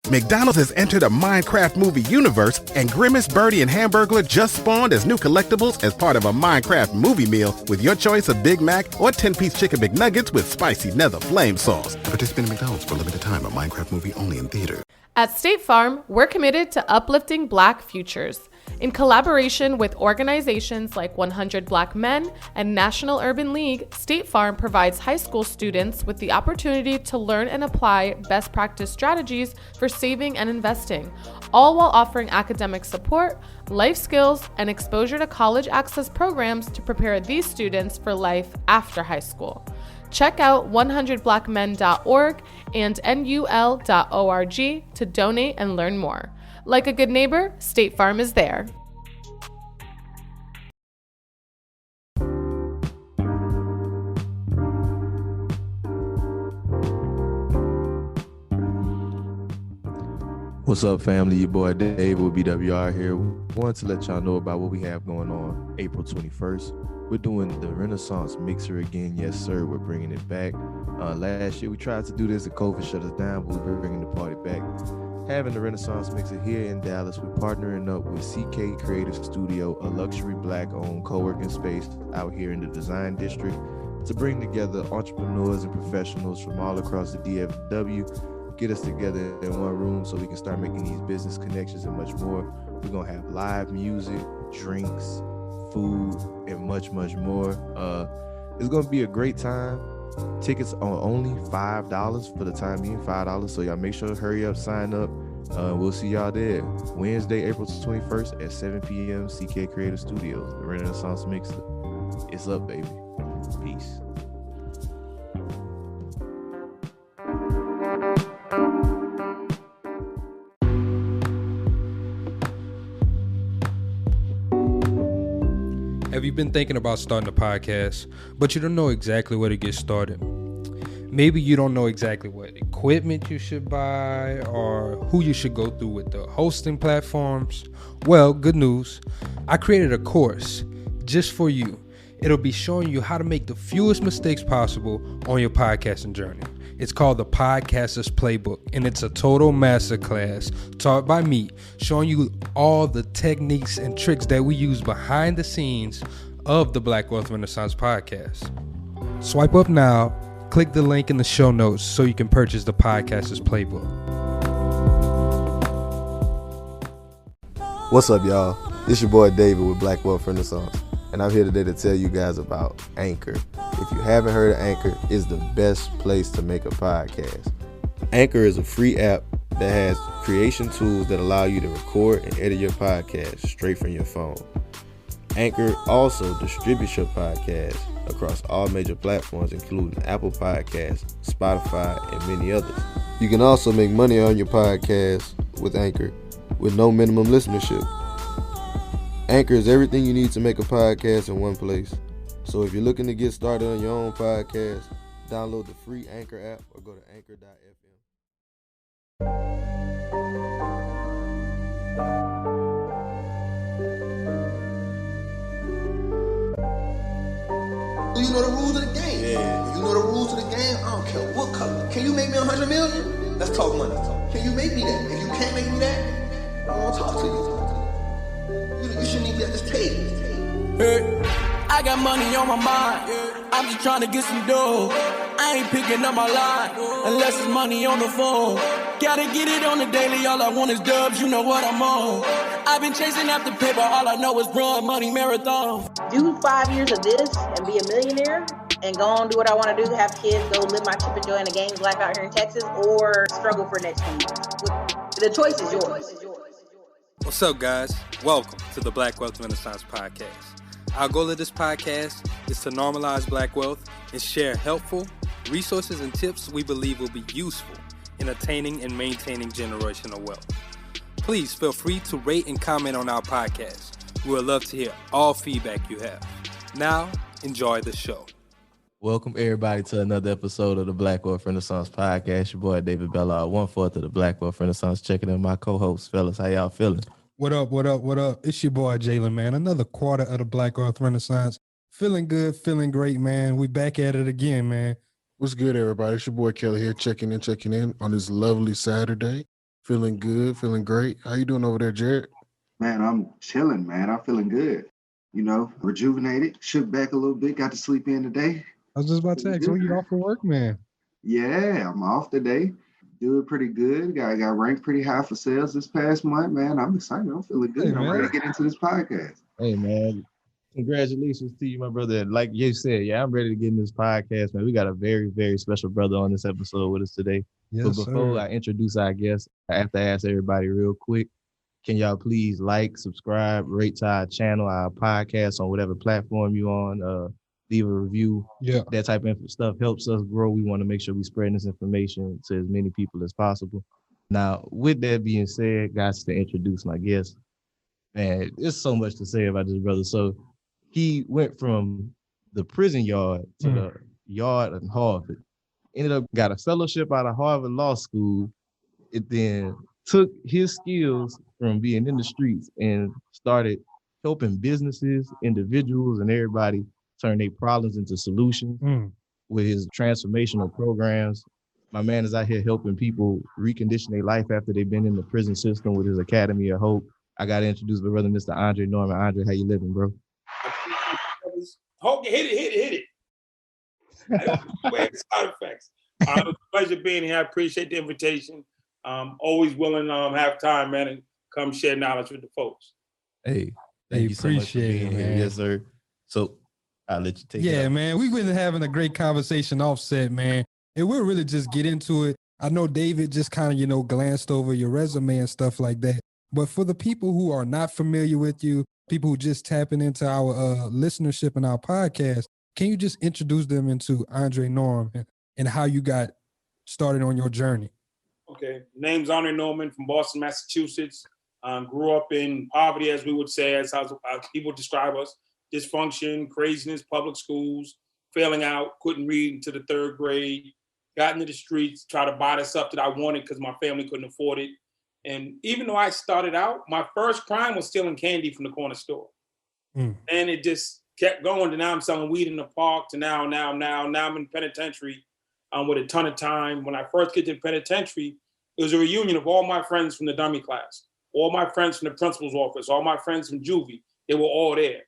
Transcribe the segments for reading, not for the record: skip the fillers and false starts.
McDonald's has entered a Minecraft movie universe, and Grimace, Birdie, and Hamburglar just spawned as new collectibles as part of a Minecraft movie meal with your choice of Big Mac or 10-piece chicken McNuggets with spicy nether flame sauce. Participate in McDonald's for a limited time. A Minecraft movie only in theater. At State Farm, we're committed to uplifting Black futures. In collaboration with organizations like 100 Black Men and National Urban League, State Farm provides high school students with the opportunity to learn and apply best practice strategies for saving and investing, all while offering academic support, life skills, and exposure to college access programs to prepare these students for life after high school. Check out 100blackmen.org and nul.org to donate and learn more. Like a good neighbor, State Farm is there. What's up, family? Your boy Dave with BWR here. Wanted to let y'all know about what we have going on April 21st. We're doing the Renaissance Mixer again. Yes, sir. We're bringing it back. Last year, we tried to do this and COVID shut us down, but we're bringing the party back. Having the Renaissance Mixer here in Dallas, we're partnering up with CK Creative Studio, a luxury Black-owned co-working space out here in the Design District, to bring together entrepreneurs and professionals from all across the DFW, get us together in one room so we can start making these business connections and much more. We're going to have live music, drinks, food, and much, much more. It's going to be a great time. Tickets are only $5 for the time being, $5. So y'all make sure to hurry up, sign up. We'll see y'all there. Wednesday, April 21st at 7 p.m. CK Creative Studios, the Renaissance Mixer. It's up, baby. Peace. Have you been thinking about starting a podcast, but you don't know exactly where to get started? Maybe you don't know exactly what equipment you should buy or who you should go through with the hosting platforms. Well, good news. I created a course just for you. It'll be showing you how to make the fewest mistakes possible on your podcasting journey. It's called the Podcaster's Playbook, and it's a total masterclass taught by me, showing you all the techniques and tricks that we use behind the scenes of the Black Wealth Renaissance podcast. Swipe up now, click the link in the show notes so you can purchase the Podcaster's Playbook. What's up, y'all? It's your boy David with Black Wealth Renaissance, and I'm here today to tell you guys about Anchor. If you haven't heard of Anchor, it's the best place to make a podcast. Anchor is a free app that has creation tools that allow you to record and edit your podcast straight from your phone. Anchor also distributes your podcast across all major platforms, including Apple Podcasts, Spotify, and many others. You can also make money on your podcast with Anchor with no minimum listenership. Anchor is everything you need to make a podcast in one place. So if you're looking to get started on your own podcast, download the free Anchor app or go to anchor.fm. Do you know the rules of the game? Yeah. You know the rules of the game? I don't care what color. Can you make me 100 million? Let's talk money. Can you make me that? If you can't make me that, I won't talk to you. You shouldn't even be at this table. Hey, I got money on my mind. I'm just trying to get some dough. I ain't picking up my line unless it's money on the phone. Gotta get it on the daily. All I want is dubs. You know what I'm on. I've been chasing after paper. All I know is run money marathon. Do 5 years of this and be a millionaire and go on do what I want to do, have kids, go live my chip and joy in the gang life out here in Texas, or struggle for the next 10 years. The choice is yours. What's up, guys? Welcome to the Black Wealth Renaissance Podcast. Our goal of this podcast is to normalize Black wealth and share helpful resources and tips we believe will be useful in attaining and maintaining generational wealth. Please feel free to rate and comment on our podcast. We would love to hear all feedback you have. Now, enjoy the show. Welcome everybody to another episode of the Black Wealth Renaissance Podcast. Your boy David Bellard, 1/4 of the Black Wealth Renaissance. Checking in my co-hosts, fellas. How y'all feeling? What up, what up, what up? It's your boy Jalen, man. Another quarter of the Black Wealth Renaissance. Feeling good, feeling great, man. We back at it again, man. What's good, everybody? It's your boy Kelly here, checking in on this lovely Saturday. Feeling good, feeling great. How you doing over there, Jared? Man, I'm chilling, man. I'm feeling good. You know, rejuvenated, shook back a little bit, got to sleep in today. I was just about to ask, so you off for work, man? Yeah, I'm off today. Doing pretty good. Got ranked pretty high for sales this past month, man. I'm excited. I'm feeling good. Hey, I'm ready man. to get into this podcast. Hey, man. Congratulations to you, my brother. Like you said, yeah, I'm ready to get in this podcast, man. We got a very, very special brother on this episode with us today. Yes, But before sir. I introduce our guest, I have to ask everybody real quick, can y'all please like, subscribe, rate to our channel, our podcast on whatever platform you on, leave a review. Yeah. That type of stuff helps us grow. We want to make sure we spread this information to as many people as possible. Now, with that being said, guys, to introduce my guest, man, there's so much to say about this brother. So he went from the prison yard to the yard in Harvard, ended up got a fellowship out of Harvard Law School. It then took his skills from being in the streets and started helping businesses, individuals, and everybody turn their problems into solutions with his transformational programs. My man is out here helping people recondition their life after they've been in the prison system with his Academy of Hope. I got to introduce my brother, Mr. Andre Norman. Andre, how you living, bro? Hit it. I don't wear side effects. It's a pleasure being here. I appreciate the invitation. Always willing to have time, man, and come share knowledge with the folks. Hey, thank you so much for being here. Yes, sir. So I'll let you take it. Yeah, man. We've been having a great conversation offset, man. And we'll really just get into it. I know David just kind of, glanced over your resume and stuff like that. But for the people who are not familiar with you, people who just tapping into our listenership and our podcast, can you just introduce them into Andre Norm and how you got started on your journey? Okay. Name's Andre Norman from Boston, Massachusetts. Grew up in poverty, as we would say, as people describe us. Dysfunction, craziness, public schools, failing out, couldn't read until the third grade, got into the streets, tried to buy the stuff that I wanted because my family couldn't afford it. And even though I started out, my first crime was stealing candy from the corner store. And it just kept going. To now I'm selling weed in the park, to now I'm in penitentiary with a ton of time. When I first get to the penitentiary, it was a reunion of all my friends from the dummy class, all my friends from the principal's office, all my friends from juvie. They were all there.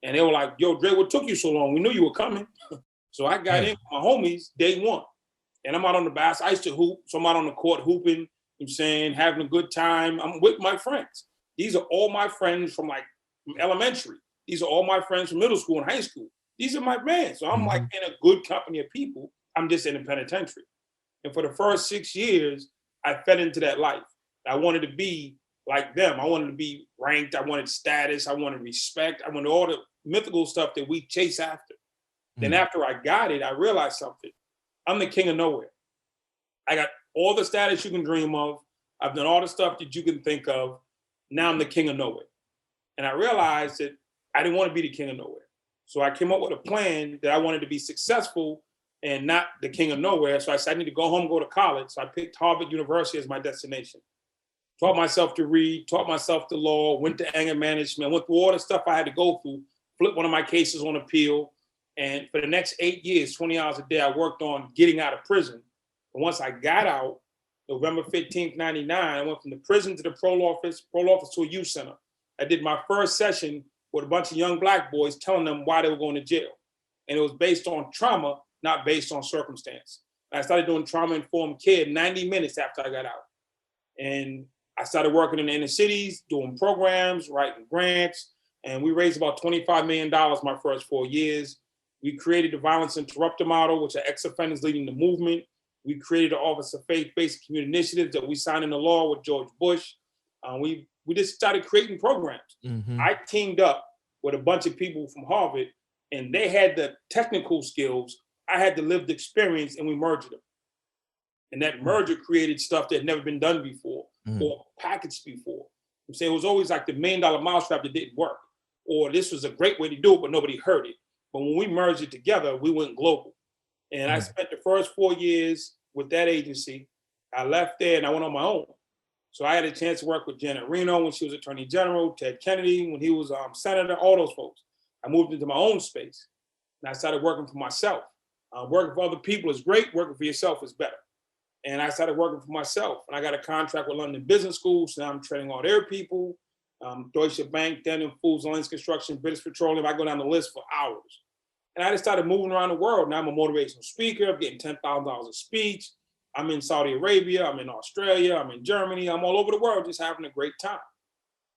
And they were like, yo, Dre, what took you so long? We knew you were coming. So I got in with my homies day one. And I'm out on the bus. I used to hoop. So I'm out on the court hooping, having a good time. I'm with my friends. These are all my friends from elementary. These are all my friends from middle school and high school. These are my friends. So I'm in a good company of people. I'm just in the penitentiary. And for the first 6 years, I fell into that life. I wanted to be like them. I wanted to be ranked. I wanted status. I wanted respect. I wanted all the mythical stuff that we chase after. Then after I got it, I realized something. I'm the king of nowhere. I got all the status you can dream of. I've done all the stuff that you can think of. Now I'm the king of nowhere. And I realized that I didn't want to be the king of nowhere. So I came up with a plan that I wanted to be successful and not the king of nowhere. So I said, I need to go home, go to college. So I picked Harvard University as my destination. Taught myself to read, taught myself the law, went to anger management, went through all the stuff I had to go through, flipped one of my cases on appeal. And for the next 8 years, 20 hours a day, I worked on getting out of prison. And once I got out, November 15th, 99, I went from the prison to the parole office to a youth center. I did my first session with a bunch of young Black boys telling them why they were going to jail. And it was based on trauma, not based on circumstance. I started doing trauma-informed care 90 minutes after I got out. And I started working in the inner cities, doing programs, writing grants, and we raised about $25 million my first 4 years. We created the violence interrupter model, which are ex-offenders leading the movement. We created the Office of Faith-Based Community Initiatives that we signed into law with George Bush. We just started creating programs. I teamed up with a bunch of people from Harvard, and they had the technical skills. I had the lived experience, and we merged them. And that merger created stuff that had never been done before or packaged before. I'm saying it was always like the $1 million mousetrap that didn't work, or this was a great way to do it, but nobody heard it. But when we merged it together, we went global. And I spent the first 4 years with that agency. I left there and I went on my own. So I had a chance to work with Janet Reno when she was Attorney General, Ted Kennedy when he was Senator, all those folks. I moved into my own space and I started working for myself. Working for other people is great. Working for yourself is better. And I started working for myself. And I got a contract with London Business School. So now I'm training all their people. Deutsche Bank, Denham Foods, Lens Construction, British Petroleum. I go down the list for hours. And I just started moving around the world. Now I'm a motivational speaker. I'm getting $10,000 a speech. I'm in Saudi Arabia. I'm in Australia. I'm in Germany. I'm all over the world just having a great time.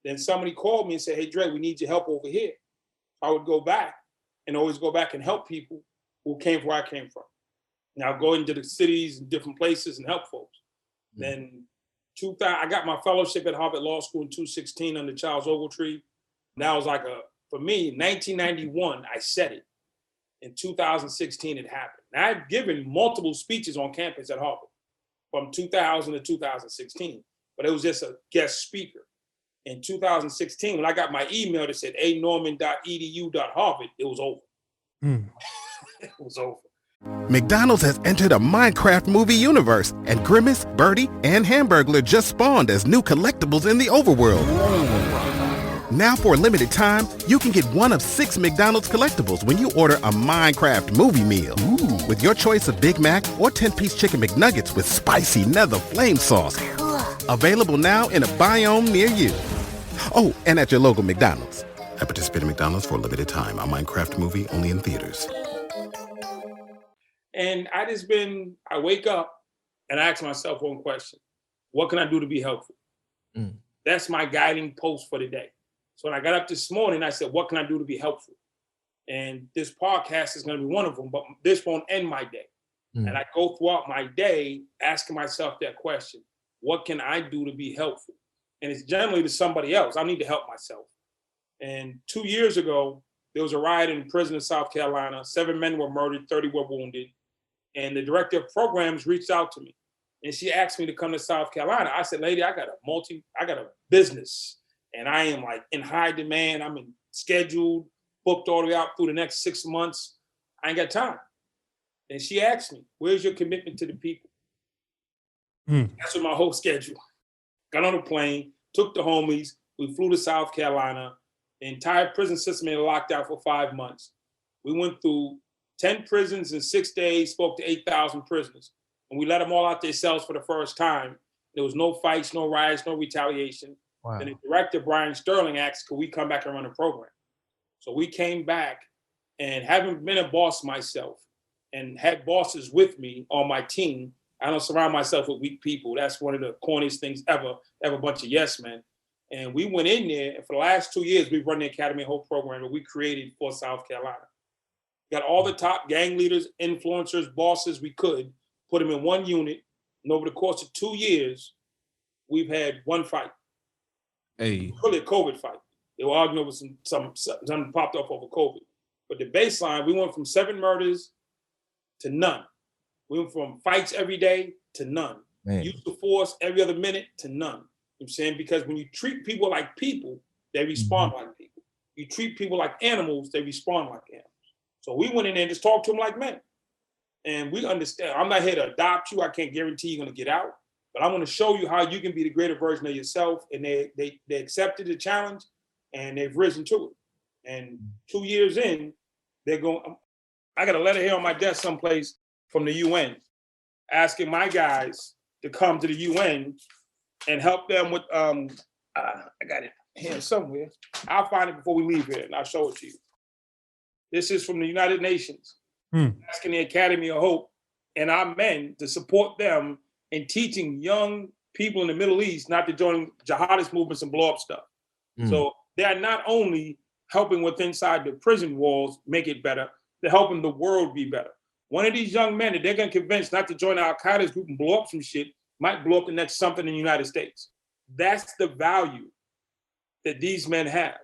Then somebody called me and said, hey, Dre, we need your help over here. I would go back and always go back and help people who came from where I came from. Now go into the cities and different places and help folks. Then I got my fellowship at Harvard Law School in 2016 under Charles Ogletree. That was like for me, 1991, I said it. In 2016, it happened. Now, I've given multiple speeches on campus at Harvard from 2000 to 2016, but it was just a guest speaker. In 2016, when I got my email that said anorman.edu.harvard, it was over. It was over. McDonald's has entered a Minecraft movie universe, and Grimace, Birdie, and Hamburglar just spawned as new collectibles in the overworld. Now for a limited time, you can get one of 6 McDonald's collectibles when you order a Minecraft movie meal. With your choice of Big Mac or 10-piece chicken McNuggets with spicy nether flame sauce. Available now in a biome near you. Oh, and at your local McDonald's. At participating McDonald's for a limited time. A Minecraft movie only in theaters. And I wake up and I ask myself one question. What can I do to be helpful? That's my guiding post for the day. So when I got up this morning, I said, what can I do to be helpful? And this podcast is going to be one of them, but this won't end my day. And I go throughout my day asking myself that question. What can I do to be helpful? And it's generally to somebody else. I need to help myself. And 2 years ago, there was a riot in prison in South Carolina. 7 men were murdered, 30 were wounded. And the director of programs reached out to me. And she asked me to come to South Carolina. I said, lady, I got a business. And I am like in high demand. I'm scheduled, booked all the way out through the next 6 months. I ain't got time. And she asked me, where's your commitment to the people? That's what my whole schedule. Got on a plane, took the homies. We flew to South Carolina. The entire prison system had locked out for 5 months. We went through 10 prisons in 6 days, spoke to 8,000 prisoners. And we let them all out their cells for the first time. There was no fights, no riots, no retaliation. Wow. And the director, Brian Sterling, asked, could we come back and run a program? So we came back, and having been a boss myself and had bosses with me on my team, I don't surround myself with weak people. That's one of the corniest things ever. They have a bunch of yes men. And we went in there, and for the last 2 years, we've run the Academy whole program that we created for South Carolina. Got all the top gang leaders, influencers, bosses we could, put them in one unit. And over the course of 2 years, we've had one fight. Really a COVID fight. They were arguing over something popped up over COVID. But the baseline, we went from 7 murders to none. We went from fights every day to none. Use of force every other minute to none. You know what I'm saying? Because when you treat people like people, they respond like people. You treat people like animals, they respond like animals. So we went in there and just talked to them like men. And we understand, I'm not here to adopt you. I can't guarantee you're going to get out. But I want to show you how you can be the greater version of yourself. And they accepted the challenge and they've risen to it. And 2 years in, they're going, I got a letter here on my desk someplace from the UN asking my guys to come to the UN and help them with, I got it here somewhere. I'll find it before we leave here and I'll show it to you. This is from the United Nations, asking the Academy of Hope and our men to support them in teaching young people in the Middle East not to join jihadist movements and blow up stuff. So they are not only helping with inside the prison walls make it better, they're helping the world be better. One of these young men that they're going to convince not to join Al-Qaeda's group and blow up some shit might blow up the next something in the United States. That's the value that these men have.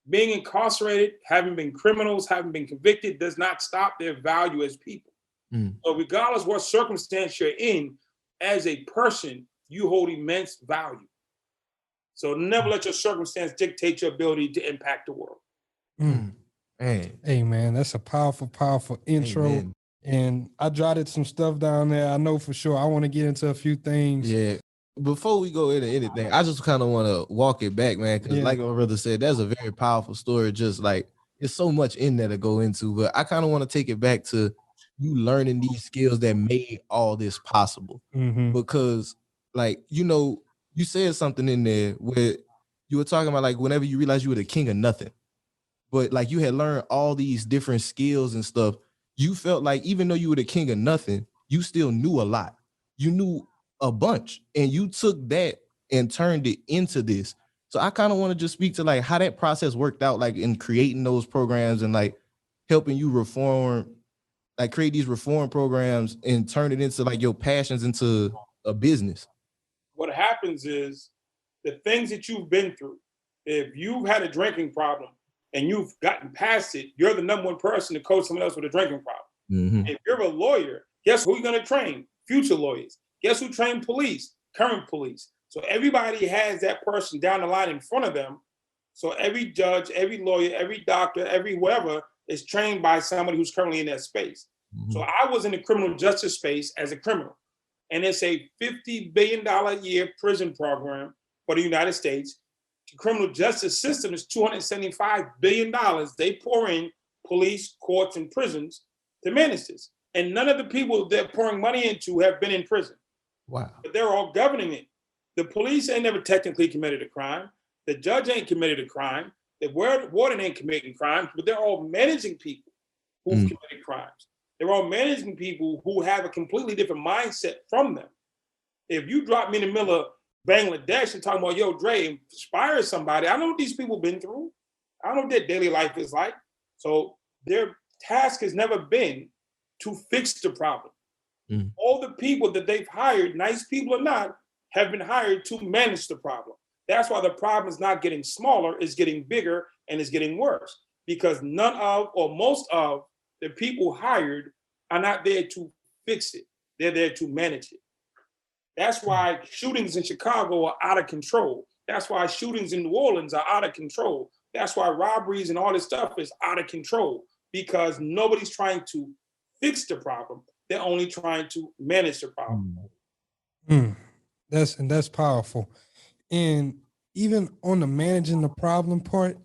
Being incarcerated, having been criminals, having been convicted, does not stop their value as people. So regardless what circumstance you're in, as a person, you hold immense value. So never let your circumstance dictate your ability to impact the world. Hey, man, that's a powerful, powerful intro. Amen. And I jotted some stuff down there. I know for sure I want to get into a few things. Yeah. Before we go into anything, I just kind of want to walk it back, man, because like my brother said, that's a very powerful story. Just like, it's so much in there to go into, but I kind of want to take it back to you learning these skills that made all this possible. Because, like, you said something in there where you were talking about, like, whenever you realized you were the king of nothing, but like you had learned all these different skills and stuff, you felt like even though you were the king of nothing, you still knew a lot. You knew a bunch, and you took that and turned it into this. So I kind of want to just speak to like how that process worked out, like in creating those programs and like helping you reform, like create these reform programs and turn it into like your passions into a business. What happens is the things that you've been through, if you've had a drinking problem and you've gotten past it, you're the number one person to coach someone else with a drinking problem. If you're a lawyer, guess who you're going to train? Future lawyers. Guess who trained police? Current police. So everybody has that person down the line in front of them. So every judge, every lawyer, every doctor, every whoever is trained by somebody who's currently in that space. So I was in the criminal justice space as a criminal. And it's a $50 billion a year prison program for the United States. The criminal justice system is $275 billion. They pour in police, courts, and prisons to manage this. And none of the people they're pouring money into have been in prison. Wow. But they're all governing it. The police ain't never technically committed a crime. The judge ain't committed a crime. The warden ain't committing crimes, but they're all managing people who've committed crimes. They're all managing people who have a completely different mindset from them. If you drop me in the middle of Bangladesh and talking about, yo, Dre, inspire somebody, I know what these people been through. I know what their daily life is like. So their task has never been to fix the problem. All the people that they've hired, nice people or not, have been hired to manage the problem. That's why the problem is not getting smaller, it's getting bigger and it's getting worse. Because none of, or most of, the people hired are not there to fix it. They're there to manage it. That's why shootings in Chicago are out of control. That's why shootings in New Orleans are out of control. That's why robberies and all this stuff is out of control, because nobody's trying to fix the problem. They're only trying to manage the problem. That's powerful. And even on the managing the problem part,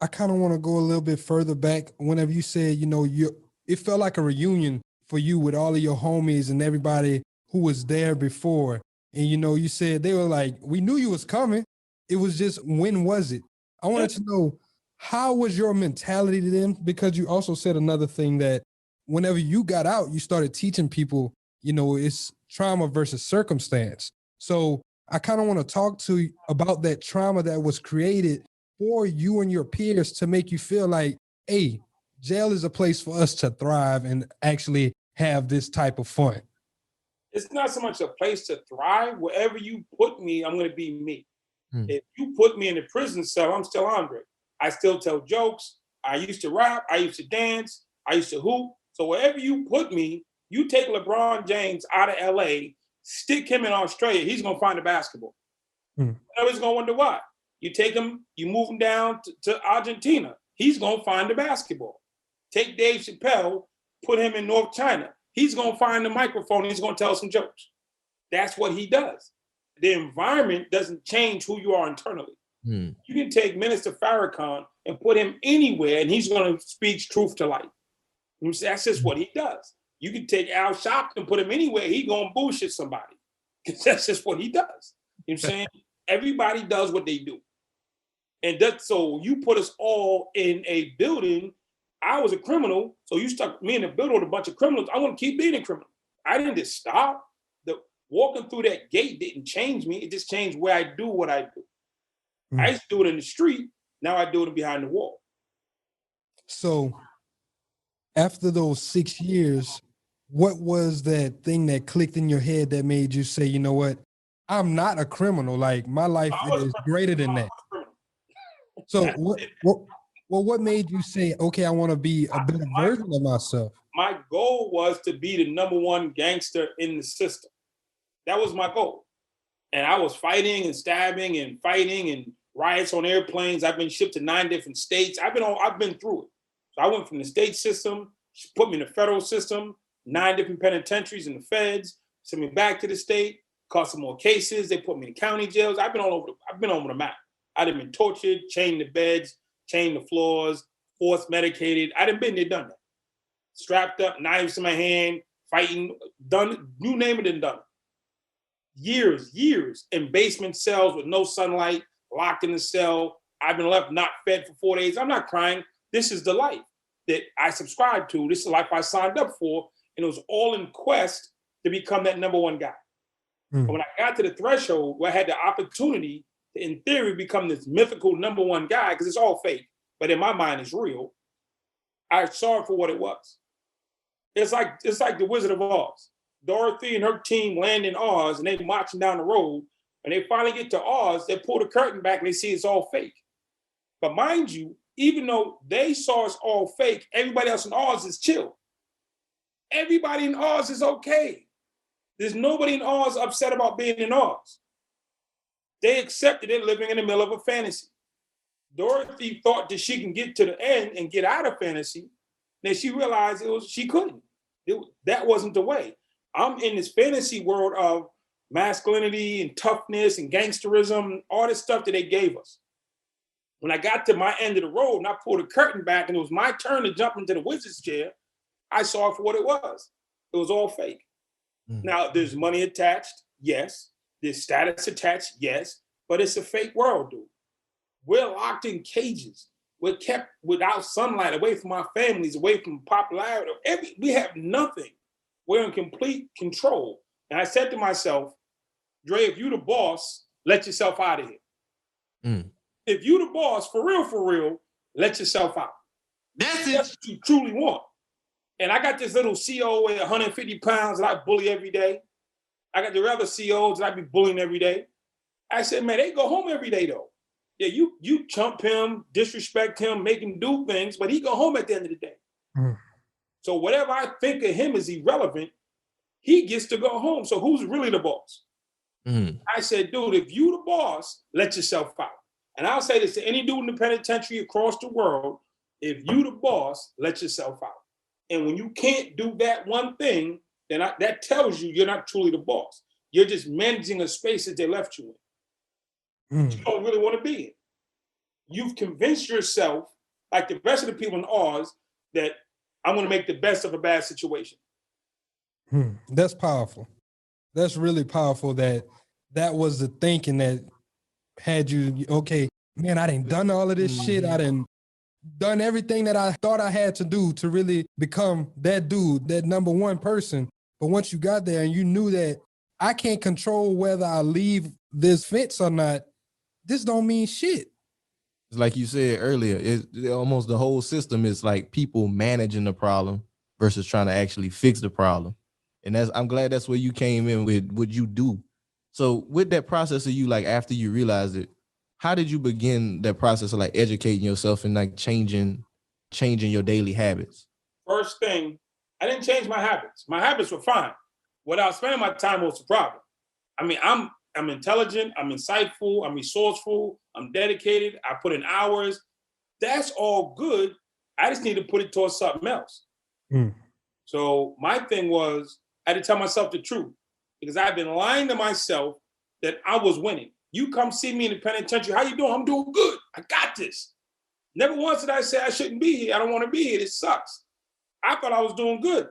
I kind of want to go a little bit further back. Whenever you said, it felt like a reunion for you with all of your homies and everybody who was there before. And, you said they were like, we knew you was coming. It was just, when was it? I wanted to know, how was your mentality then? Because you also said another thing, that whenever you got out, you started teaching people, it's trauma versus circumstance. So I kind of want to talk to you about that trauma that was created for you and your peers to make you feel like, hey, jail is a place for us to thrive and actually have this type of fun. It's not so much a place to thrive. Wherever you put me, I'm going to be me. If you put me in the prison cell, I'm still Andre. I still tell jokes. I used to rap. I used to dance. I used to hoop. So wherever you put me, you take LeBron James out of LA, stick him in Australia, he's going to find a basketball. Everybody's going to wonder why. You take him, you move him down to Argentina, he's going to find the basketball. Take Dave Chappelle, put him in North China, he's going to find the microphone, he's going to tell some jokes. That's what he does. The environment doesn't change who you are internally. You can take Minister Farrakhan and put him anywhere, and he's going to speak truth to light. That's just what he does. You can take Al Sharpton and put him anywhere, he's going to bullshit somebody. That's just what he does. You know what I'm saying? Everybody does what they do. And so you put us all in a building. I was a criminal, so you stuck me in a building with a bunch of criminals. I want to keep being a criminal. I didn't just stop. Walking through that gate didn't change me. It just changed where I do what I do. I used to do it in the street. Now I do it behind the wall. So after those 6 years, what was that thing that clicked in your head that made you say, you know what, I'm not a criminal. Like, my life is greater than that. So what made you say, okay, I want to be a better version of myself? My goal was to be the number one gangster in the system. That was my goal. And I was fighting and stabbing and fighting and riots on airplanes. I've been shipped to 9 different states. I've been through it. So I went from the state system, put me in the federal system, 9 different penitentiaries in the feds, sent me back to the state, caught some more cases. They put me in county jails. I've been over the map. I've been tortured, chained to beds, chained to floors, forced medicated. I done been there, done that. strapped up, knives in my hand, fighting, done, you name it and done it. Years in basement cells with no sunlight, locked in the cell. I've been left not fed for 4 days. I'm not crying. This is the life that I subscribed to. This is the life I signed up for. And it was all in quest to become that number one guy. But when I got to the threshold where I had the opportunity to, in theory, become this mythical number one guy, because it's all fake, but in my mind it's real, I saw it for what it was. It's like the Wizard of Oz. Dorothy and her team land in Oz and they're marching down the road. And they finally get to Oz, they pull the curtain back and they see it's all fake. But mind you, even though they saw it's all fake, everybody else in Oz is chill. Everybody in Oz is okay. There's nobody in Oz upset about being in Oz. They accepted it living in the middle of a fantasy. Dorothy thought that she can get to the end and get out of fantasy. Then she realized she couldn't. That wasn't the way. I'm in this fantasy world of masculinity and toughness and gangsterism, all this stuff that they gave us. When I got to my end of the road and I pulled the curtain back and it was my turn to jump into the wizard's chair, I saw it for what it was. It was all fake. Now, there's money attached, yes. There's status attached, yes. But it's a fake world, dude. We're locked in cages. We're kept without sunlight, away from our families, away from popularity. We have nothing. We're in complete control. And I said to myself, Dre, if you the boss, let yourself out of here. If you the boss, for real, let yourself out. That's what you truly want. And I got this little CO at 150 pounds that I bully every day. I got the other COs that I be bullying every day. I said, man, they go home every day though. Yeah, you chump him, disrespect him, make him do things, but he go home at the end of the day. So whatever I think of him is irrelevant. He gets to go home. So who's really the boss? I said, dude, if you the boss, let yourself out. And I'll say this to any dude in the penitentiary across the world, if you the boss, let yourself out. And when you can't do that one thing, then that tells you you're not truly the boss. You're just managing a space that they left you in. You don't really want to be in. You've convinced yourself, like the rest of the people in Oz, that I'm going to make the best of a bad situation. That's powerful. That's really powerful that was the thinking that had you, okay, man, I done done all of this shit. I done everything that I thought I had to do to really become that dude, that number one person. But once you got there and you knew that I can't control whether I leave this fence or not, this don't mean shit. It's like you said earlier, it's almost the whole system is like people managing the problem versus trying to actually fix the problem. And I'm glad that's where you came in with what you do. So with that process of you, like after you realized it, how did you begin that process of like educating yourself and like changing your daily habits? First thing, I didn't change my habits. My habits were fine. What I was spending my time was the problem. I mean, I'm intelligent, I'm insightful, I'm resourceful, I'm dedicated, I put in hours. That's all good. I just need to put it towards something else. So my thing was, I had to tell myself the truth because I've been lying to myself that I was winning. You come see me in the penitentiary. How you doing? I'm doing good. I got this. Never once did I say I shouldn't be here. I don't want to be here. This sucks. I thought I was doing good.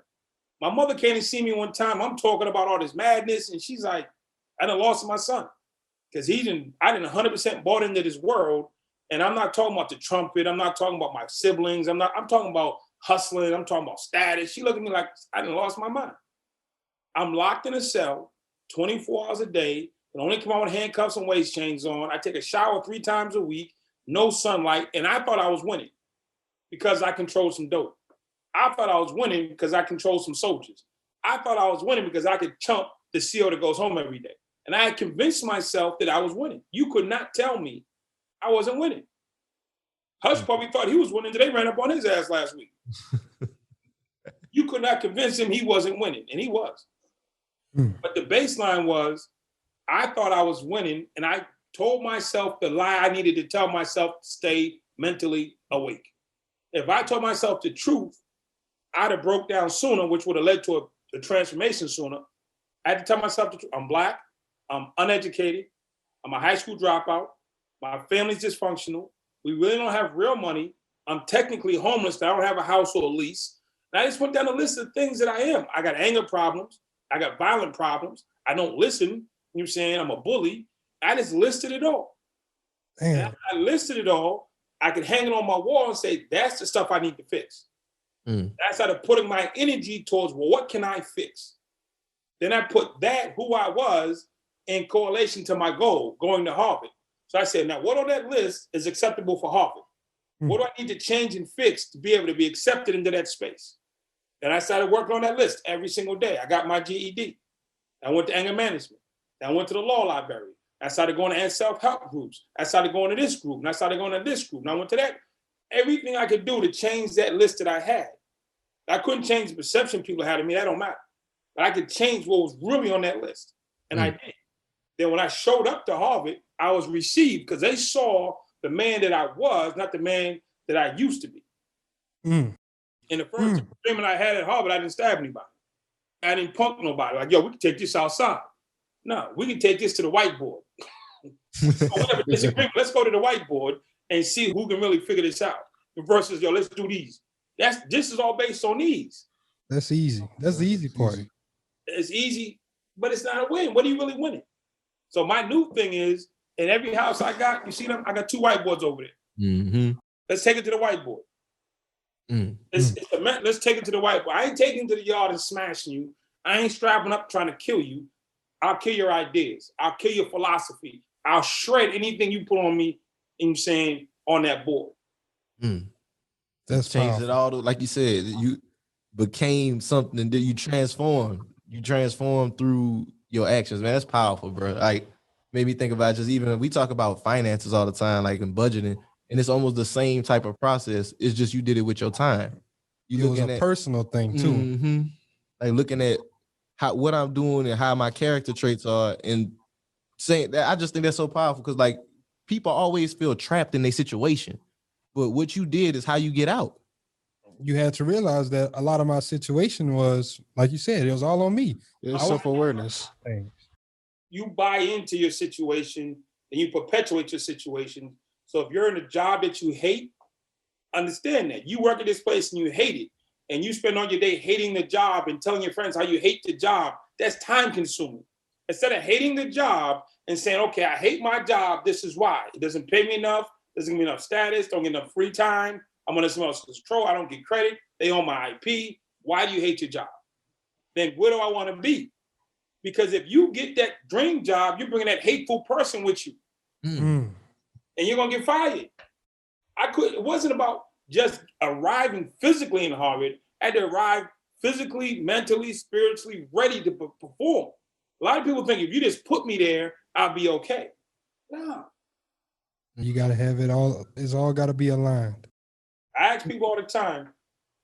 My mother came to see me one time. I'm talking about all this madness. And she's like, I done lost my son. Because I didn't 100% bought into this world. And I'm not talking about the trumpet. I'm not talking about my siblings. I'm talking about hustling. I'm talking about status. She looked at me like I done lost my mind. I'm locked in a cell 24 hours a day. I only come out with handcuffs and waist chains on. I take a shower 3 times a week, no sunlight. And I thought I was winning because I controlled some dope. I thought I was winning because I controlled some soldiers. I thought I was winning because I could chump the CO that goes home every day. And I had convinced myself that I was winning. You could not tell me I wasn't winning. Hush probably thought he was winning until they ran up on his ass last week. You could not convince him he wasn't winning, and he was. But the baseline was, I thought I was winning, and I told myself the lie I needed to tell myself to stay mentally awake. If I told myself the truth, I'd have broke down sooner, which would have led to a transformation sooner. I had to tell myself the truth. I'm Black, I'm uneducated, I'm a high school dropout, my family's dysfunctional, we really don't have real money, I'm technically homeless, I don't have a house or a lease, And I just went down a list of things that I am. I got anger problems. I got violent problems. I don't listen. You know what I'm saying? I'm a bully. I just listed it all. And I listed it all. I could hang it on my wall and say, that's the stuff I need to fix. I started putting my energy towards, well, what can I fix? Then I put that, who I was, in correlation to my goal, going to Harvard. So I said, now what on that list is acceptable for Harvard? What do I need to change and fix to be able to be accepted into that space? Then I started working on that list every single day. I got my GED. I went to anger management. Then I went to the law library. I started going to self-help groups. I started going to this group, and I started going to this group, and I went to that. Everything I could do to change that list that I had. I couldn't change the perception people had of me. That don't matter. But I could change what was really on that list, and I did. Then when I showed up to Harvard, I was received because they saw the man that I was, not the man that I used to be. In the first agreement I had at Harvard, I didn't stab anybody. I didn't punk nobody. Like, yo, we can take this outside. No, we can take this to the whiteboard. So whatever disagreement, let's go to the whiteboard and see who can really figure this out. Versus, yo, let's do these. This is all based on these. That's easy. That's the easy part. It's easy, but it's not a win. What are you really winning? So my new thing is, in every house I got, you see them? I got 2 whiteboards over there. Let's take it to the whiteboard. Let's take it to the whiteboard. I ain't taking it to the yard and smashing you. I ain't strapping up trying to kill you. I'll kill your ideas. I'll kill your philosophy. I'll shred anything you put on me, and saying on that board. That's changed it all. Like you said, you became something that you transformed. You transformed through your actions, man. That's powerful, bro. Like, made me think about just even we talk about finances all the time, like in budgeting, and it's almost the same type of process. It's just you did it with your time. It was a personal thing too. Like looking at what I'm doing and how my character traits are, and saying that. I just think that's so powerful because like people always feel trapped in their situation, but what you did is how you get out. You had to realize that a lot of my situation was, like you said, it was all on me. It's self-awareness. You buy into your situation and you perpetuate your situation. So if you're in a job that you hate, understand that. You work at this place and you hate it, and you spend all your day hating the job and telling your friends how you hate the job, that's time consuming. Instead of hating the job and saying, okay, I hate my job, this is why. It doesn't pay me enough, doesn't give me enough status, don't get enough free time, I'm under someone else's control, I don't get credit, they own my IP. Why do you hate your job? Then where do I want to be? Because if you get that dream job, you're bringing that hateful person with you. And you're going to get fired. It wasn't about just arriving physically in Harvard. I had to arrive physically, mentally, spiritually ready to perform. A lot of people think if you just put me there, I'll be okay. No. You got to have it all. It's all got to be aligned. I ask people all the time,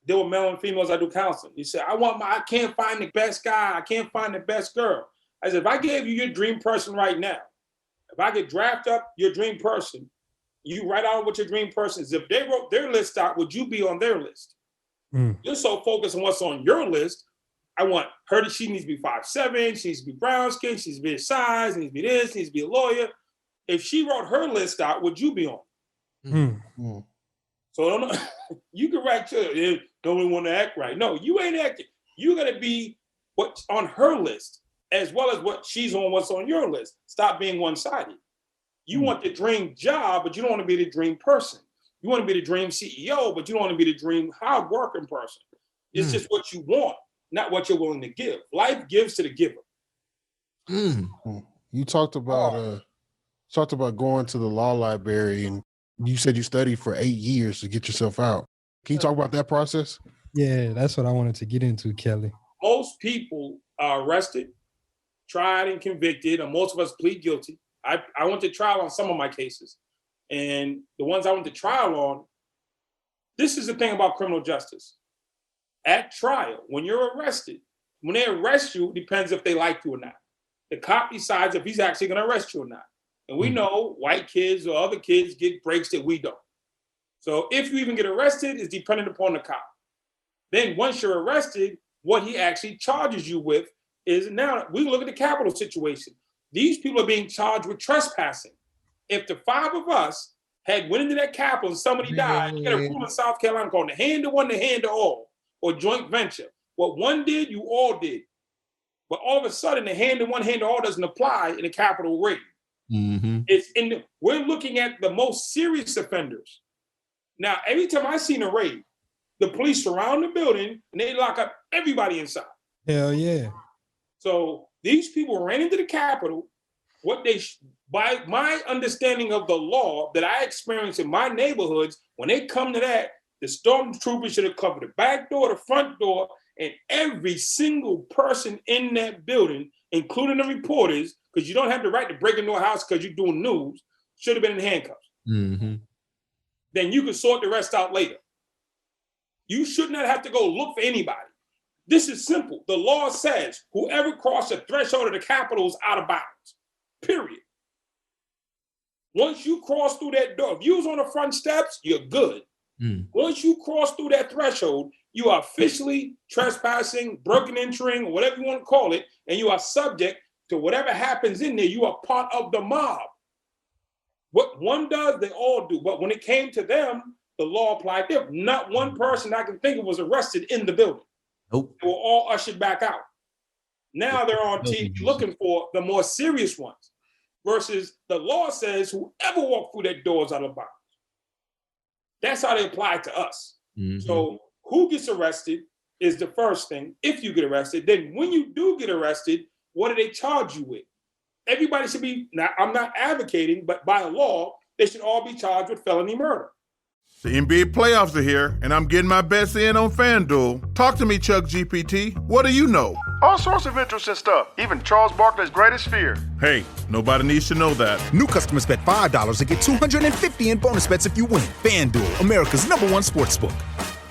deal with male and females, I do counseling. You say, I can't find the best guy. I can't find the best girl. I said, if I gave you your dream person right now, if I could draft up your dream person, you write out what your dream person is. If they wrote their list out, would you be on their list? You're so focused on what's on your list. I want her she needs to be 5'7", she needs to be brown skin, she needs to be this size, needs to be this, needs to be a lawyer. If she wrote her list out, would you be on? So you can write don't really want to act right. No, you ain't acting. You got to be what's on her list as well as what she's on, what's on your list. Stop being one-sided. You want the dream job, but you don't want to be the dream person. You want to be the dream CEO, but you don't want to be the dream hard-working person. It's just what you want, not what you're willing to give. Life gives to the giver. You talked about going to the law library, and you said you studied for 8 years to get yourself out. Can you talk about that process? Yeah, that's what I wanted to get into, Kelly. Most people are arrested, tried and convicted, and most of us plead guilty. I went to trial on some of my cases. And the ones I went to trial on, this is the thing about criminal justice. At trial, when you're arrested, when they arrest you, it depends if they like you or not. The cop decides if he's actually going to arrest you or not. And we know white kids or other kids get breaks that we don't. So if you even get arrested is dependent upon the cop. Then once you're arrested, what he actually charges you with is, now we look at the Capitol situation. These people are being charged with trespassing. If the 5 of us had went into that Capitol and somebody died, you get a rule in South Carolina called the hand to one, the hand to all. or joint venture. What one did, you all did. But all of a sudden, the hand in one, hand all doesn't apply in a capital raid. We're looking at the most serious offenders. Now, every time I seen a raid, the police surround the building and they lock up everybody inside. Hell yeah. So these people ran into the Capitol. By my understanding of the law that I experienced in my neighborhoods, when they come to that, the stormtroopers should have covered the back door, the front door, and every single person in that building, including the reporters, because you don't have the right to break into a house because you're doing news, should have been in handcuffs. Then you can sort the rest out later. You should not have to go look for anybody. This is simple. The law says whoever crosses the threshold of the Capitol is out of bounds, period. Once you cross through that door, if you was on the front steps, you're good. Once you cross through that threshold, you are officially trespassing, broken entering, or whatever you want to call it, and you are subject to whatever happens in there. You are part of the mob. What one does, they all do. But when it came to them, the law applied to them. Not one person I can think of was arrested in the building. Nope. They were all ushered back out. Now they're on TV looking for the more serious ones. Versus the law says whoever walked through that door is out of bounds. That's how they apply it to us. So who gets arrested is the first thing, if you get arrested. Then when you do get arrested, what do they charge you with? Everybody should be, now I'm not advocating, but by law, they should all be charged with felony murder. The NBA playoffs are here, and I'm getting my bets in on FanDuel. Talk to me, Chuck GPT. What do you know? All sorts of interesting stuff, even Charles Barkley's greatest fear. Hey, nobody needs to know that. New customers bet $5 and get $250 in bonus bets if you win. FanDuel, America's #1 sportsbook.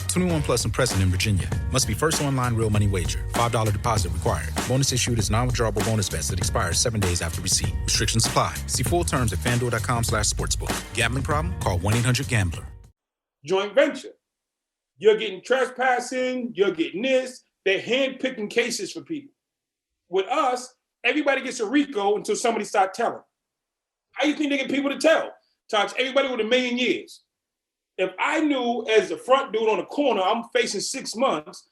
21 plus and present in Virginia. Must be first online real money wager. $5 deposit required. Bonus issued as non-withdrawable bonus bets that expire 7 days after receipt. Restrictions apply. See full terms at FanDuel.com/sportsbook. Gambling problem? Call 1-800-GAMBLER. Joint venture. You're getting trespassing, you're getting this. They're hand-picking cases for people. With us, everybody gets a RICO until somebody starts telling. How do you think they get people to tell? Charge everybody with $1 million years. If I knew as the front dude on the corner, I'm facing 6 months,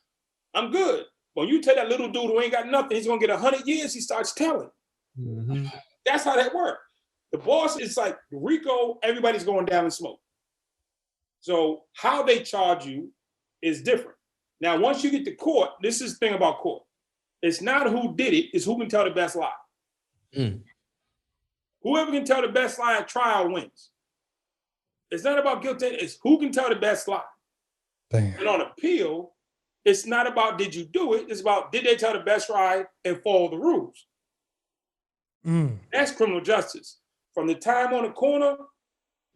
I'm good. When you tell that little dude who ain't got nothing, he's gonna get 100 years, he starts telling. That's how that works. The boss is like, RICO, everybody's going down in smoke. So how they charge you is different. Now, once you get to court, this is the thing about court. It's not who did it, it's who can tell the best lie. Whoever can tell the best lie at trial wins. It's not about guilty, it's who can tell the best lie. Damn. And on appeal, it's not about did you do it, it's about did they tell the best lie and follow the rules. That's criminal justice. From the time on the corner,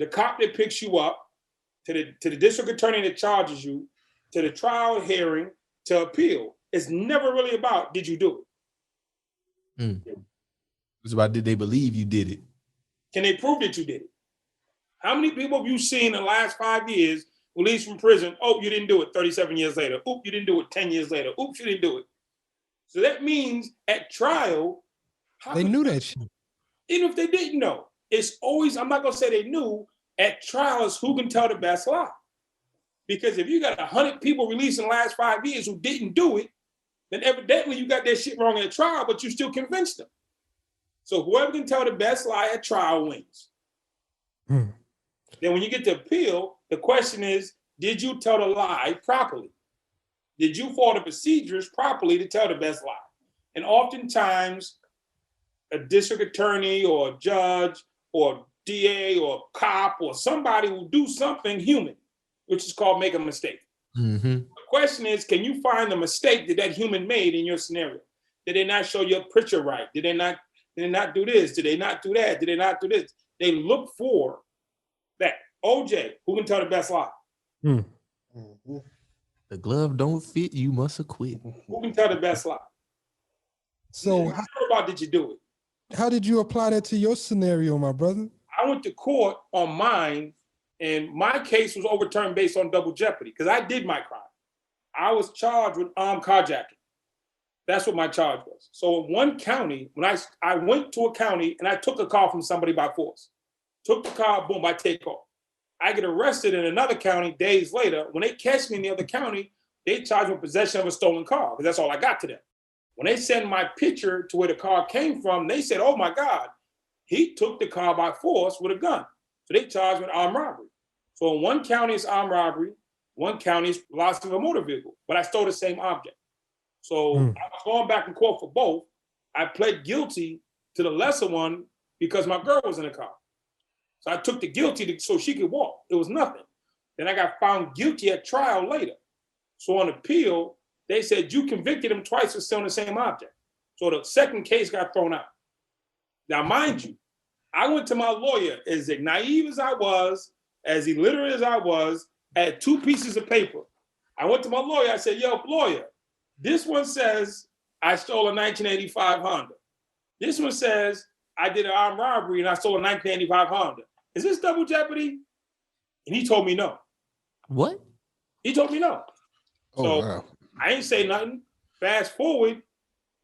the cop that picks you up, to the district attorney that charges you, to the trial hearing, to appeal. It's never really about did you do it. It's about did they believe you did it? Can they prove that you did it? How many people have you seen in the last 5 years released from prison? Oh, you didn't do it 37 years later. Oop, you didn't do it 10 years later. Oops, you didn't do it. So that means at trial, they knew that shit. Even if they didn't know, it's always, I'm not going to say they knew, at trial is who can tell the best lie. Because if you got 100 people released in the last 5 years who didn't do it, then evidently you got that shit wrong at trial, but you still convinced them. So whoever can tell the best lie at trial wins. Then when you get to appeal, the question is, did you tell the lie properly? Did you follow the procedures properly to tell the best lie? And oftentimes, a district attorney or a judge or DA or cop or somebody will do something human, which is called make a mistake. The question is, can you find the mistake that human made in your scenario? Did they not show your picture right? Did they not do this? Did they not do that? Did they not do this? They look for that. OJ, who can tell the best lie? The glove don't fit, you must acquit. Who can tell the best lie? So how about did you do it? How did you apply that to your scenario, my brother? I went to court on mine, and my case was overturned based on double jeopardy because I did my crime. I was charged with armed carjacking. That's what my charge was. So in one county, when I went to a county and I took a car from somebody by force, took the car, boom, I take off. I get arrested in another county days later. When they catch me in the other county, they charged me with possession of a stolen car, because that's all I got to them. When they sent my picture to where the car came from, they said, oh my God, he took the car by force with a gun. So they charged me with armed robbery. So in one county is armed robbery, one county is loss of a motor vehicle, but I stole the same object. So I was going back and forth for both. I pled guilty to the lesser one because my girl was in the car. So I took the guilty so she could walk. It was nothing. Then I got found guilty at trial later. So on appeal, they said you convicted him twice for stealing the same object. So the second case got thrown out. Now, mind you, I went to my lawyer, as naive as I was, as illiterate as I was, I had 2 pieces of paper. I went to my lawyer, I said, yo, lawyer, this one says I stole a 1985 Honda. This one says I did an armed robbery and I stole a 1985 Honda. Is this double jeopardy? And he told me no. What? He told me no. Oh, So wow. I ain't say nothing. Fast forward,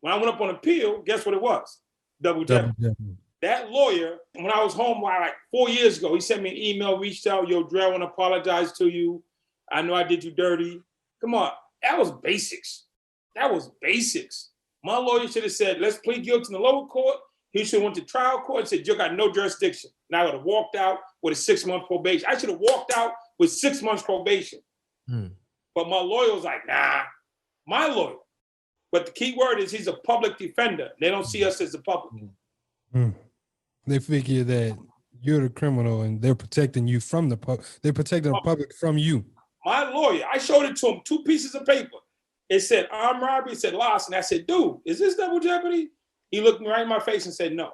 when I went up on appeal, guess what it was? Double jeopardy. That lawyer, when I was home like 4 years ago, he sent me an email, reached out, yo, Dre, I want to apologize to you. I know I did you dirty. Come on. That was basics. That was basics. My lawyer should have said, let's plead guilty in the lower court. He should have went to trial court and said, you got no jurisdiction. Now I would have walked out with a 6-month probation. I should have walked out with 6 months probation. But my lawyer was like, nah, my lawyer. But the key word is he's a public defender. They don't see us as the public. They figure that you're the criminal and they're protecting you from the public. They're protecting the public from you. My lawyer, I showed it to him, 2 pieces of paper. It said armed robbery, it said loss. And I said, dude, is this double jeopardy? He looked me right in my face and said no.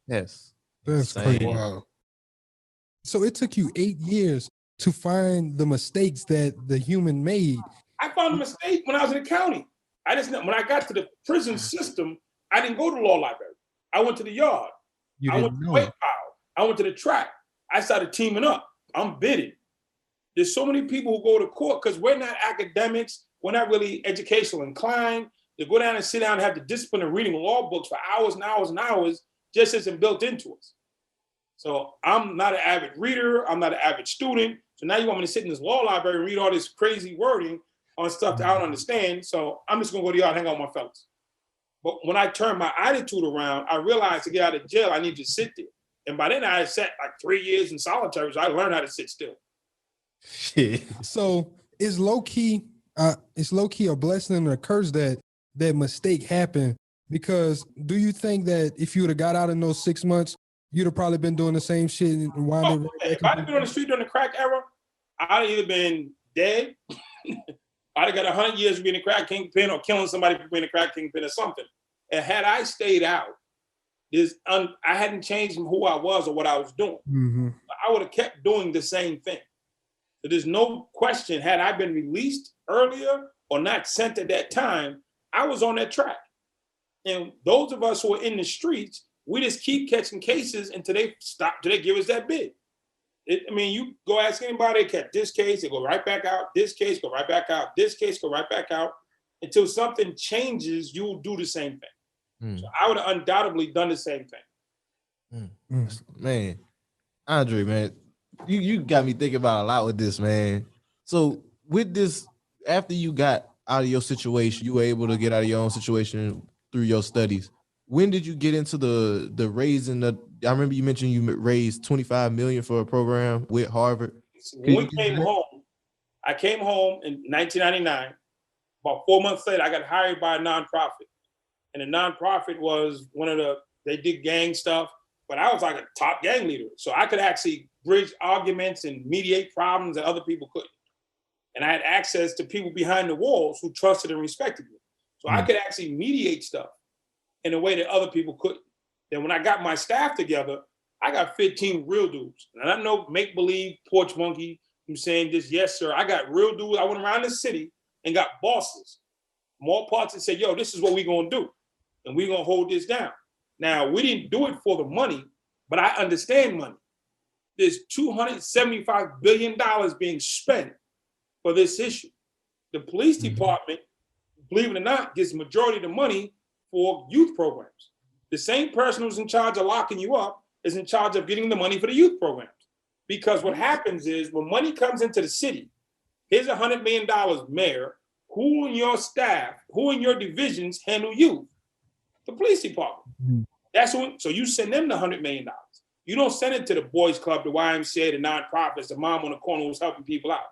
Yes. That's crazy. Wow. So it took you 8 years to find the mistakes that the human made. I found a mistake when I was in the county. When I got to the prison system, I didn't go to the law library. I went to the yard. I went to the weight pile. I went to the track. I started teaming up. I'm bidding. There's so many people who go to court because we're not academics. We're not really educational inclined. They go down and sit down and have the discipline of reading law books for hours and hours and hours just isn't built into us. So I'm not an avid reader. I'm not an avid student. So now you want me to sit in this law library and read all this crazy wording on stuff that I don't understand. So I'm just going to go to yard and hang out with my fellas. But when I turned my attitude around, I realized to get out of jail, I need to sit there. And by then I had sat like 3 years in solitary, so I learned how to sit still. So it's low key a blessing and a curse that mistake happened, because do you think that if you would have got out in those 6 months, you'd have probably been doing the same shit and wound up? If I'd been on the street during the crack era, I'd have either been dead, I'd have got 100 years of being a crack kingpin or killing somebody for being a crack kingpin or something. And had I stayed out, I hadn't changed from who I was or what I was doing. I would have kept doing the same thing. So there's no question, had I been released earlier or not sent at that time, I was on that track. And those of us who are in the streets, we just keep catching cases until they give us that bid. You go ask anybody, they catch this case, they go right back out, this case, go right back out, this case, go right back out. Until something changes, you will do the same thing. So I would have undoubtedly done the same thing. Man, Andre, man, you got me thinking about a lot with this, man. So with this, after you got out of your situation, you were able to get out of your own situation through your studies. When did you get into the raising the? I remember you mentioned you raised $25 million for a program with Harvard. When we came home, I came home in 1999. About 4 months later, I got hired by a nonprofit, and the nonprofit was they did gang stuff, but I was like a top gang leader, so I could actually bridge arguments and mediate problems that other people couldn't. And I had access to people behind the walls who trusted and respected me, so I could actually mediate stuff in a way that other people couldn't. Then when I got my staff together, I got 15 real dudes. And I know make-believe porch monkey, I'm saying this, yes, sir. I got real dudes. I went around the city and got bosses, more parts, and said, yo, this is what we're going to do. And we're going to hold this down. Now, we didn't do it for the money, but I understand money. There's $275 billion being spent for this issue. The police department, believe it or not, gets the majority of the money for youth programs. The same person who's in charge of locking you up is in charge of getting the money for the youth programs. Because what happens is when money comes into the city, here's $100 million, mayor, who in your staff, who in your divisions handle you? The police department. Mm-hmm. That's when, so you send them the $100 million. You don't send it to the boys club, the YMCA, the nonprofits, the mom on the corner who's helping people out.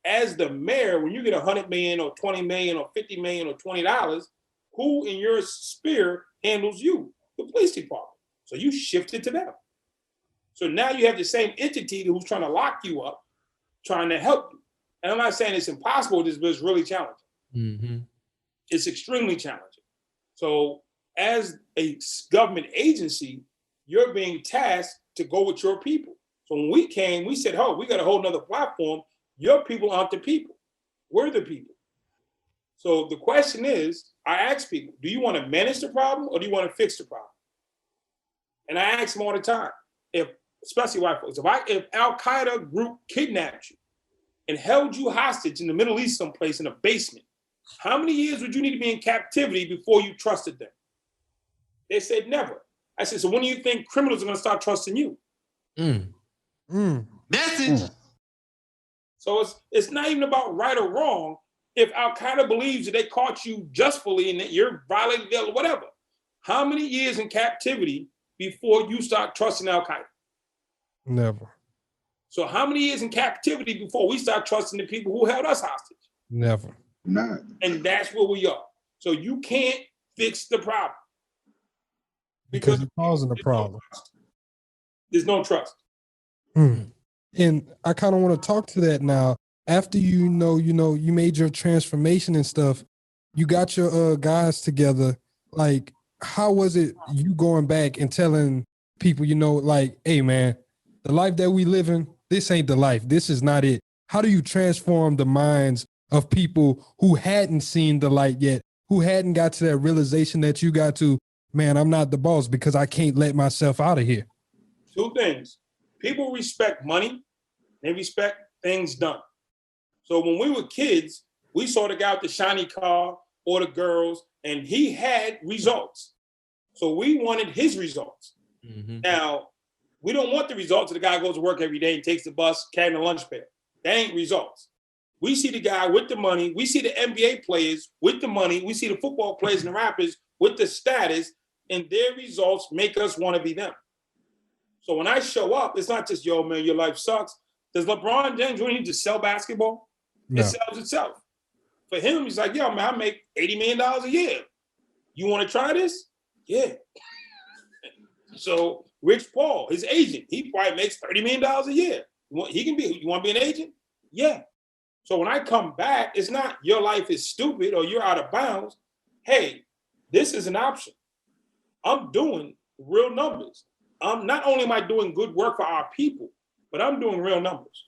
As the mayor, when you get $100 million or $20 million or $50 million or $20, who in your sphere handles you? The police department. So you shift it to them. So now you have the same entity who's trying to lock you up, trying to help you. And I'm not saying it's impossible, but it's really challenging. Mm-hmm. It's extremely challenging. So as a government agency, you're being tasked to go with your people. So when we came, we said, oh, we got a whole nother platform. Your people aren't the people. We're the people. So the question is, I ask people, do you want to manage the problem or do you want to fix the problem? And I ask them all the time, especially white folks, if Al-Qaeda group kidnapped you and held you hostage in the Middle East someplace in a basement, how many years would you need to be in captivity before you trusted them? They said never. I said, so when do you think criminals are going to start trusting you? Message. So it's not even about right or wrong. If Al-Qaeda believes that they caught you justly and that you're violating their whatever, how many years in captivity before you start trusting Al-Qaeda? Never. So how many years in captivity before we start trusting the people who held us hostage? Never. Not. And that's where we are. So you can't fix the problem. Because you're causing the problem. There's no trust. And I kind of want to talk to that now. After you made your transformation and stuff, you got your guys together. Like, how was it you going back and telling people, like, hey man, the life that we live in, this ain't the life. This is not it. How do you transform the minds of people who hadn't seen the light yet, who hadn't got to that realization that you got to, man, I'm not the boss because I can't let myself out of here? Two things. People respect money. They respect things done. So when we were kids, we saw the guy with the shiny car or the girls, and he had results. So we wanted his results. Mm-hmm. Now, we don't want the results of the guy who goes to work every day and takes the bus, carrying a lunch pail. That ain't results. We see the guy with the money. We see the NBA players with the money. We see the football players and the rappers with the status, and their results make us want to be them. So when I show up, it's not just, yo, man, your life sucks. Does LeBron James really need to sell basketball? No. It sells itself. For him, he's like, yo, man, I make $80 million a year. You want to try this? Yeah. So Rich Paul, his agent, he probably makes $30 million a year. You want to be an agent? Yeah. So when I come back, it's not your life is stupid or you're out of bounds. Hey, this is an option. I'm doing real numbers. Not only am I doing good work for our people, but I'm doing real numbers.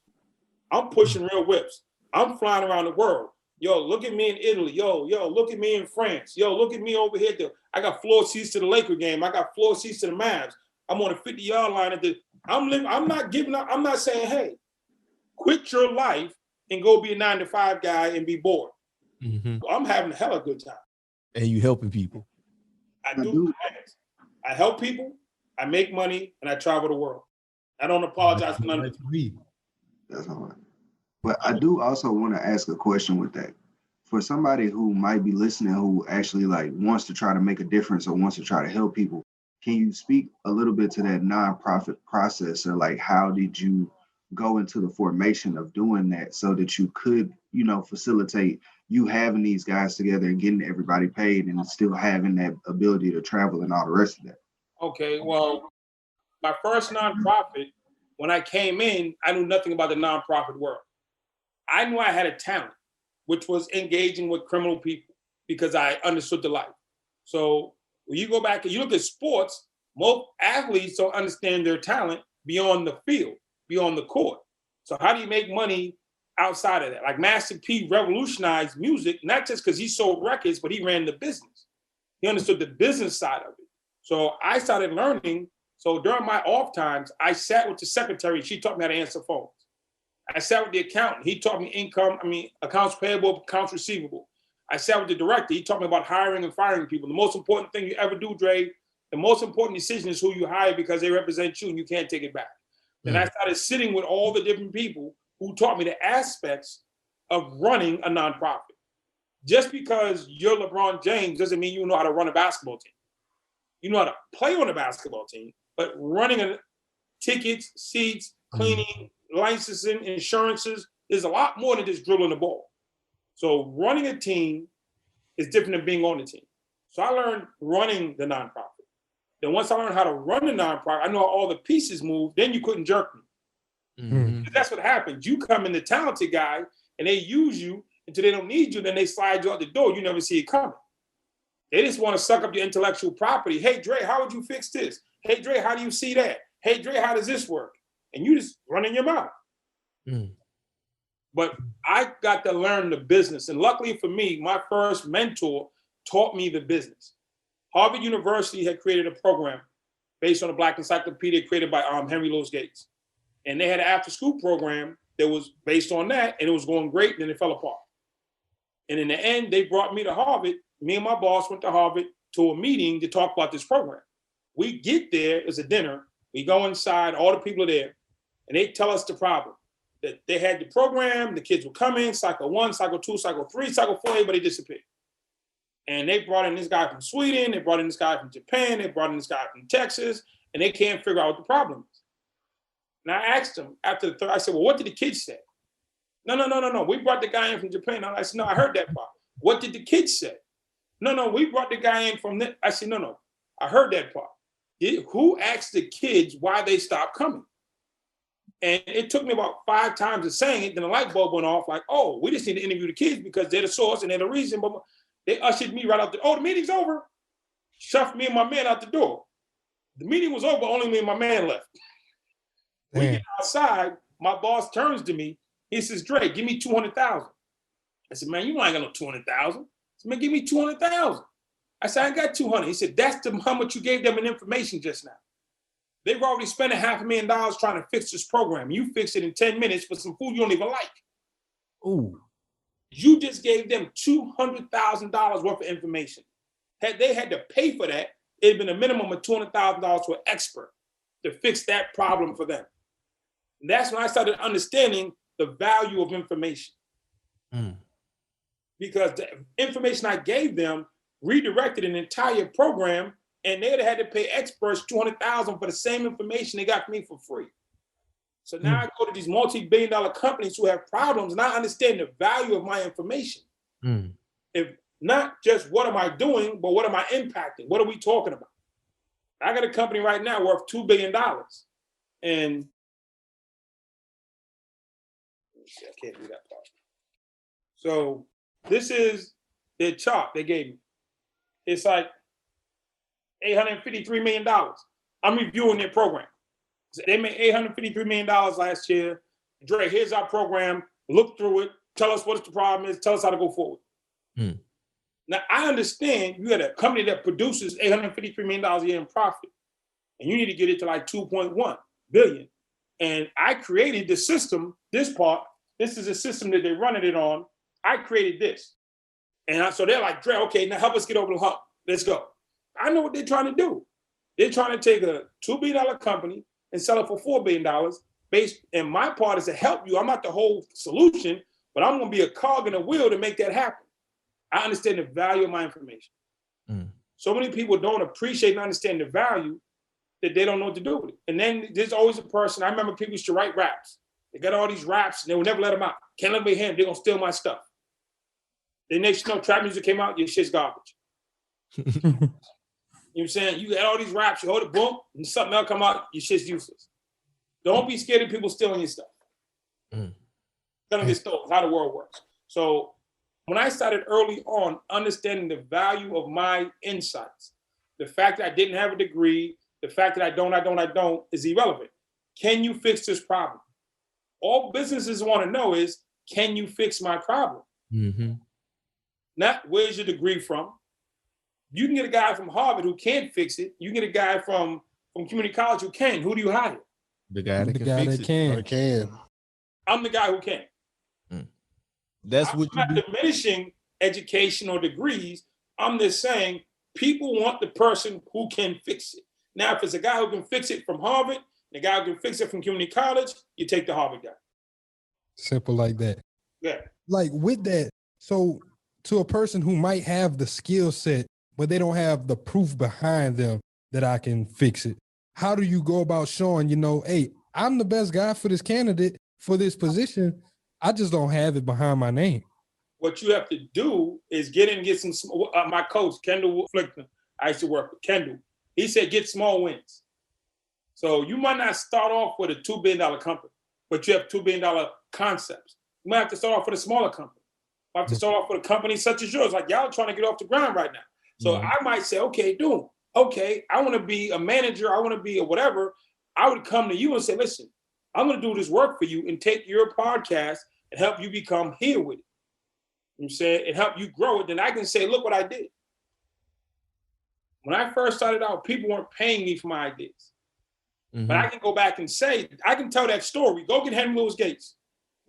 I'm pushing real whips. I'm flying around the world. Yo, look at me in Italy. Yo, look at me in France. Yo, look at me over here. I got floor seats to the Laker game. I got floor seats to the Mavs. I'm on a 50-yard line. I'm not giving up. I'm not saying, hey, quit your life and go be a 9-to-5 guy and be bored. Mm-hmm. I'm having a hella good time. And you helping people. I do. I help people. I make money, and I travel the world. I don't apologize for none of it. That's all right. But I do also want to ask a question with that. For somebody who might be listening, who actually like wants to try to make a difference or wants to try to help people, can you speak a little bit to that nonprofit process, or like how did you go into the formation of doing that so that you could, facilitate you having these guys together and getting everybody paid and still having that ability to travel and all the rest of that? Okay, well, my first nonprofit, when I came in, I knew nothing about the nonprofit world. I knew I had a talent, which was engaging with criminal people because I understood the life. So when you go back and you look at sports, most athletes don't understand their talent beyond the field, beyond the court. So how do you make money outside of that? Like Master P revolutionized music, not just because he sold records, but he ran the business. He understood the business side of it. So I started learning. So during my off times, I sat with the secretary. She taught me how to answer phones. I sat with the accountant. He taught me accounts payable, accounts receivable. I sat with the director. He taught me about hiring and firing people. The most important thing you ever do, Dre, the most important decision is who you hire because they represent you and you can't take it back. And I started sitting with all the different people who taught me the aspects of running a nonprofit. Just because you're LeBron James doesn't mean you know how to run a basketball team. You know how to play on a basketball team, but running tickets, seats, cleaning, licensing, insurances is a lot more than just dribbling the ball. So running a team is different than being on the team. So I learned running the nonprofit. Then once I learned how to run the nonprofit, I know how all the pieces move. Then you couldn't jerk me. Mm-hmm. That's what happens. You come in the talented guy and they use you until they don't need you. Then they slide you out the door. You never see it coming. They just want to suck up your intellectual property. Hey, Dre, how would you fix this? Hey, Dre, how do you see that? Hey, Dre, how does this work? And you just run in your mouth. Mm. But I got to learn the business. And luckily for me, my first mentor taught me the business. Harvard University had created a program based on a Black encyclopedia created by Henry Louis Gates. And they had an after-school program that was based on that, and it was going great, and then it fell apart. And in the end, they brought me to Harvard. Me and my boss went to Harvard to a meeting to talk about this program. We get there, it's a dinner. We go inside, all the people are there, and they tell us the problem. That they had the program, the kids would come in, cycle 1, cycle 2, cycle 3, cycle 4, everybody disappeared. And they brought in this guy from Sweden, they brought in this guy from Japan, they brought in this guy from Texas, and they can't figure out what the problem is. And I asked them after the third, I said, well, what did the kids say? No. We brought the guy in from Japan. I said, no, I heard that part. What did the kids say? No, we brought the guy in from that. I said, no, I heard that part. Who asked the kids why they stopped coming? And it took me about 5 times of saying it, then the light bulb went off like, oh, we just need to interview the kids because they're the source and they're the reason. But they ushered me right out the, the meeting's over. Shoved me and my man out the door. The meeting was over, only me and my man left. We get outside, my boss turns to me, he says, Dre, give me 200,000. I said, man, you ain't got no 200,000. I said, man, give me 200,000. I said, I got 200. He said, that's how much you gave them in information just now. They've already spent $500,000 trying to fix this program. You fix it in 10 minutes for some food you don't even like. Ooh. You just gave them $200,000 worth of information. Had they had to pay for that, it'd been a minimum of $200,000 to an expert to fix that problem for them. And that's when I started understanding the value of information. Because the information I gave them redirected an entire program, and they'd have had to pay experts $200,000 for the same information they got from me for free. So now I go to these multi-billion-dollar companies who have problems, and I understand the value of my information. If not just what am I doing, but what am I impacting? What are we talking about? I got a company right now worth $2 billion. And I can't do that part. So this is their chart they gave me. It's like $853 million. I'm reviewing their program. So they made $853 million last year. Dre, here's our program. Look through it. Tell us what the problem is. Tell us how to go forward. Now, I understand you got a company that produces $853 million a year in profit, and you need to get it to like 2.1 billion. And I created the system, this part. This is a system that they're running it on. I created this. And so they're like, Dre, okay, now help us get over the hump. Let's go. I know what they're trying to do. They're trying to take a $2 billion company and sell it for $4 billion. And my part is to help you. I'm not the whole solution, but I'm going to be a cog in the wheel to make that happen. I understand the value of my information. So many people don't appreciate and understand the value that they don't know what to do with it. And then there's always a person, I remember people used to write raps. They got all these raps and they would never let them out. Can't let me hear them, they're going to steal my stuff. Then next you know, trap music came out, your shit's garbage. You know what I'm saying? You got all these raps, you hold it, boom, and something else come out, your shit's useless. Don't be scared of people stealing your stuff. It's gonna get stolen. It's how the world works. So when I started early on understanding the value of my insights, the fact that I didn't have a degree, the fact that I don't is irrelevant. Can you fix this problem? All businesses want to know is, can you fix my problem? Not where's your degree from? You can get a guy from Harvard who can't fix it. You can get a guy from community college who can. Who do you hire? The guy that can. I'm the guy who can. That's what I'm not diminishing education or degrees. I'm just saying people want the person who can fix it. Now, if it's a guy who can fix it from Harvard, the guy who can fix it from community college, you take the Harvard guy. Simple like that. Yeah. Like with that, so to a person who might have the skill set, but they don't have the proof behind them that I can fix it? How do you go about showing, hey, I'm the best guy for this candidate for this position. I just don't have it behind my name. What you have to do is get some. My coach, Kendall Flickner, I used to work with Kendall. He said, get small wins. So you might not start off with a $2 billion company, but you have $2 billion concepts. You might have to start off with a smaller company. You have to start off with a company such as yours, like y'all trying to get off the ground right now. So I might say, okay, I want to be a manager. I want to be a whatever. I would come to you and say, listen, I'm going to do this work for you and take your podcast and help you become here with it. You know what I'm saying? And help you grow it. Then I can say, look what I did. When I first started out, people weren't paying me for my ideas. But I can go back and say, I can tell that story. Go get Henry Louis Gates.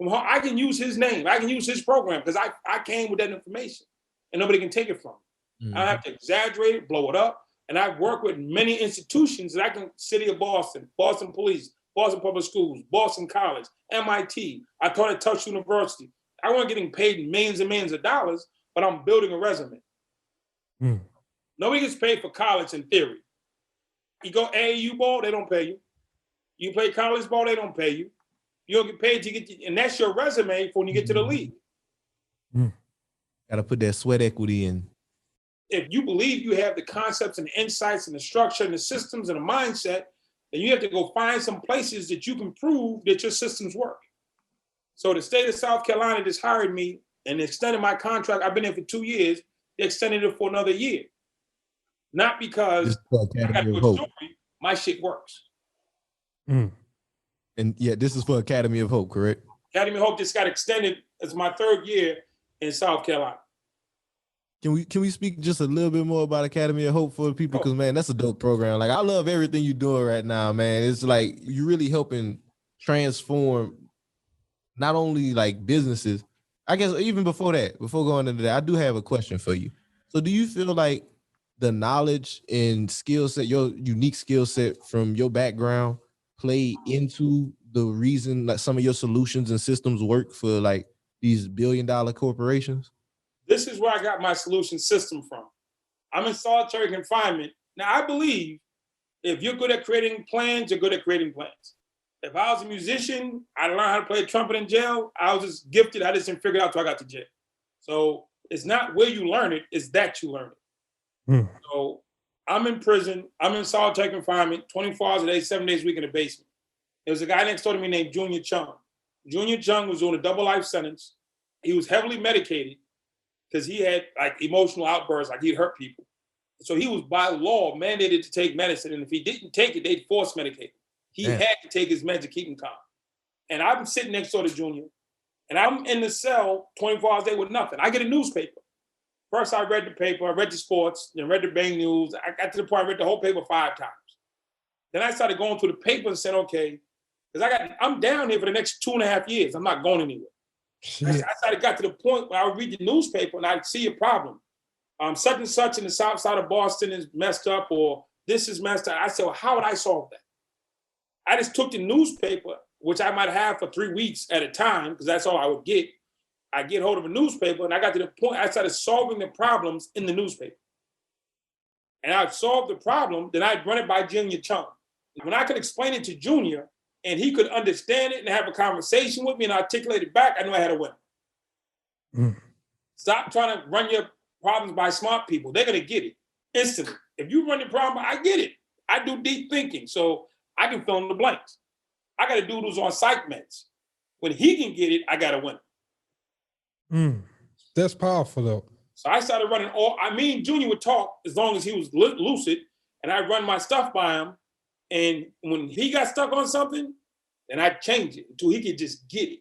I can use his name. I can use his program because I came with that information and nobody can take it from me. I don't have to exaggerate it, blow it up. And I've worked with many institutions that I can, City of Boston, Boston Police, Boston Public Schools, Boston College, MIT. I taught at Tufts University. I wasn't getting paid millions and millions of dollars, but I'm building a resume. Nobody gets paid for college in theory. You go AAU ball, they don't pay you. You play college ball, they don't pay you. You don't get paid to get, and that's your resume for when you get to the league. Got to put that sweat equity in. If you believe you have the concepts and the insights and the structure and the systems and the mindset, then you have to go find some places that you can prove that your systems work. So the state of South Carolina just hired me and extended my contract. I've been there for 2 years. They extended it for another year. Not because I got a good story, my shit works. And yeah, this is for Academy of Hope, correct? Academy of Hope just got extended as my 3rd year in South Carolina. Can we speak just a little bit more about Academy of Hope for the people? Because man, that's a dope program. Like I love everything you're doing right now, man. It's like you're really helping transform not only like businesses. I guess even before going into that, I do have a question for you. So do you feel like the knowledge and skill set, your unique skill set from your background play into the reason that some of your solutions and systems work for like these billion-dollar corporations? This is where I got my solution system from. I'm in solitary confinement. Now, I believe if you're good at creating plans, you're good at creating plans. If I was a musician, I learned how to play trumpet in jail. I was just gifted. I just didn't figure it out till I got to jail. So it's not where you learn it, it's that you learn it. So I'm in prison. I'm in solitary confinement, 24 hours a day, 7 days a week in the basement. There was a guy next door to me named Junior Chung. Junior Chung was doing a double life sentence. He was heavily medicated because he had like emotional outbursts, like he'd hurt people. So he was by law mandated to take medicine. And if he didn't take it, they'd force medicate him. He had to take his meds to keep him calm. And I'm sitting next door to Junior and I'm in the cell 24 hours a day with nothing. I get a newspaper. First, I read the paper, I read the sports, then read the Bang News. I got to the point I read the whole paper 5 times. Then I started going through the paper and said, okay, because I'm down here for the next 2.5 years. I'm not going anywhere. I got to the point where I would read the newspaper and I'd see a problem. Such and such in the south side of Boston is messed up, or this is messed up. I said, well, how would I solve that? I just took the newspaper, which I might have for 3 weeks at a time, because that's all I would get. I get hold of a newspaper, and I got to the point I started solving the problems in the newspaper. And I'd solve the problem, then I'd run it by Junior Chung. When I could explain it to Junior, and he could understand it and have a conversation with me and articulate it back, I knew I had a win. Stop trying to run your problems by smart people. They're going to get it instantly. If you run the problem, I get it. I do deep thinking, so I can fill in the blanks. I got a dude who's on psych meds. When he can get it, I got to win. That's powerful, though. So I started running Junior would talk as long as he was lucid, and I'd run my stuff by him. And when he got stuck on something, then I'd change it until he could just get it.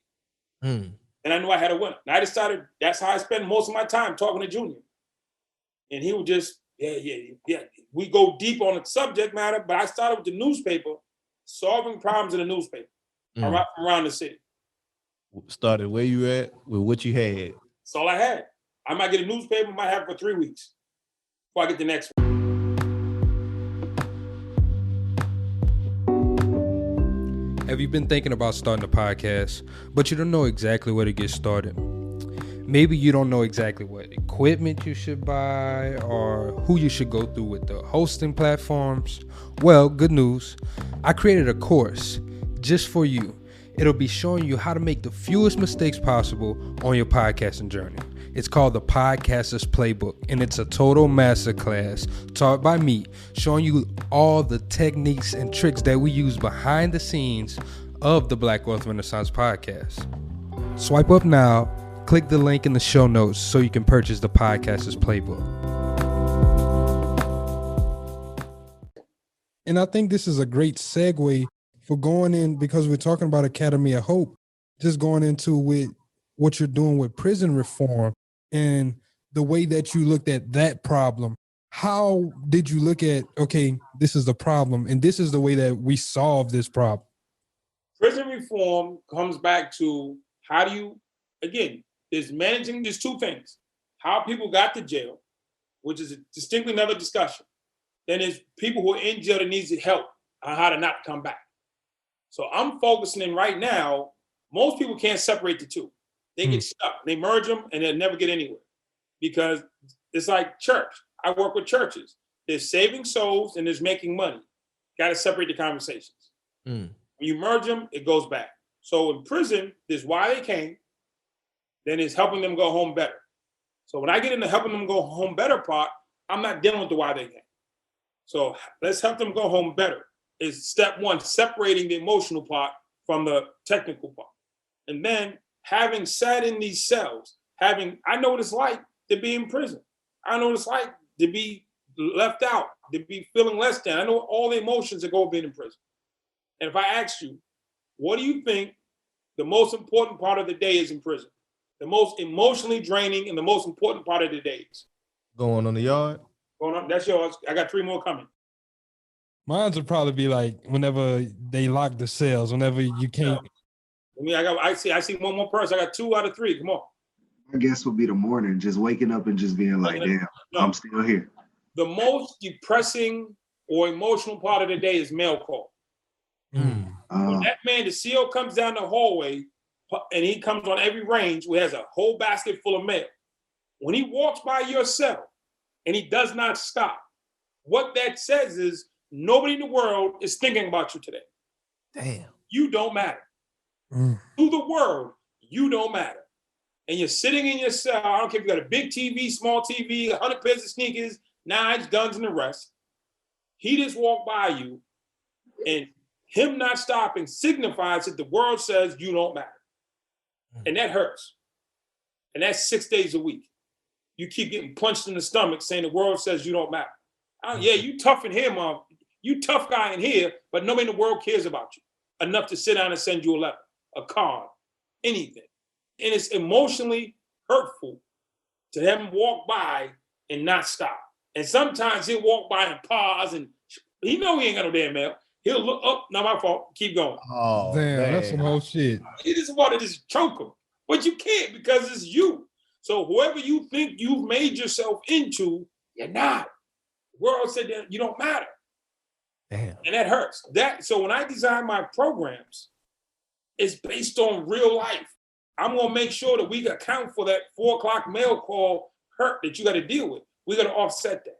And I knew I had a winner. And I decided that's how I spend most of my time talking to Junior. And he would just, yeah. We go deep on the subject matter, but I started with the newspaper, solving problems in the newspaper around the city. Started where you at with what you had. That's all I had. I might get a newspaper, might have it for 3 weeks before I get the next one. Have you been thinking about starting a podcast, but you don't know exactly where to get started? Maybe you don't know exactly what equipment you should buy or who you should go through with the hosting platforms. Well, good news. I created a course just for you. It'll be showing you how to make the fewest mistakes possible on your podcasting journey. It's called the Podcaster's Playbook, and it's a total masterclass taught by me, showing you all the techniques and tricks that we use behind the scenes of the Black Wealth Renaissance podcast. Swipe up now, click the link in the show notes so you can purchase the Podcaster's Playbook. And I think this is a great segue for going in, because we're talking about Academy of Hope, just going into with what you're doing with prison reform and the way that you looked at that problem. How did you look at, okay, this is the problem and this is the way that we solve this problem? Prison reform comes back to how do you, again, there's two things. How people got to jail, which is distinctly another discussion. Then there's people who are in jail that needs help on how to not come back. So I'm focusing in right now, most people can't separate the two. They get stuck. They merge them and they'll never get anywhere because it's like church. I work with churches. There's saving souls and there's making money. Got to separate the conversations. When you merge them, it goes back. So in prison, there's why they came. Then it's helping them go home better. So when I get into helping them go home better part, I'm not dealing with the why they came. So let's help them go home better. Is step one, separating the emotional part from the technical part. And then having sat in these cells, I know what it's like to be in prison. I know what it's like to be left out, to be feeling less than. I know all the emotions that go with being in prison. And if I asked you, what do you think the most important part of the day is in prison? The most emotionally draining and the most important part of the day is? Going on the yard? Going on, that's yours. I got 3 more coming. Mine would probably be like whenever they lock the cells, whenever you can't. I see one more person. I got 2 out of 3. Come on. I guess would be the morning, just waking up and just being like, damn, I'm still here. The most depressing or emotional part of the day is mail call. When that man, the CO comes down the hallway and he comes on every range who has a whole basket full of mail. When he walks by your cell and he does not stop, what that says is nobody in the world is thinking about you today. Damn. You don't matter. To the world, you don't matter. And you're sitting in your cell. I don't care if you got a big TV, small TV, 100 pairs of sneakers, knives, guns, and the rest. He just walked by you, and him not stopping signifies that the world says you don't matter. And that hurts. And that's 6 days a week. You keep getting punched in the stomach saying the world says you don't matter. Yeah, you tough in here, Mom. You tough guy in here, but nobody in the world cares about you enough to sit down and send you a letter, a card, anything. And it's emotionally hurtful to have him walk by and not stop. And sometimes he'll walk by and pause, and he know he ain't got no damn mail. He'll look up, not my fault, keep going. Oh, damn, that's some whole shit. You just want to just choke him, but you can't because it's you. So whoever you think you've made yourself into, you're not. The world said that you don't matter. Damn. And that hurts. So when I design my programs, it's based on real life. I'm going to make sure that we account for that 4:00 mail call hurt that you got to deal with. We got to offset that.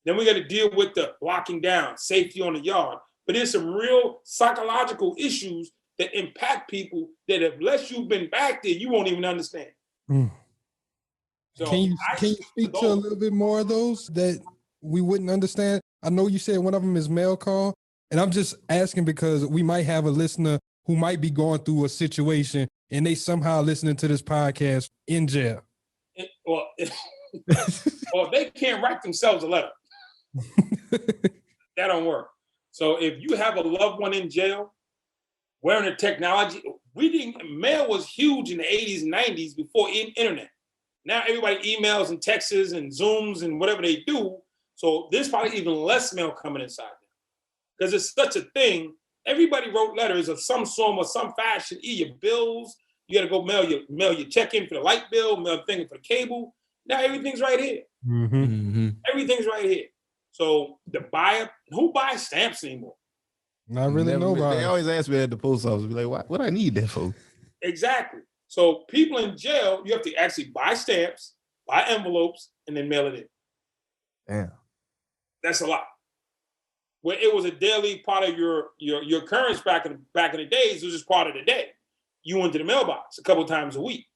Then we got to deal with the locking down, safety on the yard. But there's some real psychological issues that impact people that unless you've been back there, you won't even understand. So can you speak to a little bit more of those that we wouldn't understand? I know you said one of them is mail call, and I'm just asking because we might have a listener who might be going through a situation and they somehow listening to this podcast in jail. Well, they can't write themselves a letter. That don't work. So if you have a loved one in jail, wearing the technology, mail was huge in the 80s and 90s before internet. Now everybody emails and texts and Zooms and whatever they do. So there's probably even less mail coming inside there. Because it's such a thing. Everybody wrote letters of some sort or some fashion, your bills. You got to go mail your check in for the light bill, mail a thing for the cable. Now everything's right here. Everything's right here. So who buys stamps anymore? Not really nobody. They always ask me at the post office, be like, what I need that for? Exactly. So people in jail, you have to actually buy stamps, buy envelopes, and then mail it in. Damn. That's a lot. Where it was a daily part of your occurrence back in the days, it was just part of the day. You went to the mailbox a couple times a week.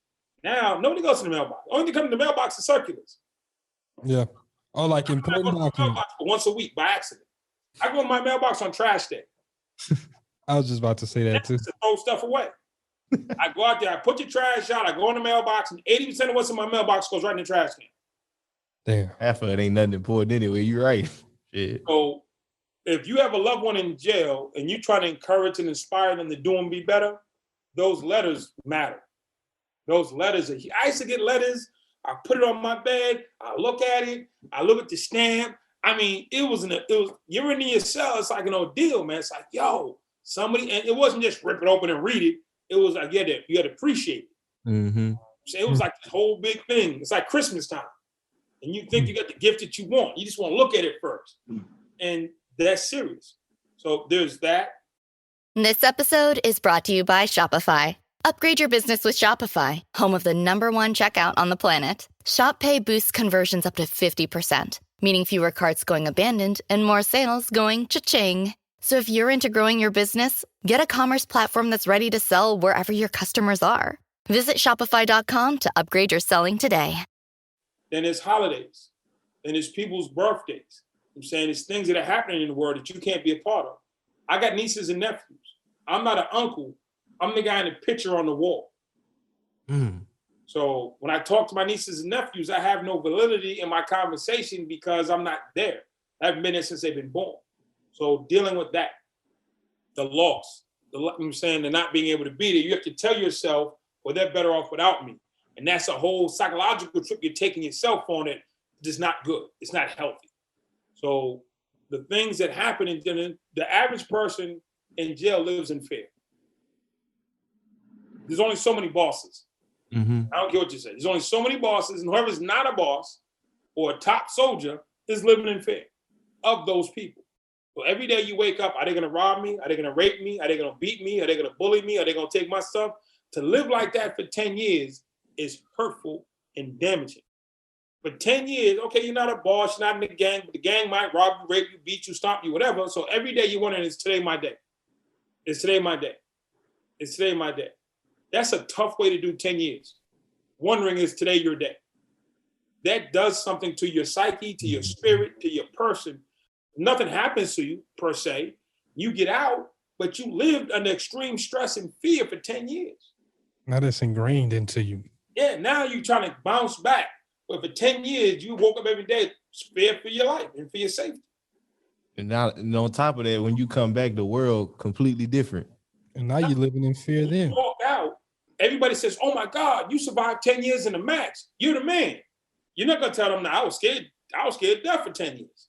Now, nobody goes to the mailbox. Only thing comes to the mailbox is circulars. Yeah. Or like important documents. Once a week by accident. I go to my mailbox on trash day. I was just about to say that too. To throw stuff away. I go out there, I put the trash out, I go in the mailbox, and 80% of what's in my mailbox goes right in the trash can. Damn. Half of it ain't nothing important anyway. You're right. Shit. So if you have a loved one in jail and you try to encourage and inspire them to do and be better, those letters matter. Those letters, I used to get letters, I put it on my bed, I look at it, I look at the stamp. I mean, you're in your cell, it's like an ordeal, man. It's like, yo, somebody, and it wasn't just rip it open and read it. It was like, you had to appreciate it. Mm-hmm. So it was like this whole big thing. It's like Christmas time. And you think you got the gift that you want. You just want to look at it first. And that's serious. So there's that. This episode is brought to you by Shopify. Upgrade your business with Shopify, home of the #1 checkout on the planet. Shop Pay boosts conversions up to 50%, meaning fewer carts going abandoned and more sales going cha-ching. So if you're into growing your business, get a commerce platform that's ready to sell wherever your customers are. Visit shopify.com to upgrade your selling today. Then there's holidays. Then there's people's birthdays. I'm saying it's things that are happening in the world that you can't be a part of. I got nieces and nephews. I'm not an uncle. I'm the guy in the picture on the wall. So when I talk to my nieces and nephews, I have no validity in my conversation because I'm not there. I haven't been there since they've been born. So dealing with that, the loss, I'm saying the not being able to be there, you have to tell yourself, well, they're better off without me. And that's a whole psychological trip you're taking yourself on that is not good. It's not healthy. So the things that happen in the average person in jail lives in fear. There's only so many bosses. Mm-hmm. I don't care what you say. There's only so many bosses, and whoever's not a boss or a top soldier is living in fear of those people. So every day you wake up, are they going to rob me? Are they going to rape me? Are they going to beat me? Are they going to bully me? Are they going to take my stuff? To live like that for 10 years is hurtful and damaging. For 10 years, okay, you're not a boss, you're not in the gang, but the gang might rob you, rape you, beat you, stomp you, whatever. So every day you're wondering, is today my day? Is today my day? Is today my day? That's a tough way to do 10 years. Wondering, is today your day? That does something to your psyche, to your spirit, to your person. Nothing happens to you, per se. You get out, but you lived under extreme stress and fear for 10 years. Now that's ingrained into you. Yeah, now you're trying to bounce back. But for 10 years, you woke up every day, fear for your life and for your safety. And now, and on top of that, when you come back, the world completely different. And now you're living in fear then. You walk out, everybody says, oh my God, you survived 10 years in the max. You're the man. You're not going to tell them, no, I was scared to death for 10 years.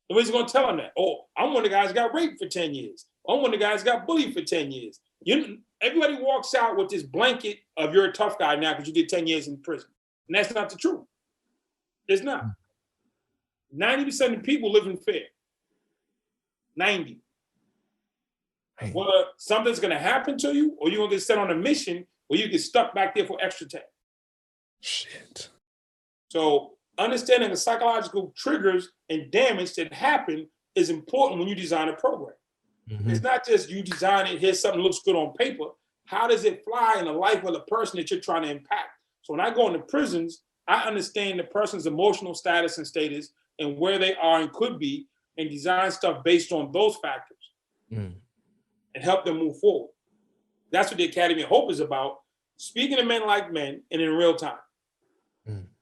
Nobody's going to tell them that. Oh, I'm one of the guys that got raped for 10 years. I'm one of the guys that got bullied for 10 years. Everybody walks out with this blanket of you're a tough guy now because you did 10 years in prison. And that's not the truth. It's not. 90% of people live in fear. 90. Whether something's going to happen to you or you're going to get sent on a mission or you get stuck back there for extra time. Shit. So understanding the psychological triggers and damage that happen is important when you design a program. Mm-hmm. It's not just you design it, here's something that looks good on paper. How does it fly in the life of the person that you're trying to impact? So when I go into prisons, I understand the person's emotional status and status and where they are and could be and design stuff based on those factors and help them move forward. That's what the Academy of Hope is about, speaking to men like men and in real time.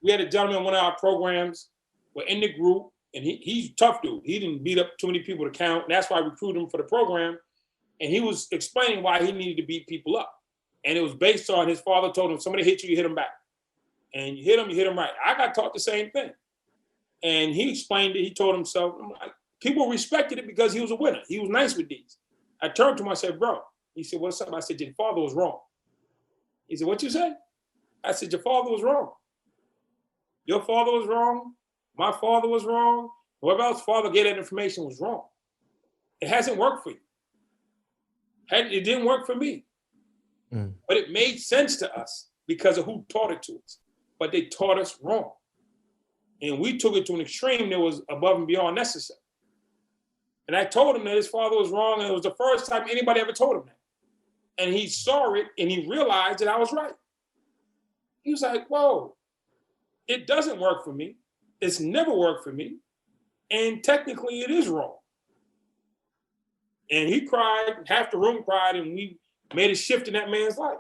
We had a gentleman in one of our programs. We're in the group, and he's a tough dude. He didn't beat up too many people to count. And that's why I recruited him for the program. And he was explaining why he needed to beat people up. And it was based on his father told him, somebody hit you, you hit him back. And you hit him right. I got taught the same thing. And he explained it. He told himself, people respected it because he was a winner. He was nice with these. I turned to him, I said, bro. He said, what's up? I said, your father was wrong. He said, what you say? I said, your father was wrong. Your father was wrong. My father was wrong. Whoever else's father gave that information was wrong. It hasn't worked for you. It didn't work for me. But it made sense to us because of who taught it to us. But they taught us wrong. And we took it to an extreme that was above and beyond necessary. And I told him that his father was wrong, and it was the first time anybody ever told him that. And he saw it, and he realized that I was right. He was like, whoa, it doesn't work for me. It's never worked for me. And technically, it is wrong. And he cried, half the room cried, and we made a shift in that man's life.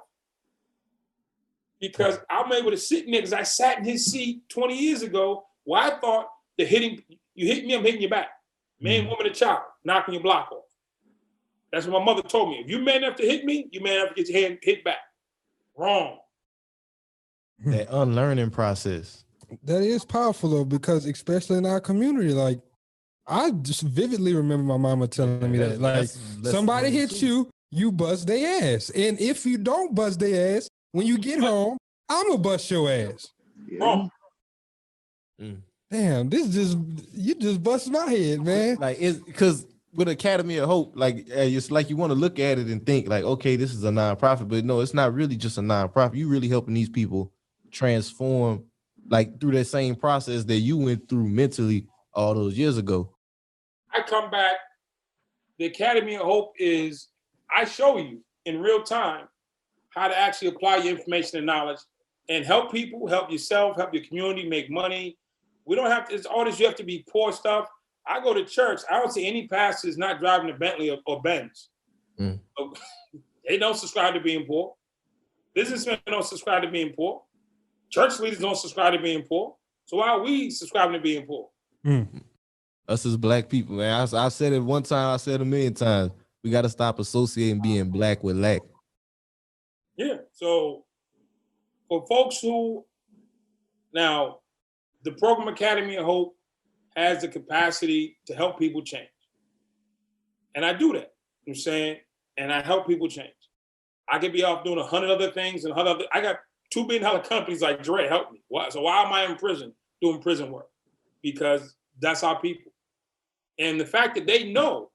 Because I'm able to sit in there, because I sat in his seat 20 years ago where I thought you hit me, I'm hitting you back. Man, woman, and child, knocking your block off. That's what my mother told me. If you're man enough to hit me, you man enough to get your hand hit back. Wrong. That unlearning process. That is powerful though, because especially in our community, like I just vividly remember my mama telling me that, like, somebody hits you, you bust their ass. And if you don't bust their ass, when you get home, I'm gonna bust your ass. Wrong. Damn, you just busted my head, man. Like, it's because with Academy of Hope, like, it's like you want to look at it and think like, okay, this is a nonprofit, but no, it's not really just a nonprofit. You really helping these people transform, like, through that same process that you went through mentally all those years ago. I come back. The Academy of Hope is, I show you in real time how to actually apply your information and knowledge and help people, help yourself, help your community, make money. We don't have to, it's all this, you have to be poor stuff. I go to church, I don't see any pastors not driving a Bentley or Benz. They don't subscribe to being poor. Businessmen don't subscribe to being poor. Church leaders don't subscribe to being poor. So why are we subscribing to being poor? Us as black people, man. I said it one time, I said it a million times. We got to stop associating being black with lack. Yeah. So for folks who, now, the program Academy of Hope has the capacity to help people change. And I do that, you know what I'm saying? And I help people change. I could be off doing 100 other things and I got $2 billion companies like Dre help me. Why? So why am I in prison doing prison work? Because that's our people. And the fact that they know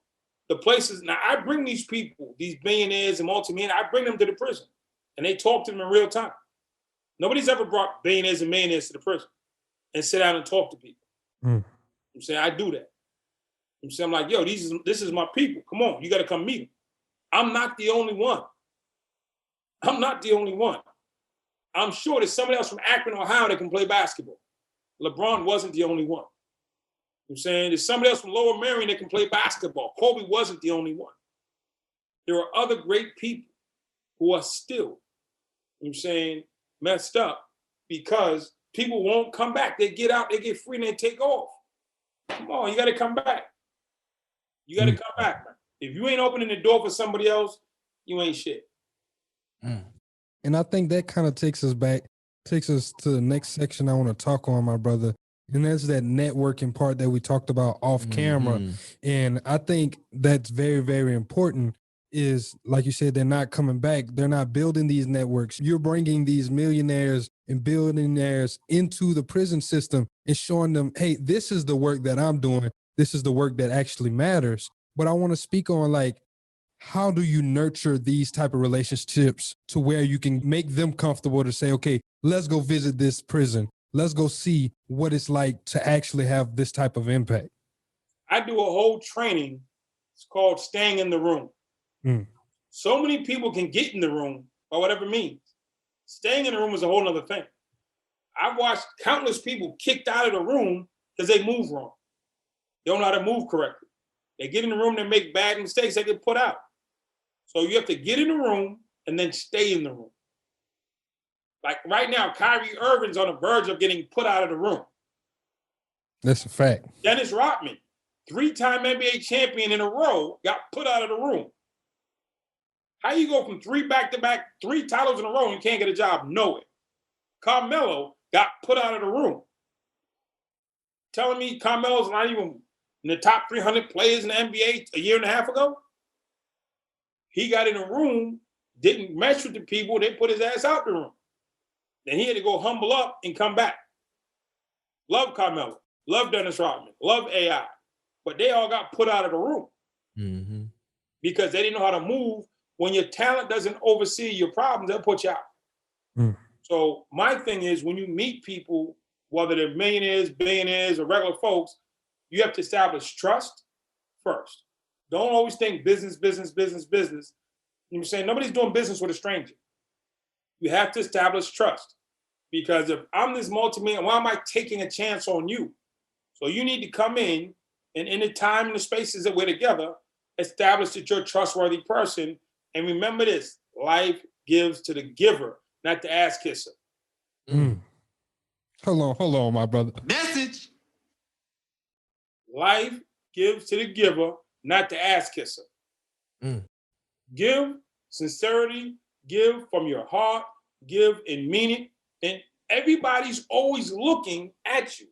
the places, now I bring these people, these billionaires and multimillionaires, I bring them to the prison and they talk to them in real time. Nobody's ever brought billionaires and millionaires to the prison and sit down and talk to people. I'm saying I do that. I'm saying, I'm like, yo, this is my people. Come on, you got to come meet them. I'm not the only one. I'm not the only one. I'm sure there's somebody else from Akron, Ohio that can play basketball. LeBron wasn't the only one. I'm saying there's somebody else from Lower Merion that can play basketball. Kobe wasn't the only one. There are other great people who are still, I'm saying, messed up because people won't come back. They get out, they get free, and they take off. Come on, you got to come back. You got to come back, man. If you ain't opening the door for somebody else, you ain't shit. And I think that kind of takes us to the next section I want to talk on, my brother. And that's that networking part that we talked about off camera. And I think that's very, very important is, like you said, they're not coming back. They're not building these networks. You're bringing these millionaires and billionaires into the prison system and showing them, hey, this is the work that I'm doing. This is the work that actually matters. But I want to speak on, like, how do you nurture these type of relationships to where you can make them comfortable to say, okay, let's go visit this prison. Let's go see what it's like to actually have this type of impact. I do a whole training. It's called Staying in the Room. So many people can get in the room by whatever means. Staying in the room is a whole other thing. I've watched countless people kicked out of the room because they move wrong. They don't know how to move correctly. They get in the room, they make bad mistakes, they get put out. So you have to get in the room and then stay in the room. Like right now, Kyrie Irving's on the verge of getting put out of the room. That's a fact. Dennis Rodman, 3-time NBA champion in a row, got put out of the room. How you go from 3 back-to-back, 3 titles in a row and can't get a job? Nowhere. Carmelo got put out of the room. Telling me Carmelo's not even in the top 300 players in the NBA a year and a half ago? He got in a room, didn't mess with the people, they put his ass out the room. Then he had to go humble up and come back. Love Carmelo, love Dennis Rodman, love AI, but they all got put out of the room because they didn't know how to move when your talent doesn't oversee your problems, they'll put you out. So my thing is, when you meet people, whether they're millionaires, billionaires, or regular folks, you have to establish trust first. Don't always think business, business, business, business. You know what I'm saying? Nobody's doing business with a stranger. You have to establish trust. Because if I'm this multi-millionaire, why am I taking a chance on you? So you need to come in, and in the time and the spaces that we're together, establish that you're a trustworthy person. And remember this, life gives to the giver, not the ass kisser. Hold on, my brother. Message. Life gives to the giver, not the ass kisser. Give sincerity, give from your heart, give and mean it. And everybody's always looking at you.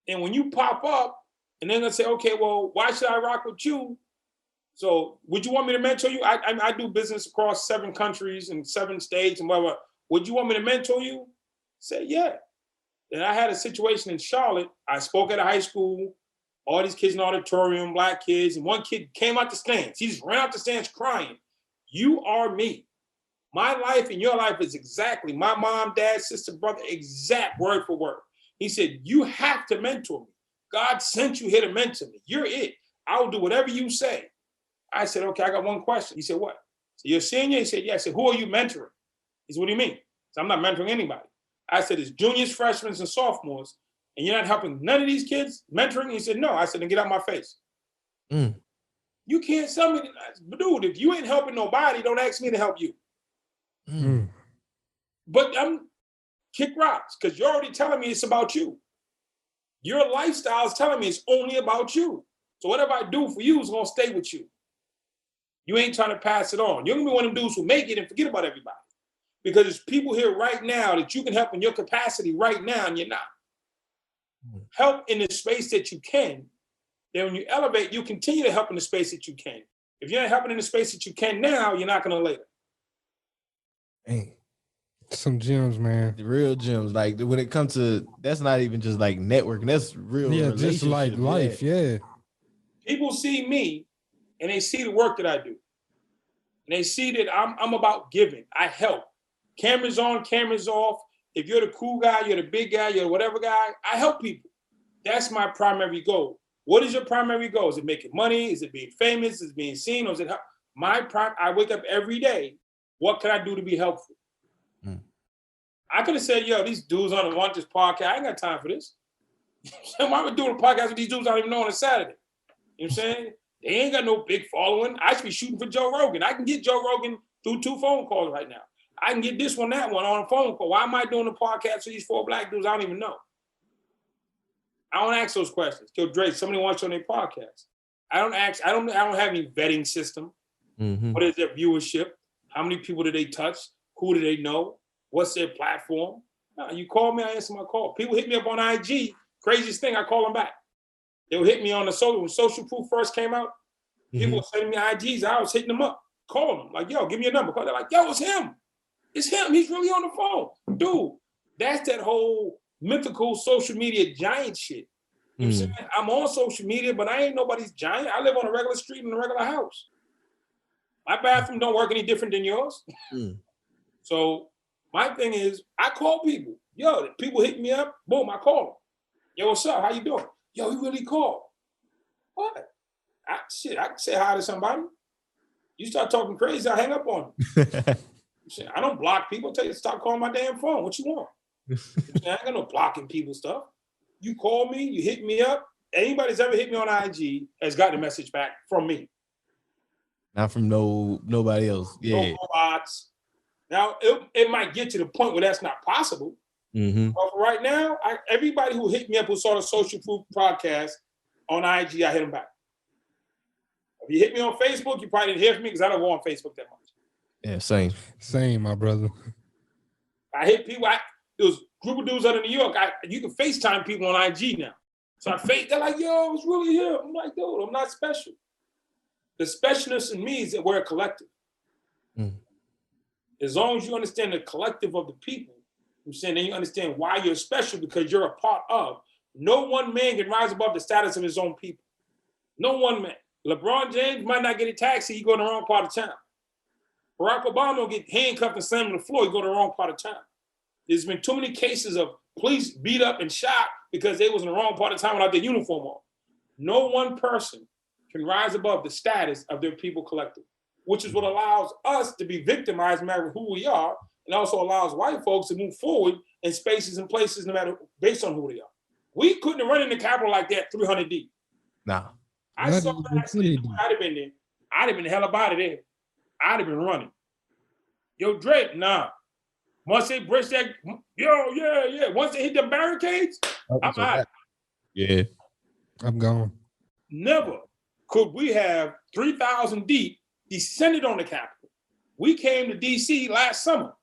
And when you pop up, and they're gonna say, okay, well, why should I rock with you? So would you want me to mentor you? I do business across 7 countries and 7 states and whatever. Would you want me to mentor you? Say, yeah. And I had a situation in Charlotte. I spoke at a high school, all these kids in the auditorium, black kids, and one kid came out the stands. He just ran out the stands crying. You are me. My life and your life is exactly my mom, dad, sister, brother, exact word for word. He said, you have to mentor me. God sent you here to mentor me. You're it. I'll do whatever you say. I said, okay, I got one question. He said, what? So you're a senior? He said, yeah. I said, who are you mentoring? He said, what do you mean? So I'm not mentoring anybody. I said, it's juniors, freshmen, and sophomores, and you're not helping none of these kids mentoring? He said, no. I said, then get out my face. You can't tell me, but dude, if you ain't helping nobody, don't ask me to help you. But I'm kick rocks, because you're already telling me it's about you. Your lifestyle is telling me it's only about you. So whatever I do for you is going to stay with you. You ain't trying to pass it on. You're going to be one of them dudes who make it and forget about everybody. Because there's people here right now that you can help in your capacity right now, and you're not. Help in the space that you can. Then when you elevate, you continue to help in the space that you can. If you're not helping in the space that you can now, you're not going to later. Hey. Some gems, man. Real gems. Like when it comes to, that's not even just like networking. That's real. Yeah, just like life. Yeah. People see me and they see the work that I do. And they see that I'm about giving. I help. Cameras on, cameras off. If you're the cool guy, you're the big guy, you're whatever guy, I help people. That's my primary goal. What is your primary goal? Is it making money? Is it being famous? Is it being seen? Or is it help? I wake up every day. What can I do to be helpful? I could have said, yo, these dudes want this podcast. I ain't got time for this. Why am I doing a podcast with these dudes I don't even know on a Saturday? You know what I'm saying? They ain't got no big following. I should be shooting for Joe Rogan. I can get Joe Rogan through 2 phone calls right now. I can get this one, that one on a phone call. Why am I doing a podcast with these 4 black dudes I don't even know? I don't ask those questions. Yo, Dre, somebody wants you on their podcast. I don't have any vetting system. What is their viewership? How many people do they touch? Who do they know? What's their platform? No, you call me, I answer my call. People hit me up on IG. Craziest thing, I call them back. They would hit me on the social. When Social Proof first came out, people were sending me IGs. I was hitting them up, calling them. Like, yo, give me a number. They're like, yo, it's him. It's him. He's really on the phone. Dude, that's that whole mythical social media giant shit. You know what I'm saying? I'm on social media, but I ain't nobody's giant. I live on a regular street in a regular house. My bathroom don't work any different than yours. So my thing is, I call people. Yo, people hit me up. Boom, I call them. Yo, what's up? How you doing? Yo, you really called. What? I can say hi to somebody. You start talking crazy, I hang up on them. Shit, I don't block people. Tell you to stop calling my damn phone. What you want? I ain't got no blocking people stuff. You call me, you hit me up. Anybody's ever hit me on IG has gotten a message back from me. Not from nobody else. Yeah. No bots. Now, it might get to the point where that's not possible. But for right now, everybody who hit me up who saw the Social Proof podcast on IG, I hit them back. If you hit me on Facebook, you probably didn't hear from me because I don't go on Facebook that much. Yeah, same, my brother. I hit people. There was a group of dudes out of New York. You can FaceTime people on IG now. So they're like, yo, it's really him. I'm like, dude, I'm not special. The specialness in me is that we're a collective. As long as you understand the collective of the people, I'm saying, then you understand why you're special because you're a part of. No one man can rise above the status of his own people. No one man. LeBron James might not get a taxi. He go in the wrong part of town. Barack Obama will get handcuffed and slammed on the floor. You go to the wrong part of town. There's been too many cases of police beat up and shot because they was in the wrong part of town without their uniform on. No one person can rise above the status of their people collective, which is what allows us to be victimized no matter who we are, and also allows white folks to move forward in spaces and places no matter based on who they are. We couldn't have run in the Capitol like that 300 deep. Nah. I saw that. I said, I'd have been there. I'd have been the hell up out of there. I'd have been running. Yo, Drake, nah. Once they bridge that, yeah. Once they hit the barricades, I'm out. Yeah. I'm gone. Never could we have 3,000 deep descended on the Capitol. We came to D.C. last summer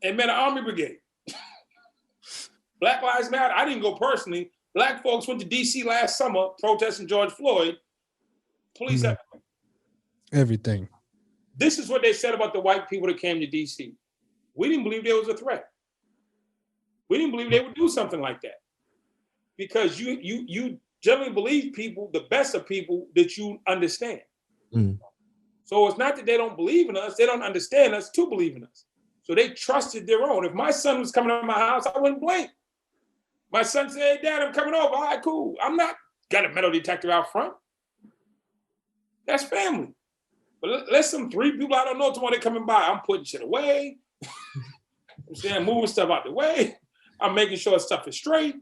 and met an Army brigade. Black Lives Matter. I didn't go personally. Black folks went to D.C. last summer protesting George Floyd. Police everything. This is what they said about the white people that came to D.C. We didn't believe there was a threat. We didn't believe they would do something like that. Because you generally believe people, the best of people that you understand. Mm. So it's not that they don't believe in us, they don't understand us to believe in us. So they trusted their own. If my son was coming to my house, I wouldn't blink. My son said, hey, Dad, I'm coming over. All right, cool. I'm not got a metal detector out front. That's family. But let some three people I don't know tomorrow they coming by. I'm putting shit away. I'm saying moving stuff out the way. I'm making sure stuff is straight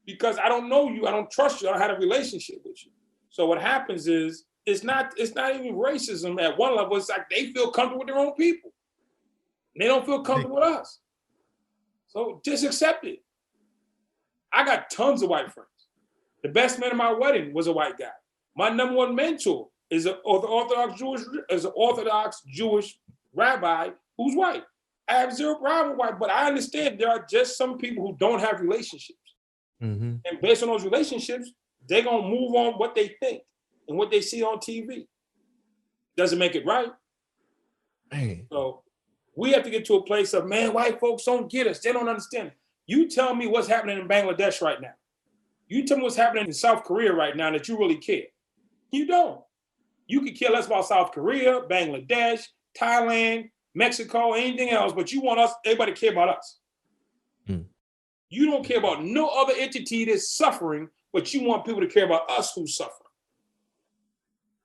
because I don't know you. I don't trust you. I don't have a relationship with you. So what happens is it's not even racism at one level. It's like they feel comfortable with their own people. They don't feel comfortable with us. So just accept it. I got tons of white friends. The best man at my wedding was a white guy. My number one mentor is an Orthodox Jewish rabbi who's white. I have zero problem with white, but I understand there are just some people who don't have relationships. Mm-hmm. And based on those relationships, they're going to move on what they think and what they see on TV. Doesn't make it right. Man. So we have to get to a place of, man, white folks don't get us. They don't understand. You tell me what's happening in Bangladesh right now. You tell me what's happening in South Korea right now that you really care. You don't. You could care less about South Korea, Bangladesh, Thailand, Mexico, anything else, but you want us, everybody to care about us. Mm. You don't care about no other entity that's suffering, but you want people to care about us who's suffering.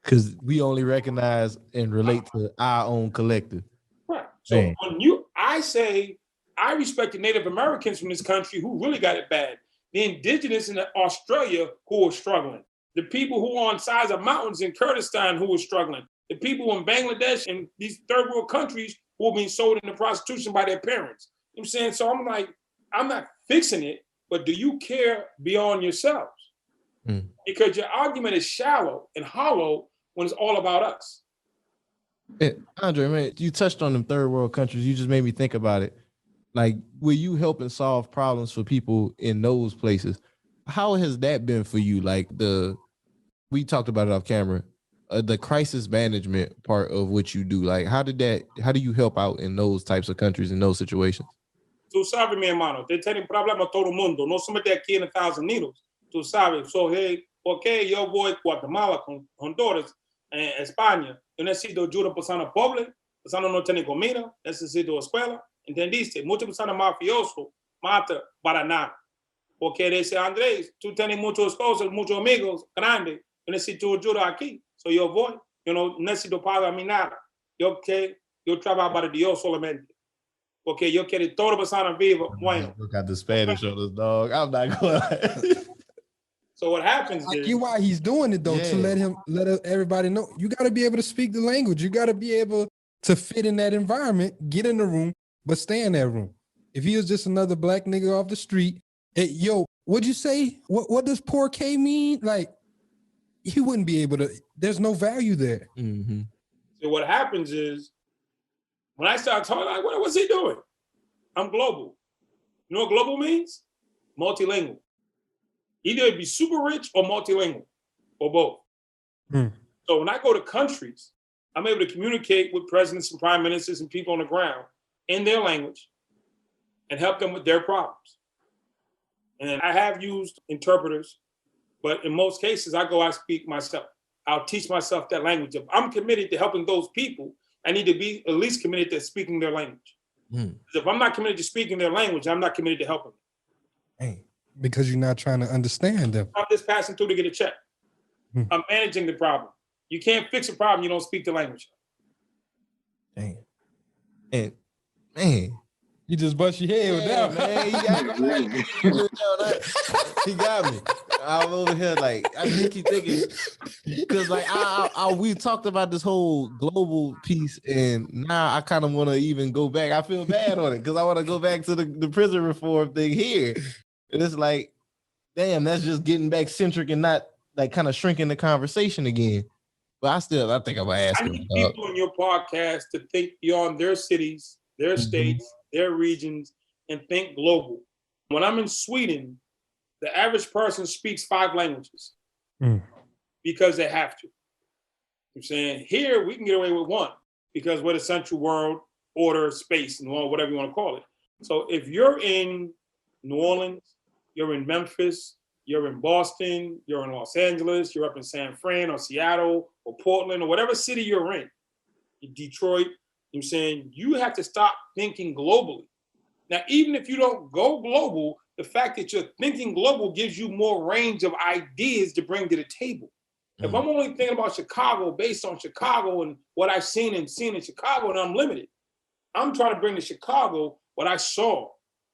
Because we only recognize and relate to our own collective. Right. So when I say I respect the Native Americans from this country who really got it bad, the indigenous in Australia who are struggling, the people who are on sides of mountains in Kurdistan who are struggling, the people in Bangladesh and these third world countries who are being sold into prostitution by their parents. You know what I'm saying? So I'm like, I'm not fixing it, but do you care beyond yourselves? Mm. Because your argument is shallow and hollow when it's all about us. Hey, Andre, man, you touched on them third world countries. You just made me think about it. Like, were you helping solve problems for people in those places? How has that been for you? Like we talked about it off camera, the crisis management part of what you do. Like, how do you help out in those types of countries, in those situations? Tú sabes, mi hermano, te tienen problemas todo el mundo. No somete aquí en Estados Unidos. Tú sabes, so hey, porque yo voy a Guatemala con Honduras, España. Yo necesito ayuda a personas pobres, personas no tienen comida, necesito escuela. ¿Entendiste? Muchas personas mafiosos matan para nada. Porque dice, Andrés, tú tienes muchos esposos, muchos amigos grandes. Yo necesito ayuda aquí. So yo voy. Yo no necesito pagar a mí nada. Yo trabajo para Dios solamente. Porque yo quiero toda persona viva. Bueno. Look at the Spanish on this, dog. I'm not going. So what happens I is, get why he's doing it though, to let everybody know. You got to be able to speak the language. You got to be able to fit in that environment, get in the room, but stay in that room. If he was just another black nigga off the street, yo, what'd you say? What does poor K mean? Like, he wouldn't be able to. There's no value there. Mm-hmm. So what happens is, when I start talking, like, what's he doing? I'm global. You know what global means? Multilingual. Either be super rich or multilingual, or both. Mm. So when I go to countries, I'm able to communicate with presidents and prime ministers and people on the ground in their language and help them with their problems. And I have used interpreters, but in most cases, I speak myself. I'll teach myself that language. I'm committed to helping those people I need to be at least committed to speaking their language. If I'm not committed to speaking their language, I'm not committed to helping them. Because you're not trying to understand them. I'm just passing through to get a check. I'm managing the problem. You can't fix a problem you don't speak the language. Damn. And man, you just bust your head with that, man. He got me. I'm over here like I keep thinking because like we talked about this whole global piece, and now I kind of want to even go back. I feel bad on it because I want to go back to the prison reform thing here. And it's like, damn, that's just getting back centric and not like kind of shrinking the conversation again. But I think I'm gonna ask. I need people on your podcast to think beyond their cities, their states, their regions, and think global. When I'm in Sweden, the average person speaks 5 languages because they have to. I'm saying here we can get away with 1 because we're the central world order space and whatever you want to call it. So if you're in New Orleans, you're in Memphis, you're in Boston, you're in Los Angeles, you're up in San Fran or Seattle or Portland or whatever city you're in, Detroit, I'm saying you have to stop thinking globally. Now, even if you don't go global, the fact that you're thinking global gives you more range of ideas to bring to the table. If I'm only thinking about Chicago based on Chicago and what I've seen in Chicago, then I'm limited. I'm trying to bring to Chicago what I saw,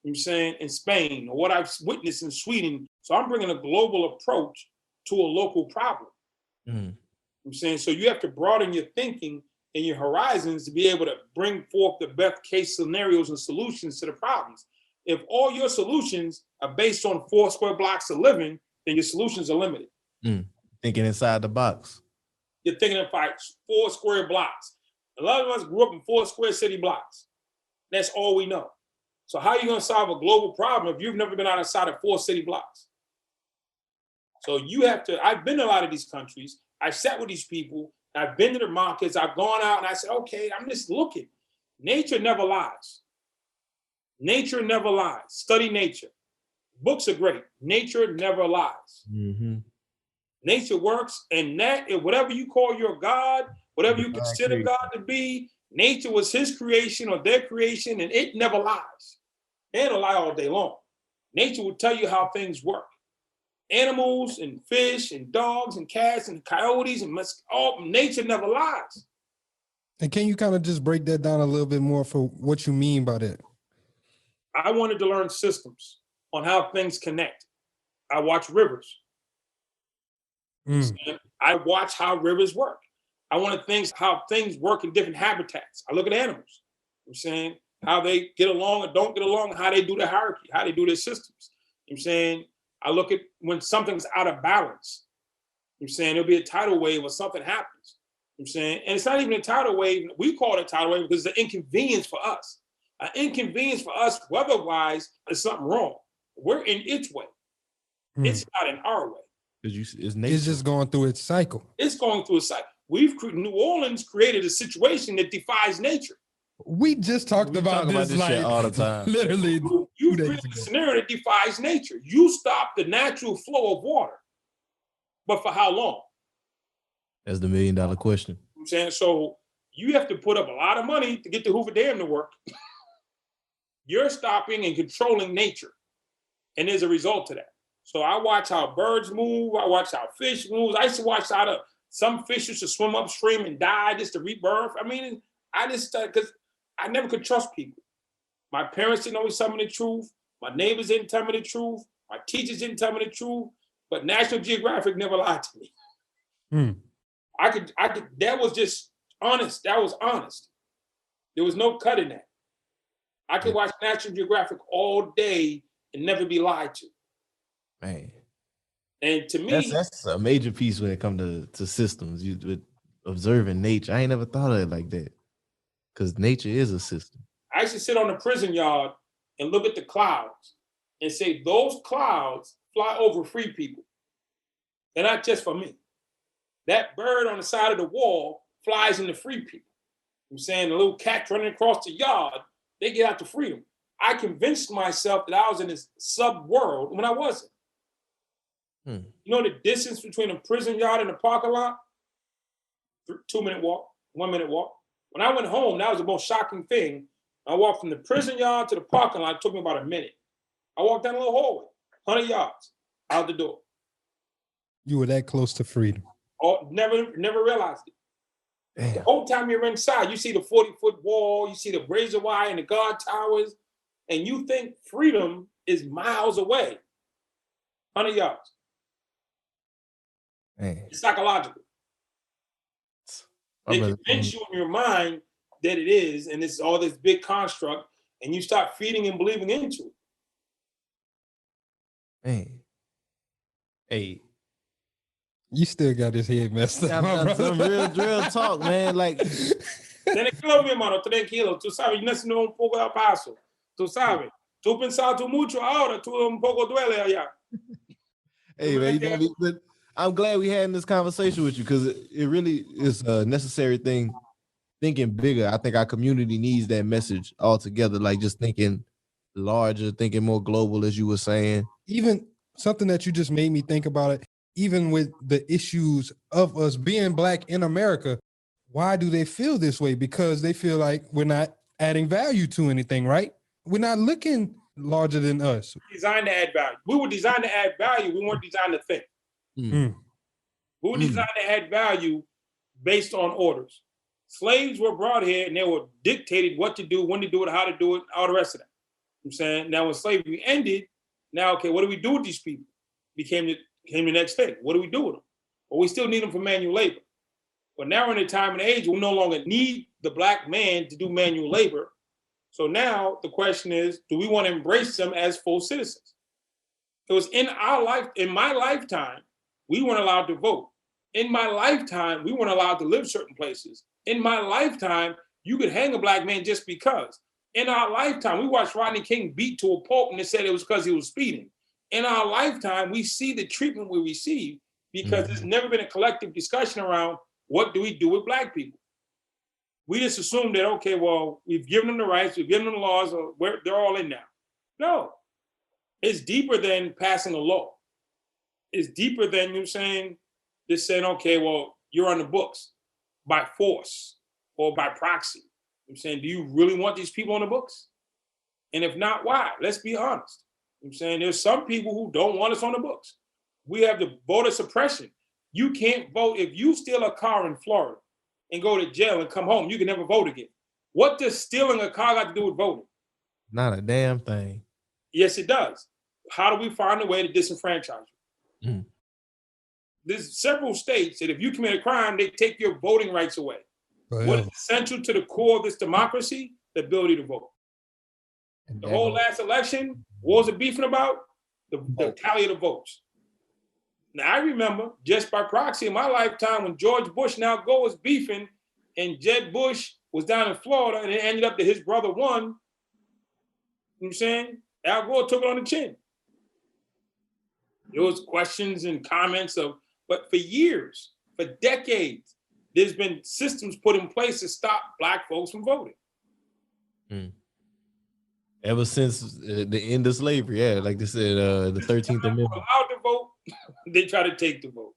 I'm saying, in Spain or what I've witnessed in Sweden. So I'm bringing a global approach to a local problem. I'm saying, so you have to broaden your thinking and your horizons to be able to bring forth the best case scenarios and solutions to the problems. If all your solutions are based on 4 square blocks of living, then your solutions are limited. Thinking inside the box. You're thinking of 4 square blocks. A lot of us grew up in 4 square city blocks. That's all we know. So how are you going to solve a global problem if you've never been outside of 4 city blocks? So you have to, I've been to a lot of these countries. I've sat with these people. I've been to the markets. I've gone out and I said, okay, I'm just looking. Nature never lies. Nature never lies. Study nature. Books are great. Nature never lies. Nature works, and that, whatever you call your God, whatever you consider God to be, nature was his creation or their creation, and it never lies. They don't lie all day long. Nature will tell you how things work. Animals and fish and dogs and cats and coyotes and nature never lies. And can you kind of just break that down a little bit more for what you mean by that? I wanted to learn systems on how things connect. I watch rivers. I watch how rivers work. I want to how things work in different habitats. I look at animals. I'm saying how they get along or don't get along, how they do their hierarchy, how they do their systems. I'm saying I look at when something's out of balance. I'm saying there'll be a tidal wave or something happens. I'm saying, and it's not even a tidal wave. We call it a tidal wave because it's an inconvenience for us. An inconvenience for us weather-wise is something wrong. We're in its way. It's not in our way. It's just going through its cycle. It's going through a cycle. New Orleans created a situation that defies nature. We just talked about this like shit all the time. Literally. You created a scenario that defies nature. You stop the natural flow of water. But for how long? That's the $1 million question. I'm saying, so you have to put up a lot of money to get the Hoover Dam to work. You're stopping and controlling nature. And there's a result to that. So I watch how birds move. I watch how fish moves. I used to watch how some fish used to swim upstream and die just to rebirth. I mean, I just, because I never could trust people. My parents didn't always tell me the truth. My neighbors didn't tell me the truth. My teachers didn't tell me the truth. But National Geographic never lied to me. I could, that was just honest. That was honest. There was no cut in that. I could watch National Geographic all day and never be lied to. Man. And to me, that's a major piece when it comes to systems. With observing nature. I ain't never thought of it like that. Because nature is a system. I used to sit on the prison yard and look at the clouds and say, those clouds fly over free people. They're not just for me. That bird on the side of the wall flies into free people. I'm saying the little cat running across the yard, they get out to freedom. I convinced myself that I was in this sub-world when I wasn't. You know the distance between a prison yard and a parking lot? 2-minute walk, 1 minute walk. When I went home, that was the most shocking thing. I walked from the prison yard to the parking lot. It took me about a minute. I walked down a little hallway, 100 yards out the door. You were that close to freedom. Oh, never realized it. Damn. The whole time you're inside, you see the 40-foot wall, you see the razor wire and the guard towers, and you think freedom is miles away. 100 yards. Man. It's psychological. They convince you in your mind that it is, and it's all this big construct, and you start feeding and believing into it. Man. Hey. You still got his head messed up. Some real talk, man. Like. Tranquilo, mi hermano, tranquilo. Tú sabes, yo necesito un poco de paso. Tú sabes. Tú pensado mucho ahora, tú un poco duele allá. Hey, man, but I'm glad we had this conversation with you because it really is a necessary thing. Thinking bigger. I think our community needs that message altogether. Like just thinking larger, thinking more global, as you were saying. Even something that you just made me think about it. Even with the issues of us being Black in America, why do they feel this way? Because they feel like we're not adding value to anything, right? We're not looking larger than us. Designed to add value. We were designed to add value. We weren't designed to think. We were designed to add value based on orders. Slaves were brought here and they were dictated what to do, when to do it, how to do it, all the rest of that. I'm saying now when slavery ended, now, okay, what do we do with these people? Became the next thing. What do we do with them? Well, we still need them for manual labor. But now we're in a time and age we no longer need the Black man to do manual labor. So now the question is, do we want to embrace them as full citizens? It was in my lifetime, we weren't allowed to vote. In my lifetime, we weren't allowed to live certain places. In my lifetime, you could hang a Black man just because. In our lifetime, we watched Rodney King beat to a pulp and they said it was because he was speeding. In our lifetime, we see the treatment we receive because there's never been a collective discussion around what do we do with Black people. We just assume that, okay, well, we've given them the rights, we've given them the laws, they're all in now. No, it's deeper than passing a law. It's deeper than you saying, just saying, okay, well, you're on the books by force or by proxy. I'm saying, do you really want these people on the books? And if not, why? Let's be honest. I'm saying there's some people who don't want us on the books. We have the voter suppression. You can't vote if you steal a car in Florida and go to jail and come home. You can never vote again. What does stealing a car got to do with voting? Not a damn thing. Yes, it does. How do we find a way to disenfranchise you? There's several states that if you commit a crime, they take your voting rights away. What is essential to the core of this democracy? The ability to vote. The whole last election, what was it beefing about? The tally of the votes. Now, I remember just by proxy in my lifetime when George Bush now was beefing and Jeb Bush was down in Florida and it ended up that his brother won. You know what I'm saying? Al Gore took it on the chin. There was questions and comments but for years, for decades, there's been systems put in place to stop Black folks from voting. Ever since the end of slavery, like they said, the 13th Amendment. Allowed to vote, they try to take the vote.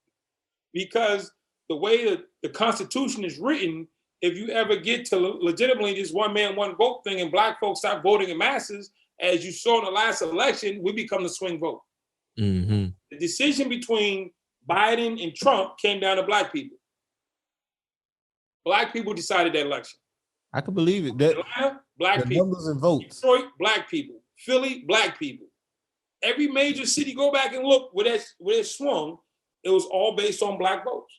Because the way that the Constitution is written, if you ever get to legitimately this one man, one vote thing and Black folks start voting in masses, as you saw in the last election, we become the swing vote. The decision between Biden and Trump came down to Black people. Black people decided that election. I can believe it. That Atlanta, Black people. Numbers and votes. Detroit, Black people. Philly, Black people. Every major city, go back and look where it swung. It was all based on Black votes.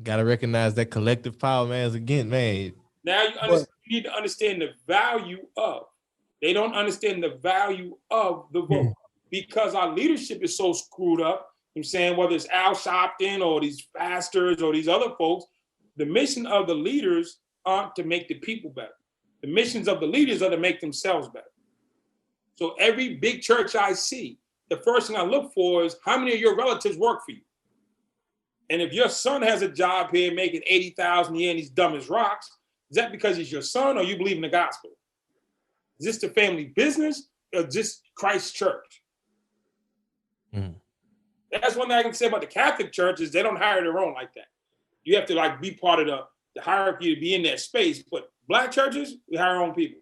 Got to recognize that collective power, man. Again, man. Now you need to understand the value of. They don't understand the value of the vote because our leadership is so screwed up. I'm saying whether it's Al Sharpton or these pastors or these other folks, the mission of the leaders aren't to make the people better. The missions of the leaders are to make themselves better. So every big church I see, the first thing I look for is how many of your relatives work for you? And if your son has a job here making $80,000 a year and he's dumb as rocks, is that because he's your son or you believe in the gospel? Is this the family business or just Christ's church? That's one thing I can say about the Catholic Church is they don't hire their own like that. You have to like be part of the hierarchy to be in that space. But black churches, we hire our own people.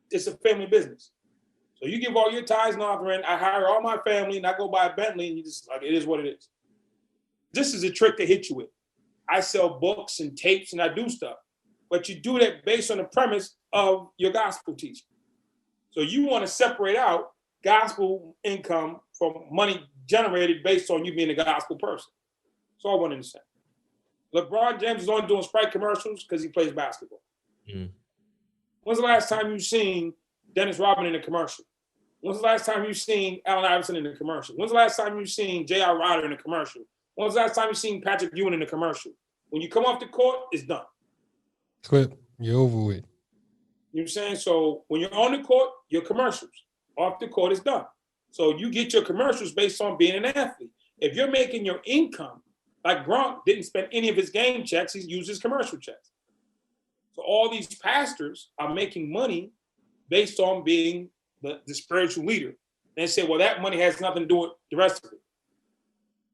It's a family business. So you give all your tithes and offering, I hire all my family, and I go buy a Bentley, and you just like, it is what it is. This is a trick to hit you with. I sell books and tapes and I do stuff, but you do that based on the premise of your gospel teaching. So you want to separate out gospel income from money generated based on you being a gospel person. That's all I wanted to say. LeBron James is only doing Sprite commercials because he plays basketball. When's the last time you've seen Dennis Rodman in a commercial? When's the last time you've seen Allen Iverson in a commercial? When's the last time you've seen J.R. Ryder in a commercial? When's the last time you've seen Patrick Ewing in a commercial? When you come off the court, it's done. Clip, you're over with. You know what I'm saying? So when you're on the court, your commercials. Off the court, it's done. So you get your commercials based on being an athlete. If you're making your income, like Gronk didn't spend any of his game checks, he used his commercial checks. So all these pastors are making money based on being the spiritual leader. They say, well, that money has nothing to do with the rest of it.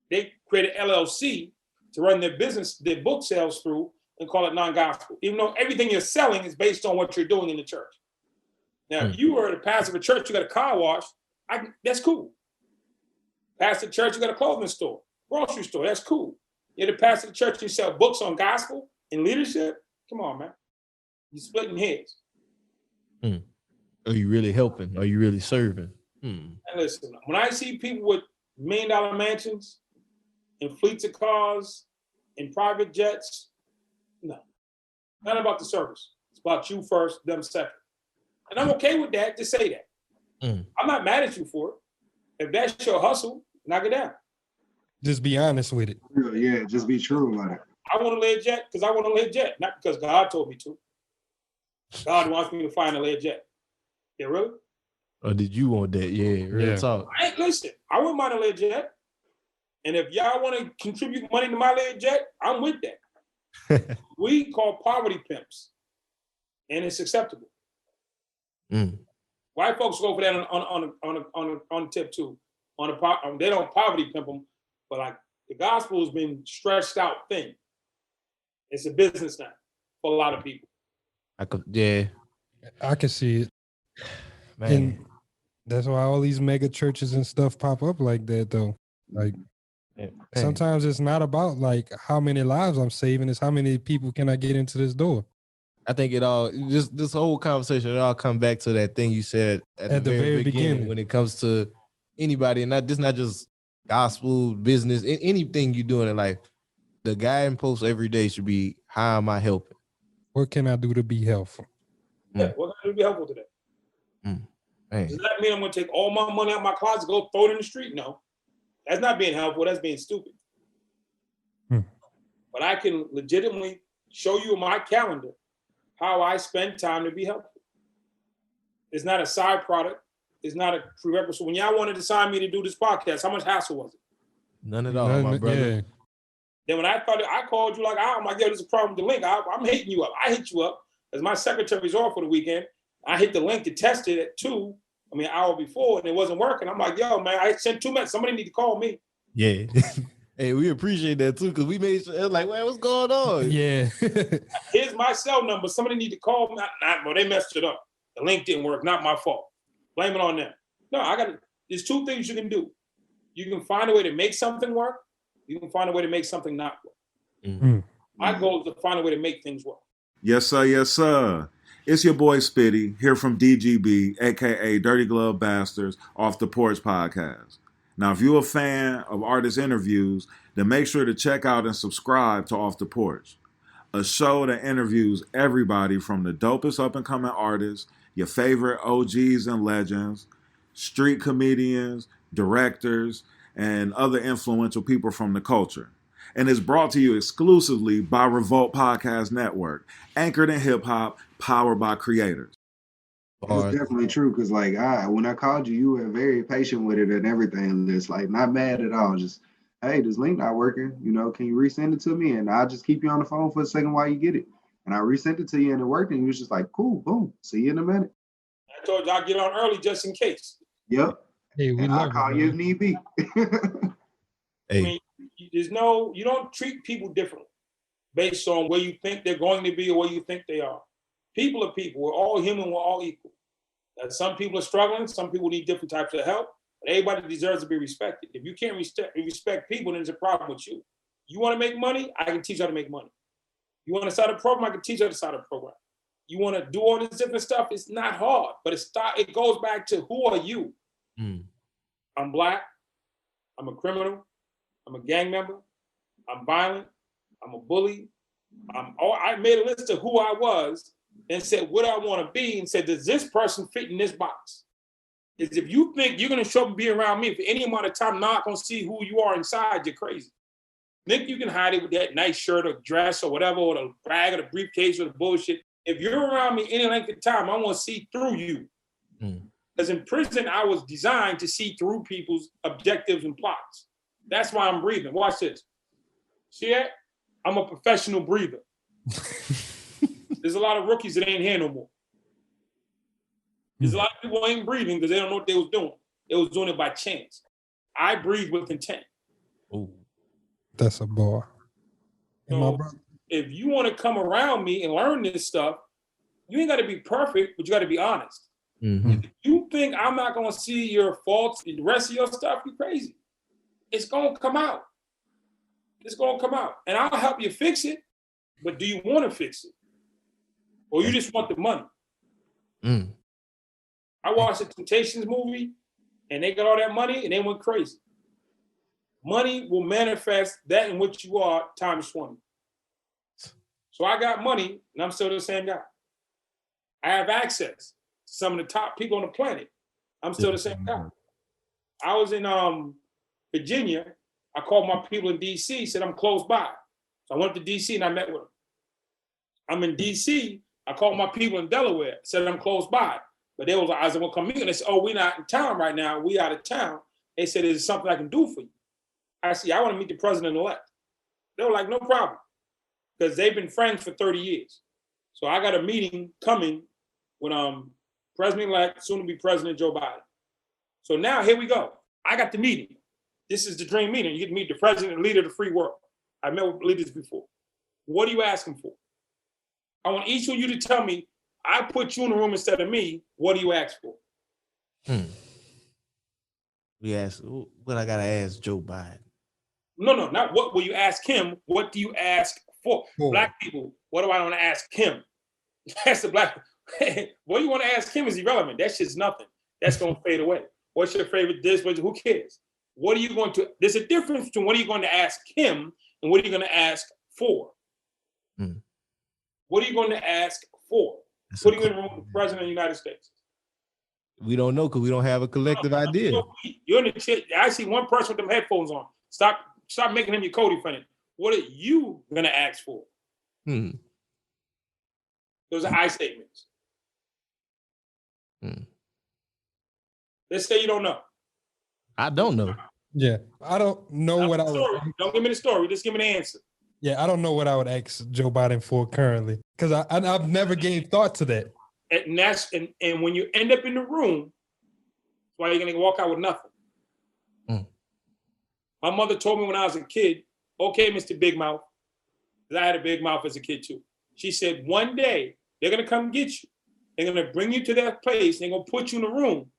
They created LLC to run their business, their book sales through, and call it non-gospel, even though everything you're selling is based on what you're doing in the church. Now, if you were the pastor of a church, you got a car wash, that's cool. Pastor of church, you got a clothing store, grocery store, that's cool. You're the pastor of the church, you sell books on gospel and leadership, come on, man. You're splitting heads. Are you really helping? Are you really serving? And listen, when I see people with $1 million mansions and fleets of cars and private jets, no. Not about the service. It's about you first, them second. And I'm okay with that to say that. I'm not mad at you for it. If that's your hustle, knock it down. Just be honest with it. Yeah, just be true about it. I want to lay a jet because I want to lay a jet, not because God told me to. God wants me to find a lay a jet. Yeah, really? Or did you want that? Yeah, real talk. Listen, I wouldn't mind a lay a jet. And if y'all want to contribute money to my lay a jet, I'm with that. We call poverty pimps, and it's acceptable. White folks go for that on tip too. They don't poverty pimp them, but like the gospel has been stretched out thin. It's a business now for a lot of people. I can see it. Man. And that's why all these mega churches and stuff pop up like that, though. Like sometimes it's not about like how many lives I'm saving, it's how many people can I get into this door. I think it all, just this whole conversation, it all come back to that thing you said at the very beginning when it comes to anybody, and not just gospel, business, anything you doing in life. The guiding post every day should be, how am I helping? What can I do to be helpful? Yeah, what can I do to be helpful today? Does that mean I'm going to take all my money out of my closet, go throw it in the street? No. That's not being helpful. That's being stupid. But I can legitimately show you my calendar how I spend time to be helpful. It's not a side product. It's not a prerequisite. When y'all wanted to sign me to do this podcast, how much hassle was it? None at all, my brother. Yeah. Then when I called you like, I'm like, yo, there's a problem with the link. I'm hitting you up. I hit you up as my secretary's off for the weekend. I hit the link to test it at 2, an hour before, and it wasn't working. I'm like, yo, man, I sent 2 minutes. Somebody need to call me. Yeah. Hey, we appreciate that too, because we made sure, like, man, what's going on? Yeah. Here's my cell number. Somebody need to call me. Well, they messed it up. The link didn't work. Not my fault. Blame it on them. No, there's 2 things you can do. You can find a way to make something work. You can find a way to make something not work. My goal is to find a way to make things work. Yes, sir. Yes, sir. It's your boy Spitty here from DGB, aka Dirty Glove Bastards, Off the Porch Podcast. Now, if you're a fan of artist interviews, then make sure to check out and subscribe to Off the Porch, a show that interviews everybody from the dopest up-and-coming artists, your favorite OGs and legends, street comedians, directors, and other influential people from the culture. And it's brought to you exclusively by Revolt Podcast Network, anchored in hip-hop, powered by creators. It's definitely true, because like when I called you, you were very patient with it and everything. It's like not mad at all. Just, hey, this link not working. Can you resend it to me? And I'll just keep you on the phone for a second while you get it. And I resent it to you and it worked. And you was just like, cool, boom. See you in a minute. I told you I'll get on early just in case. Yep. Hey, I'll call you if need be. Hey. You don't treat people differently based on where you think they're going to be or where you think they are. People are people. We're all human. We're all equal. Some people are struggling. Some people need different types of help. But everybody deserves to be respected. If you can't respect people, then there's a problem with you. You want to make money? I can teach you how to make money. You want to start a program? I can teach you how to start a program. You want to do all this different stuff? It's not hard, but it goes back to who are you? I'm Black. I'm a criminal. I'm a gang member. I'm violent. I'm a bully. I made a list of who I was and said what I want to be and said, does this person fit in this box? Is if you think you're going to show up and be around me for any amount of time, not going to see who you are inside, you're crazy. Think you can hide it with that nice shirt or dress or whatever, or the bag or the briefcase or the bullshit. If you're around me any length of time, I want to see through you. Because in prison, I was designed to see through people's objectives and plots. That's why I'm breathing. Watch this. See that? I'm a professional breather. There's a lot of rookies that ain't here no more. There's a lot of people who ain't breathing because they don't know what they was doing. They was doing it by chance. I breathe with intent. Oh, that's a bar. So if you want to come around me and learn this stuff, you ain't got to be perfect, but you got to be honest. If you think I'm not going to see your faults and the rest of your stuff, you're crazy. It's going to come out. It's going to come out. And I'll help you fix it, but do you want to fix it? Or you just want the money? I watched the Temptations movie, and they got all that money, and they went crazy. Money will manifest that in which you are times 20. So I got money, and I'm still the same guy. I have access to some of the top people on the planet. I'm still the same guy. I was in Virginia. I called my people in D.C., said I'm close by. So I went to D.C. and I met with them. I'm in D.C. I called my people in Delaware, said I'm close by. But they was like, I said, well, come here. And they said, oh, we're not in town right now. We out of town. They said, is there something I can do for you? I said, I want to meet the president-elect. They were like, no problem. Because they've been friends for 30 years. So I got a meeting coming with President-elect, soon to be President Joe Biden. So now here we go. I got the meeting. This is the dream meeting. You get to meet the president and leader of the free world. I met with leaders before. What are you asking for? I want each of you to tell me, I put you in the room instead of me. What do you ask for? We asked, what I got to ask Joe Biden? No, not what will you ask him. What do you ask for? Black people, what do I want to ask him? That's the black. What you want to ask him is irrelevant. That shit's nothing. That's going to fade away. What's your favorite dish? Who cares? What are you going to, there's a difference between what are you going to ask him and what are you going to ask for? What are you going to ask for? What are you going to room with the president of the United States? We don't know because we don't have a collective idea. You're in the chat. I see one person with them headphones on. Stop making him your co-defendant. What are you going to ask for? Those are I statements. Let's say you don't know. I don't know. Yeah, I don't know what I would. Don't give me the story. Just give me the answer. Yeah, I don't know what I would ask Joe Biden for currently because I've never gave thought to that. And when you end up in the room, that's why you're gonna walk out with nothing. My mother told me when I was a kid, okay, Mr. Big Mouth, because I had a big mouth as a kid too. She said, one day they're gonna come get you. They're gonna bring you to that place. They're gonna put you in a room.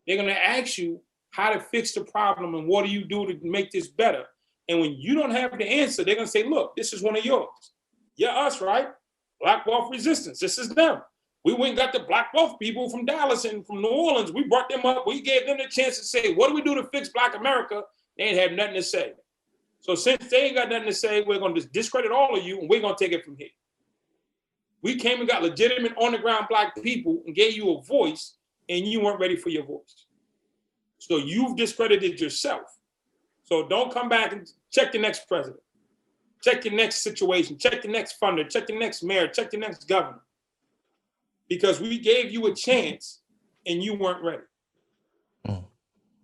They're gonna ask you how to fix the problem and what do you do to make this better. And when you don't have the answer, they're gonna say, look, this is one of yours. You're us, right? Black Wealth Resistance, this is them. We went and got the Black Wealth people from Dallas and from New Orleans. We brought them up. We gave them the chance to say, what do we do to fix Black America? They ain't have nothing to say. So since they ain't got nothing to say, we're gonna just discredit all of you and we're gonna take it from here. We came and got legitimate on-the-ground Black people and gave you a voice and you weren't ready for your voice. So you've discredited yourself. So don't come back and check the next president. Check your next situation. Check the next funder. Check the next mayor. Check the next governor. Because we gave you a chance and you weren't ready.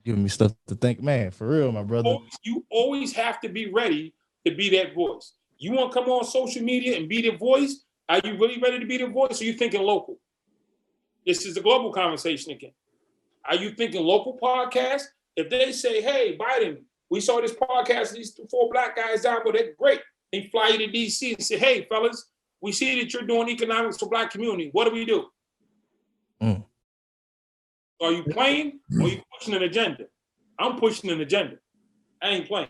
Giving me stuff to think, man, for real, my brother. You always have to be ready to be that voice. You want to come on social media and be the voice? Are you really ready to be the voice or are you thinking local? This is the global conversation again. Are you thinking local podcast? If they say, hey, Biden, we saw this podcast, these 4 Black guys down, but they're great. They fly you to DC and say, hey, fellas, we see that you're doing economics for Black community. What do we do? Mm. Are you playing or are you pushing an agenda? I'm pushing an agenda. I ain't playing.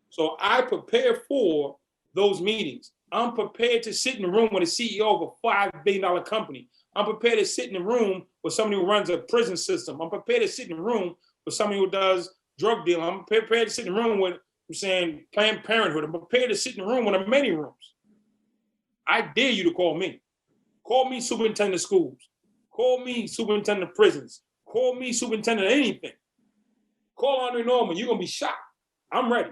So I prepare for those meetings. I'm prepared to sit in the room with a CEO of a $5 billion company. I'm prepared to sit in the room with somebody who runs a prison system. I'm prepared to sit in the room with somebody who does drug dealing. I'm prepared to sit in the room with, I'm saying, Planned Parenthood. I'm prepared to sit in the room with the many rooms. I dare you to call me. Call me superintendent of schools. Call me superintendent of prisons. Call me superintendent of anything. Call Andre Norman. You're going to be shocked. I'm ready.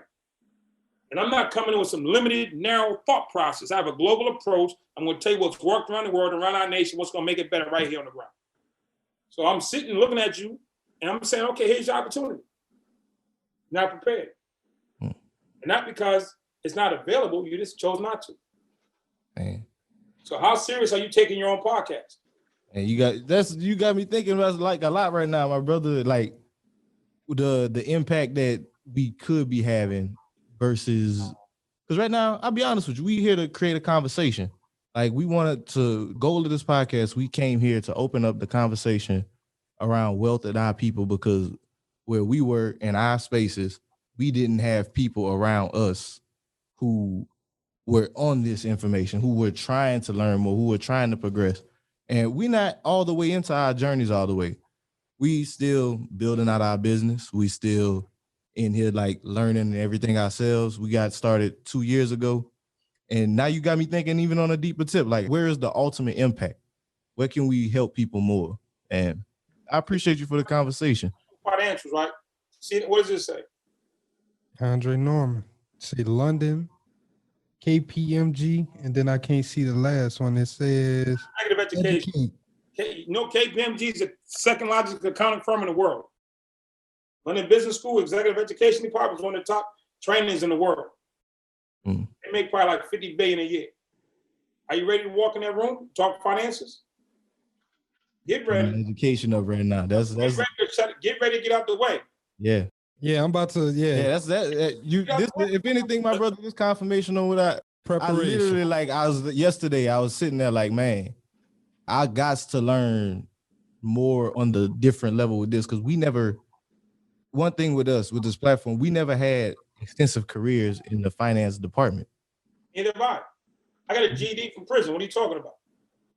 And I'm not coming in with some limited, narrow thought process. I have a global approach. I'm going to tell you what's worked around the world, around our nation, what's going to make it better right here on the ground. So I'm sitting looking at you, and I'm saying, okay, here's your opportunity. Not prepared. And not because it's not available, you just chose not to. Man. So how serious are you taking your own podcast? And you got me thinking about like a lot right now, my brother, like the impact that we could be having versus, because right now, I'll be honest with you, we here to create a conversation. Like we wanted to, goal of this podcast, we came here to open up the conversation around wealth at our people, because where we were in our spaces, we didn't have people around us who were on this information, who were trying to learn more, who were trying to progress. And we're not all the way into our journeys all the way. We still building out our business. We still in here like learning everything ourselves. We got started 2 years ago. And now you got me thinking even on a deeper tip, like where is the ultimate impact? Where can we help people more? And I appreciate you for the conversation. Financials, right? See, what does this say? Andre Norman. Say London, KPMG, and then I can't see the last one. It says Negative education. KPMG is the second largest accounting firm in the world. London Business School Executive Education Department is one of the top trainings in the world. They make probably like $50 billion a year. Are you ready to walk in that room, talk finances? Get ready. Education up right now. That's get ready to get out the way. Yeah. Yeah, I'm about to. Yeah, that's that. If anything, my brother, this confirmation on what I literally like. Yesterday, I was sitting there like, man, I got to learn more on the different level with this, because we never. One thing with us with this platform, we never had extensive careers in the finance department. Neither have I. I got a GED from prison. What are you talking about?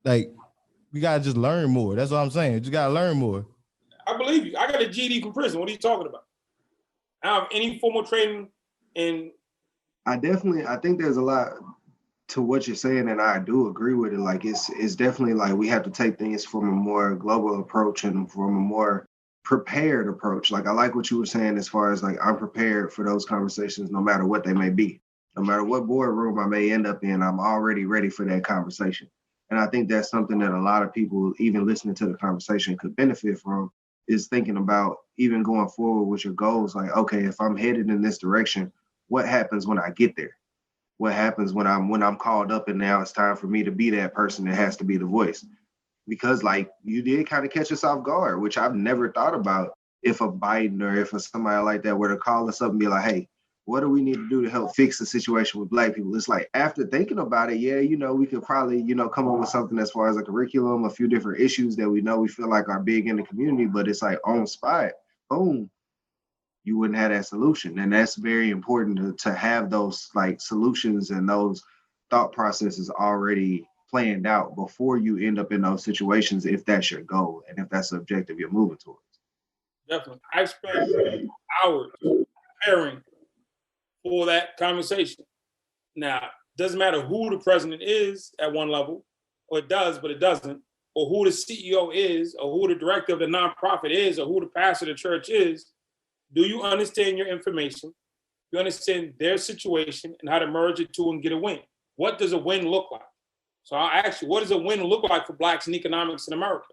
Like, we gotta just learn more. That's what I'm saying. You just gotta learn more. I believe you. I got a GED from prison. What are you talking about? I don't have any formal training in. I think there's a lot to what you're saying, and I do agree with it. Like it's definitely like we have to take things from a more global approach and from a more prepared approach. Like I like what you were saying as far as like I'm prepared for those conversations no matter what they may be. No matter what boardroom I may end up in, I'm already ready for that conversation. And I think that's something that a lot of people, even listening to the conversation, could benefit from, is thinking about even going forward with your goals. Like, okay, if I'm headed in this direction, what happens when I get there? What happens when I'm called up and now it's time for me to be that person that has to be the voice? Because like you did kind of catch us off guard, which I've never thought about. If a Biden or if somebody like that were to call us up and be like, hey, what do we need to do to help fix the situation with Black people? It's like, after thinking about it, yeah, we could probably, come up with something as far as a curriculum, a few different issues that we feel like are big in the community, but it's like on spot, boom, you wouldn't have that solution. And that's very important to have those like solutions and those thought processes already planned out before you end up in those situations, if that's your goal and if that's the objective you're moving towards. Definitely. I've spent hours preparing for that conversation. Now, it doesn't matter who the president is at one level, or it does, but it doesn't, or who the CEO is, or who the director of the nonprofit is, or who the pastor of the church is. Do you understand your information? You understand their situation and how to merge the two and get a win? What does a win look like? So I'll ask you, what does a win look like for Blacks in economics in America?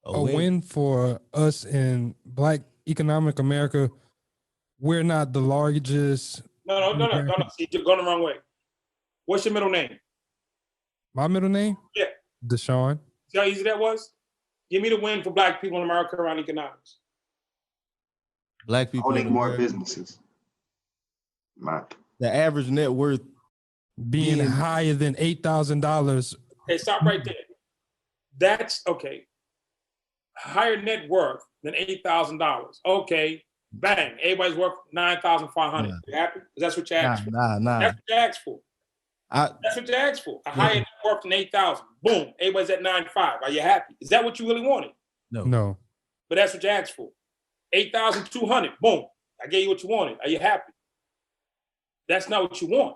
A win for us in Black economic America. We're not the largest. No. See, you're going the wrong way. What's your middle name? My middle name? Yeah. Deshaun. See how easy that was? Give me the win for Black people in America around economics. Black people owning more businesses. The average net worth being higher than $8,000. Hey, stop right there. That's okay. Higher net worth than $8,000. Okay, bang. Everybody's worth $9,500. You happy? That's what you asked for. Nah. That's what you asked for. That's what you asked for. A higher net worth than $8,000. Boom. Everybody's at $9,500. Are you happy? Is that what you really wanted? No. But that's what you asked for. $8,200. Boom. I gave you what you wanted. Are you happy? That's not what you want.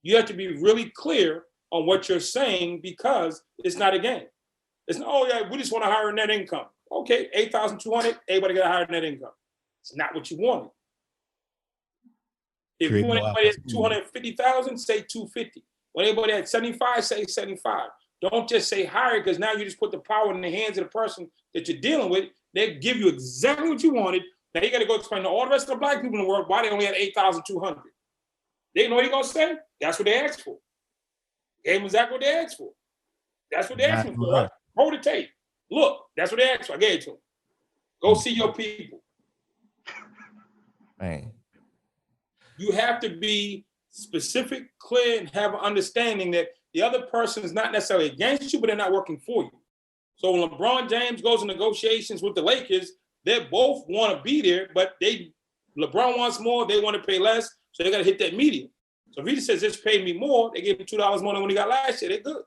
You have to be really clear on what you're saying because it's not a game. It's not, oh yeah, we just want a higher net income. Okay, $8,200, everybody got a higher net income. It's not what you wanted. If you want anybody at 250,000, say 250. When anybody at 75, say 75. Don't just say higher because now you just put the power in the hands of the person that you're dealing with. They give you exactly what you wanted. Now you got to go explain to all the rest of the black people in the world why they only had 8,200. They know what you're going to say? That's what they asked for. Gave them exactly what they asked for. That's what they asked for. Right? Hold the tape. Look, that's what they asked for. I gave it to them. Go see your people. Man. You have to be specific, clear, and have an understanding that the other person is not necessarily against you, but they're not working for you. So when LeBron James goes in negotiations with the Lakers, they both want to be there, but LeBron wants more, they want to pay less, so they got to hit that median. So if he just says, just pay me more, they give him $2 more than when he got last year, they're good.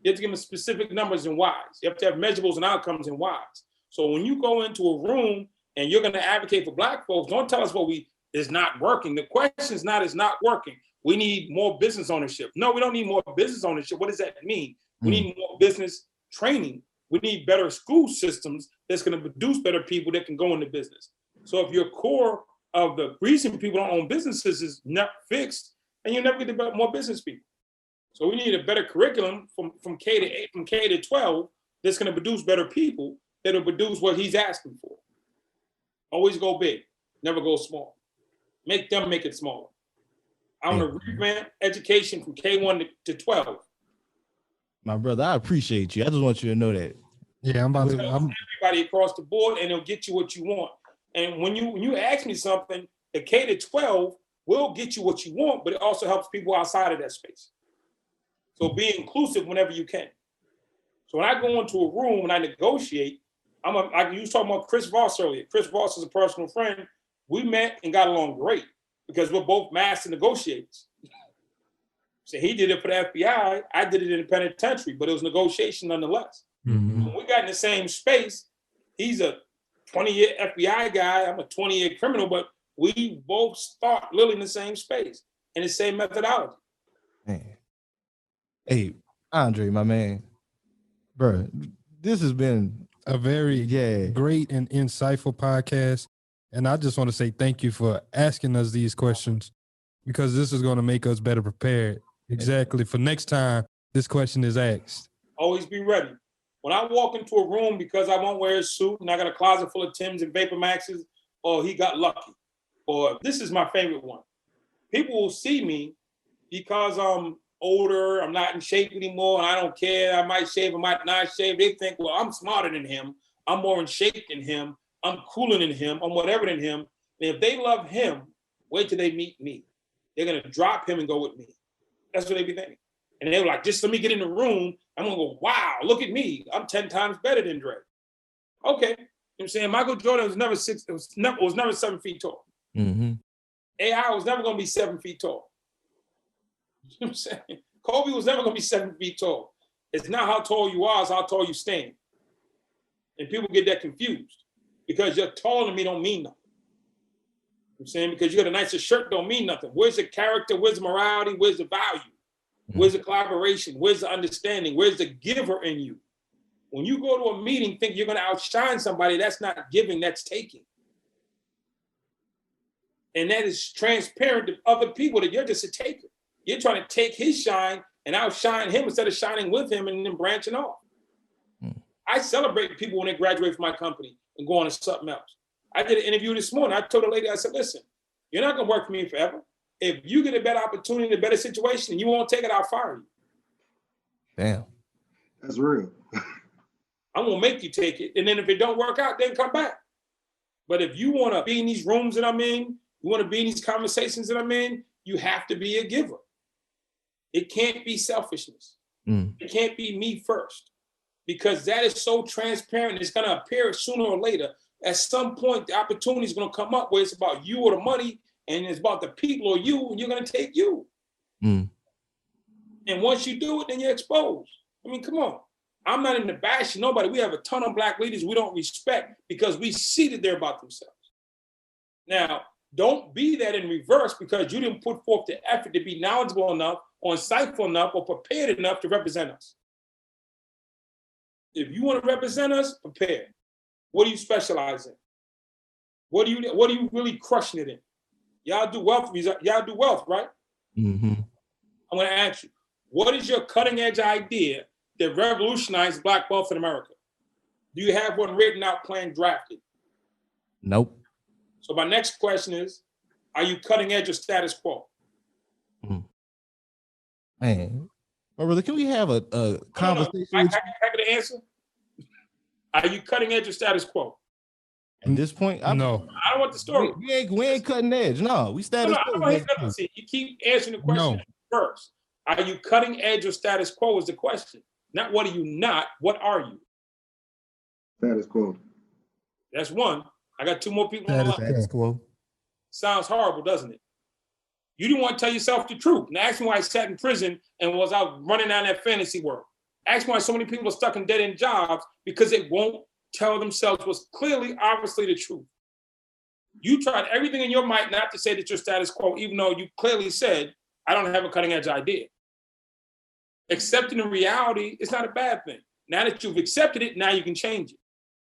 You have to give them specific numbers and whys. You have to have measurables and outcomes and whys. So when you go into a room and you're going to advocate for black folks, don't tell us what is not working. The question is not, it's not working. We need more business ownership. No, we don't need more business ownership. What does that mean? We need more business training. We need better school systems that's going to produce better people that can go into business. So if your core of the reason people don't own businesses is not fixed, and you never get more business people. So we need a better curriculum from K to 8, from K to 12 that's going to produce better people that'll produce what he's asking for. Always go big, never go small. Make them make it smaller. I'm going to revamp education from K1 to 12. My brother, I appreciate you. I just want you to know that. Yeah, everybody across the board, and it'll get you what you want. And when you ask me something, the K to 12 will get you what you want, but it also helps people outside of that space. So be inclusive whenever you can. So when I go into a room and I negotiate, you was talking about Chris Voss earlier. Chris Voss is a personal friend. We met and got along great because we're both master negotiators. So he did it for the FBI. I did it in the penitentiary, but it was negotiation nonetheless. Mm-hmm. When we got in the same space, he's a 20-year FBI guy. I'm a 20-year criminal, but we both start literally in the same space and the same methodology. Man. Hey, Andre, my man, bro, this has been a very great and insightful podcast. And I just want to say thank you for asking us these questions because this is going to make us better prepared. Exactly. For next time, this question is asked. Always be ready. When I walk into a room because I won't wear a suit and I got a closet full of Timbs and Vapor Maxes, or he got lucky, or this is my favorite one. People will see me because I'm older, I'm not in shape anymore, and I don't care. I might shave, I might not shave. They think, well, I'm smarter than him. I'm more in shape than him. I'm cooler than him. I'm whatever than him. And if they love him, wait till they meet me. They're going to drop him and go with me. That's what they be thinking. And they were like, just let me get in the room. I'm going to go, wow, look at me. I'm 10 times better than Dre. Okay. You know what I'm saying? Michael Jordan was never 7 feet tall. Mm-hmm. AI was never going to be 7 feet tall. You know what I'm saying? Kobe was never going to be 7 feet tall. It's not how tall you are, it's how tall you stand. And people get that confused. Because you're taller than me don't mean nothing. You know what I'm saying? Because you got a nicer shirt don't mean nothing. Where's the character? Where's the morality? Where's the value? Where's the collaboration? Where's the understanding? Where's the giver in you? When you go to a meeting, think you're going to outshine somebody, that's not giving, that's taking. And that is transparent to other people that you're just a taker. You're trying to take his shine and outshine him instead of shining with him and then branching off. I celebrate people when they graduate from my company and go on to something else. I did an interview this morning. I told a lady, I said, listen, you're not going to work for me forever. If you get a better opportunity, a better situation, and you won't take it, I'll fire you. Damn. That's real. I'm going to make you take it. And then if it don't work out, then come back. But if you want to be in these rooms that I'm in, you want to be in these conversations that I'm in, you have to be a giver. It can't be selfishness. Mm. It can't be me first, because that is so transparent. It's going to appear sooner or later. At some point, the opportunity is going to come up where it's about you or the money, and it's about the people or you, and you're going to take you. Mm. And once you do it, then you're exposed. I mean, come on. I'm not in the bashing nobody. We have a ton of Black leaders we don't respect because we see that they're about themselves. Now, don't be that in reverse because you didn't put forth the effort to be knowledgeable enough or insightful enough or prepared enough to represent us. If you want to represent us, prepare. What do you specialize in? What are you really crushing it in? Y'all do wealth, right? Mm-hmm. I'm going to ask you, what is your cutting edge idea that revolutionized Black wealth in America? Do you have one written out, planned, drafted? Nope. So my next question is, are you cutting edge or status quo? Man, my brother, can we have a conversation? I get the answer. Are you cutting edge or status quo? At this point, no. I don't want the story. We ain't cutting edge. No, we status quo. See, you keep answering the question first. Are you cutting edge or status quo is the question. Not what are you not, what are you? Status quo. That's one. I got two more people on the line. Status quo. Sounds horrible, doesn't it? You didn't want to tell yourself the truth. Now ask me why I sat in prison and was out running down that fantasy world. Ask me why so many people are stuck in dead-end jobs because they won't tell themselves what's clearly, obviously the truth. You tried everything in your might not to say that you're status quo, even though you clearly said, I don't have a cutting-edge idea. Accepting the reality is not a bad thing. Now that you've accepted it, now you can change it.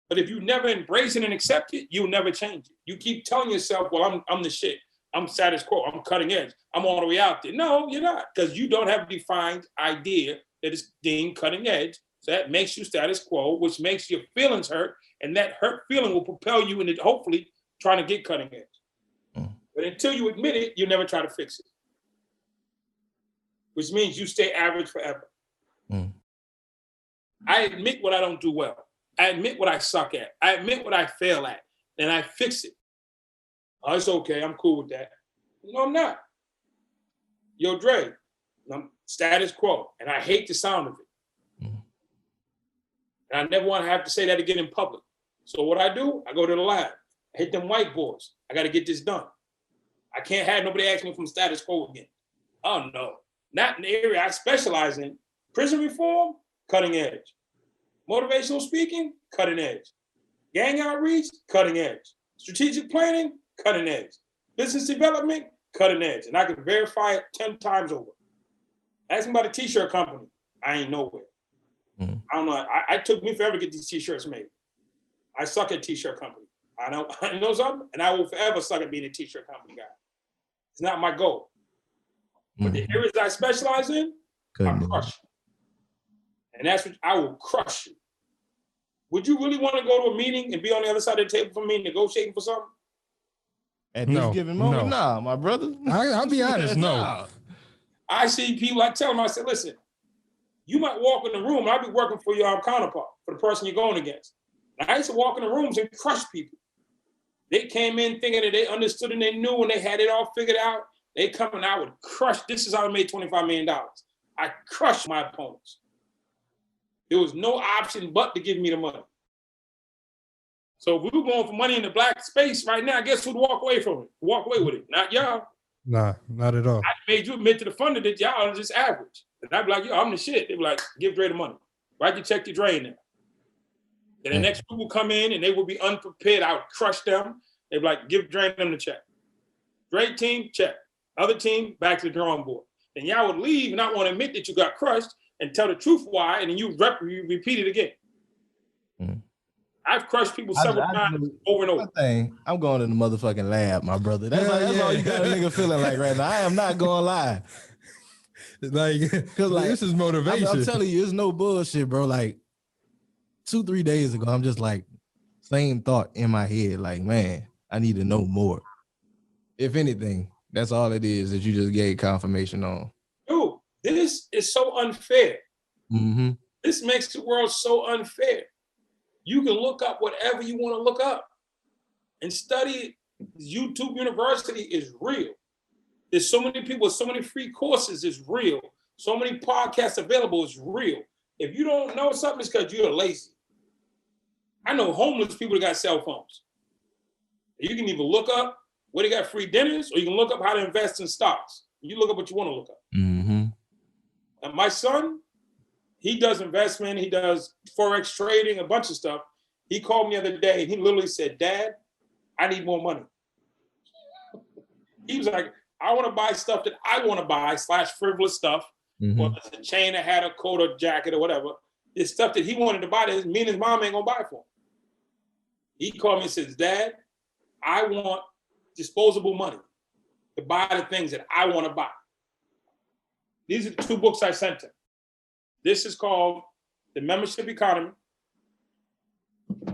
But if you never embrace it and accept it, you'll never change it. You keep telling yourself, well, I'm the shit. I'm status quo. I'm cutting edge. I'm all the way out there. No, you're not, because you don't have a defined idea that is deemed cutting edge. So that makes you status quo, which makes your feelings hurt. And that hurt feeling will propel you into hopefully trying to get cutting edge. But until you admit it, you never try to fix it. Which means you stay average forever. I admit what I don't do well. I admit what I suck at. I admit what I fail at. And I fix it. Oh, it's okay. I'm cool with that. No, I'm not. Yo, Dre, I'm status quo. And I hate the sound of it. And I never want to have to say that again in public. So what I do, I go to the lab. I hit them whiteboards. I got to get this done. I can't have nobody ask me if I'm status quo again. Oh, no. Not in the area I specialize in. Prison reform, cutting edge. Motivational speaking, cutting edge. Gang outreach, cutting edge. Strategic planning, cutting edge. Business development, cutting edge. And I can verify it 10 times over. Ask me about a t-shirt company. I ain't nowhere. I don't know. It took me forever to get these t-shirts made. I suck at t-shirt company. I know something, and I will forever suck at being a t-shirt company guy. It's not my goal. But the areas I specialize in, I crush you. And that's what I will crush you. Would you really want to go to a meeting and be on the other side of the table from me negotiating for something? At this given moment, nah, my brother. I'll be honest, no. I see people, I tell them, I say, listen, you might walk in the room, I'll be working for your counterpart, for the person you're going against. And I used to walk in the rooms and crush people. They came in thinking that they understood and they knew and they had it all figured out. They come and I would crush. This is how I made $25 million. I crushed my opponents. There was no option but to give me the money. So if we were going for money in the Black space right now, guess who'd walk away from it? Walk away with it, not y'all. Nah, not at all. I made you admit to the funder that y'all are just average. And I'd be like, yo, I'm the shit. They'd be like, give Dre the money. Write your check to Dre now. Then the next group will come in and they will be unprepared. I would crush them. They'd be like, give Dre them the check. Dre team, check. Other team, back to the drawing board. Then y'all would leave and not want to admit that you got crushed and tell the truth why, and then you repeat it again. I've crushed people several times over and over. I'm going to the motherfucking lab, my brother. That's all you got a nigga feeling like right now. I am not going to lie. Because this is motivation. I'm telling you, it's no bullshit, bro. Like 2-3 days ago, I'm just like, same thought in my head. Like, man, I need to know more. If anything, that's all it is that you just gave confirmation on. Dude, this is so unfair. This makes the world so unfair. You can look up whatever you want to look up and study. YouTube University is real. There's so many people, so many free courses is real. So many podcasts available. It's real. If you don't know something, it's because you're lazy. I know homeless people that got cell phones. You can either look up where they got free dinners, or you can look up how to invest in stocks. You look up what you want to look up. Mm-hmm. And my son, he does investment. He does Forex trading, a bunch of stuff. He called me the other day and he literally said, Dad, I need more money. He was like, I want to buy stuff that I want to buy / frivolous stuff. Mm-hmm. Or it's a chain, a hat, a coat, or jacket, or whatever. It's stuff that he wanted to buy that me and his mom ain't going to buy for him. He called me and says, Dad, I want disposable money to buy the things that I want to buy. These are the 2 books I sent him. This is called The Membership Economy.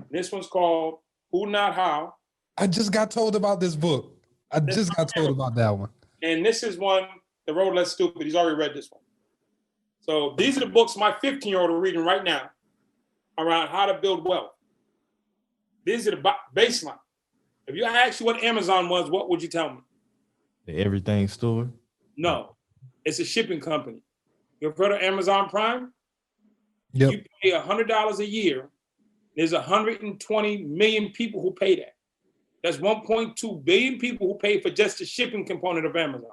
This one's called Who Not How. I just got told about this book. I just got told about that one. And this is one, The Road Less Stupid. He's already read this one. So these are the books my 15-year-old are reading right now around how to build wealth. These are the baseline. If you ask you what Amazon was, what would you tell me? The everything store? No, it's a shipping company. You've heard of Amazon Prime? Yep. You pay $100 a year. There's 120 million people who pay that. That's 1.2 billion people who pay for just the shipping component of Amazon.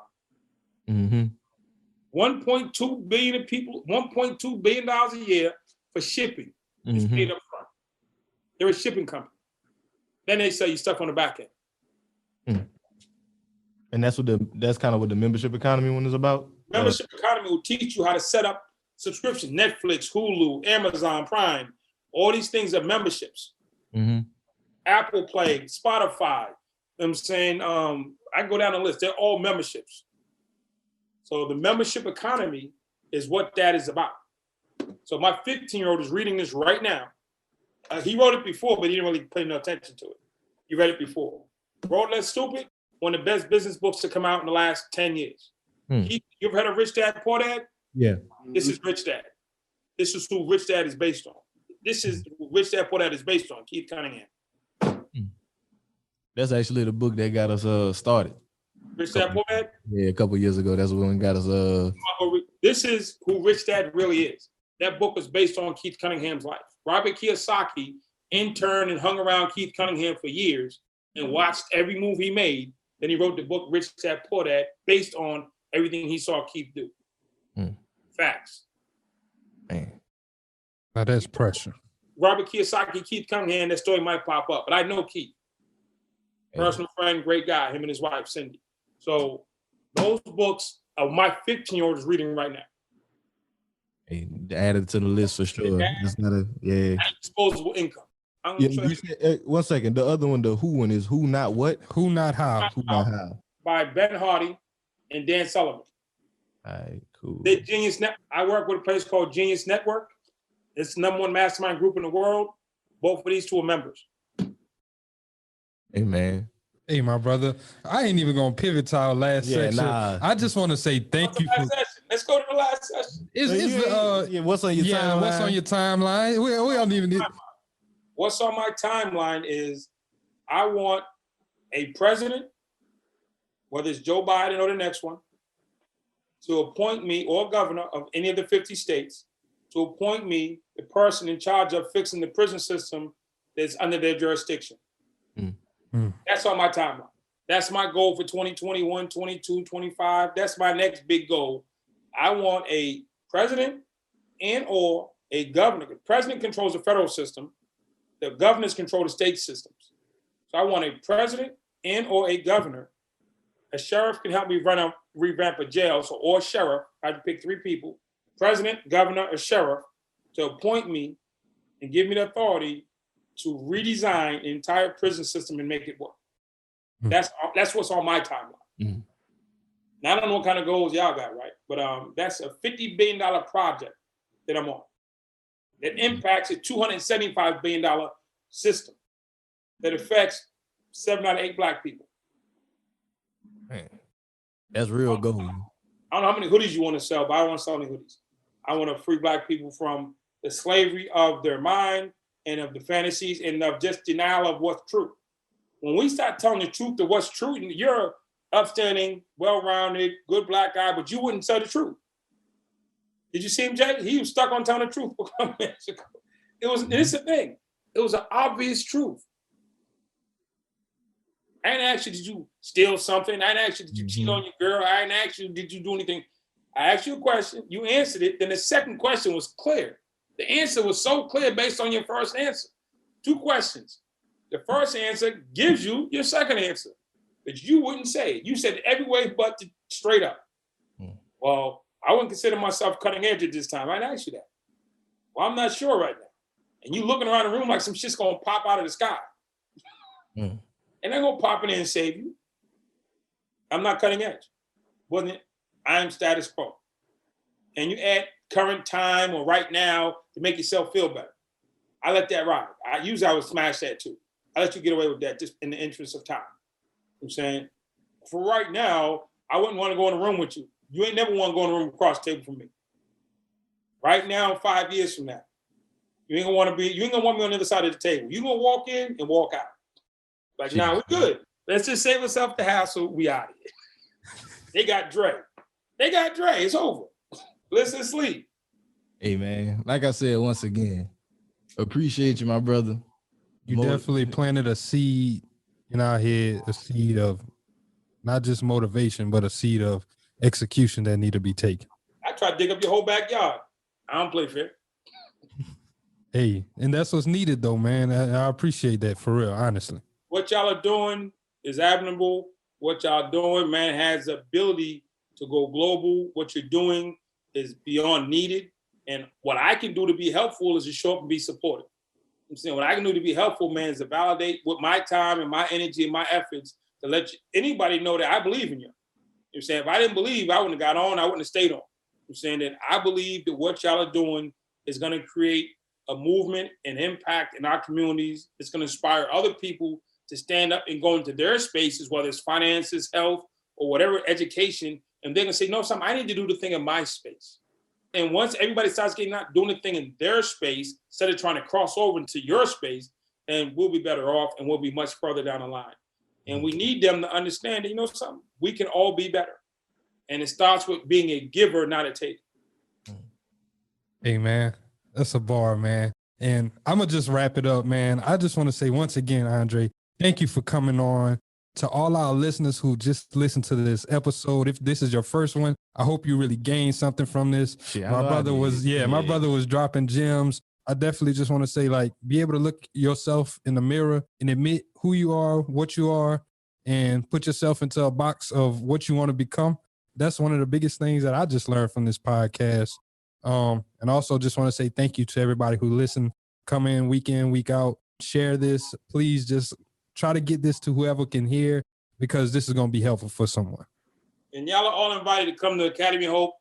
Mm-hmm. 1.2 billion people, $1.2 billion a year for shipping is paid up front. They're a shipping company. Then they sell you stuff on the back end. And that's kind of what the membership economy one is about. Membership economy will teach you how to set up subscriptions, Netflix, Hulu, Amazon Prime, all these things are memberships. Mm-hmm. Apple Play, Spotify. I'm saying, I go down the list. They're all memberships. So the membership economy is what that is about. So my 15-year-old is reading this right now. He wrote it before, but he didn't really pay no attention to it. He read it before. Road Less Stupid, one of the best business books to come out in the last 10 years. You ever heard of Rich Dad, Poor Dad? Yeah. This is Rich Dad. This is who Rich Dad is based on. This is who Rich Dad, Poor Dad is based on, Keith Cunningham. That's actually the book that got us started. Rich Dad, Poor Dad? Yeah, a couple of years ago. That's when got us. This is who Rich Dad really is. That book was based on Keith Cunningham's life. Robert Kiyosaki interned and hung around Keith Cunningham for years and watched every move he made. Then he wrote the book Rich Dad, Poor Dad based on everything he saw Keith do. Facts. Man. Now that's pressure. Robert Kiyosaki, Keith Cunningham, that story might pop up, but I know Keith. Personal friend, great guy, him and his wife, Cindy. So those books are my 15-year-old is reading right now. Hey, added to the list for sure. That's not disposable income. You said, one second. The other one, the who one is who not what? Who not how? Who not how? By Ben Hardy and Dan Sullivan. All right, cool. The Genius Net. I work with a place called Genius Network. It's the #1 mastermind group in the world. Both of these 2 are members. Hey, man. Hey, my brother. I ain't even gonna pivot to our last section. Nah. I just want to say thank you for. Let's go to the last session. What's on your timeline? What's on your timeline? We don't even need. What's on my timeline is I want a president, whether it's Joe Biden or the next one, to appoint me, or governor of any of the 50 states, to appoint me the person in charge of fixing the prison system that's under their jurisdiction. That's on my timeline. That's my goal for 2021, 22, 25. That's my next big goal. I want a president and or a governor. The president controls the federal system. The governors control the state systems. So I want a president and or a governor. A sheriff can help me revamp a jail. So, or sheriff, I have to pick 3 people: president, governor, or sheriff, to appoint me and give me the authority to redesign the entire prison system and make it work. That's what's on my timeline. Now, I don't know what kind of goals y'all got, right? But that's a $50 billion project that I'm on. That impacts a $275 billion system that affects 7 out of 8 Black people. Man, that's real goal. I don't know how many hoodies you want to sell, but I don't want to sell any hoodies. I want to free Black people from the slavery of their mind and of the fantasies and of just denial of what's true. When we start telling the truth of what's true, you're upstanding, well-rounded, good Black guy, but you wouldn't tell the truth. Did you see him, Jay? He was stuck on telling the truth. It's a thing. It was an obvious truth. I didn't ask you, did you steal something? I didn't ask you, did you cheat on your girl? I didn't ask you, did you do anything? I asked you a question. You answered it. Then the second question was clear. The answer was so clear based on your first answer. 2 questions. The first answer gives you your second answer, but you wouldn't say it. You said every way but straight up. Well, I wouldn't consider myself cutting edge at this time. I didn't ask you that. Well, I'm not sure right now. And you looking around the room like some shit's gonna pop out of the sky. And they're gonna pop in and save you. I'm not cutting edge. Wasn't it? I'm status quo. And you add current time or right now to make yourself feel better. I let that ride. I would smash that too. I let you get away with that just in the interest of time. I'm saying, for right now, I wouldn't want to go in a room with you. You ain't never want to go in a room across the table from me. Right now, 5 years from now, you ain't gonna want me on the other side of the table. You gonna walk in and walk out. Like, nah, we're good. Let's just save ourselves the hassle. We out of here. They got Dre. It's over. Listen, sleep. Hey, man. Like I said, once again, appreciate you, my brother. You definitely planted a seed in our head, a seed of not just motivation, but a seed of execution that need to be taken. I try to dig up your whole backyard. I don't play fair. Hey, and that's what's needed, though, man. I appreciate that for real, honestly. What y'all are doing is admirable. What y'all doing, man, has the ability to go global. What you're doing is beyond needed. And what I can do to be helpful is to show up and be supportive. I'm saying what I can do to be helpful, man, is to validate with my time and my energy and my efforts to let anybody know that I believe in you. I'm saying if I didn't believe, I wouldn't have got on. I wouldn't have stayed on. I'm saying that I believe that what y'all are doing is going to create a movement and impact in our communities. It's going to inspire other people to stand up and go into their spaces, whether it's finances, health, or whatever, education. And they're going to say, no, I need to do the thing in my space. And once everybody starts getting out, doing the thing in their space, instead of trying to cross over into your space, then we'll be better off and we'll be much further down the line. And we need them to understand that, you know something, we can all be better. And it starts with being a giver, not a taker. Hey, man, that's a bar, man. And I'm going to just wrap it up, man. I just want to say once again, Andre, thank you for coming on. To all our listeners who just listened to this episode, if this is your first one, I hope you really gained something from this. My brother was dropping gems. I definitely just want to say, like, be able to look yourself in the mirror and admit who you are, what you are, and put yourself into a box of what you want to become. That's one of the biggest things that I just learned from this podcast. And also just want to say thank you to everybody who listened, come in, week out, share this. Please just try to get this to whoever can hear, because this is going to be helpful for someone. And y'all are all invited to come to Academy of Hope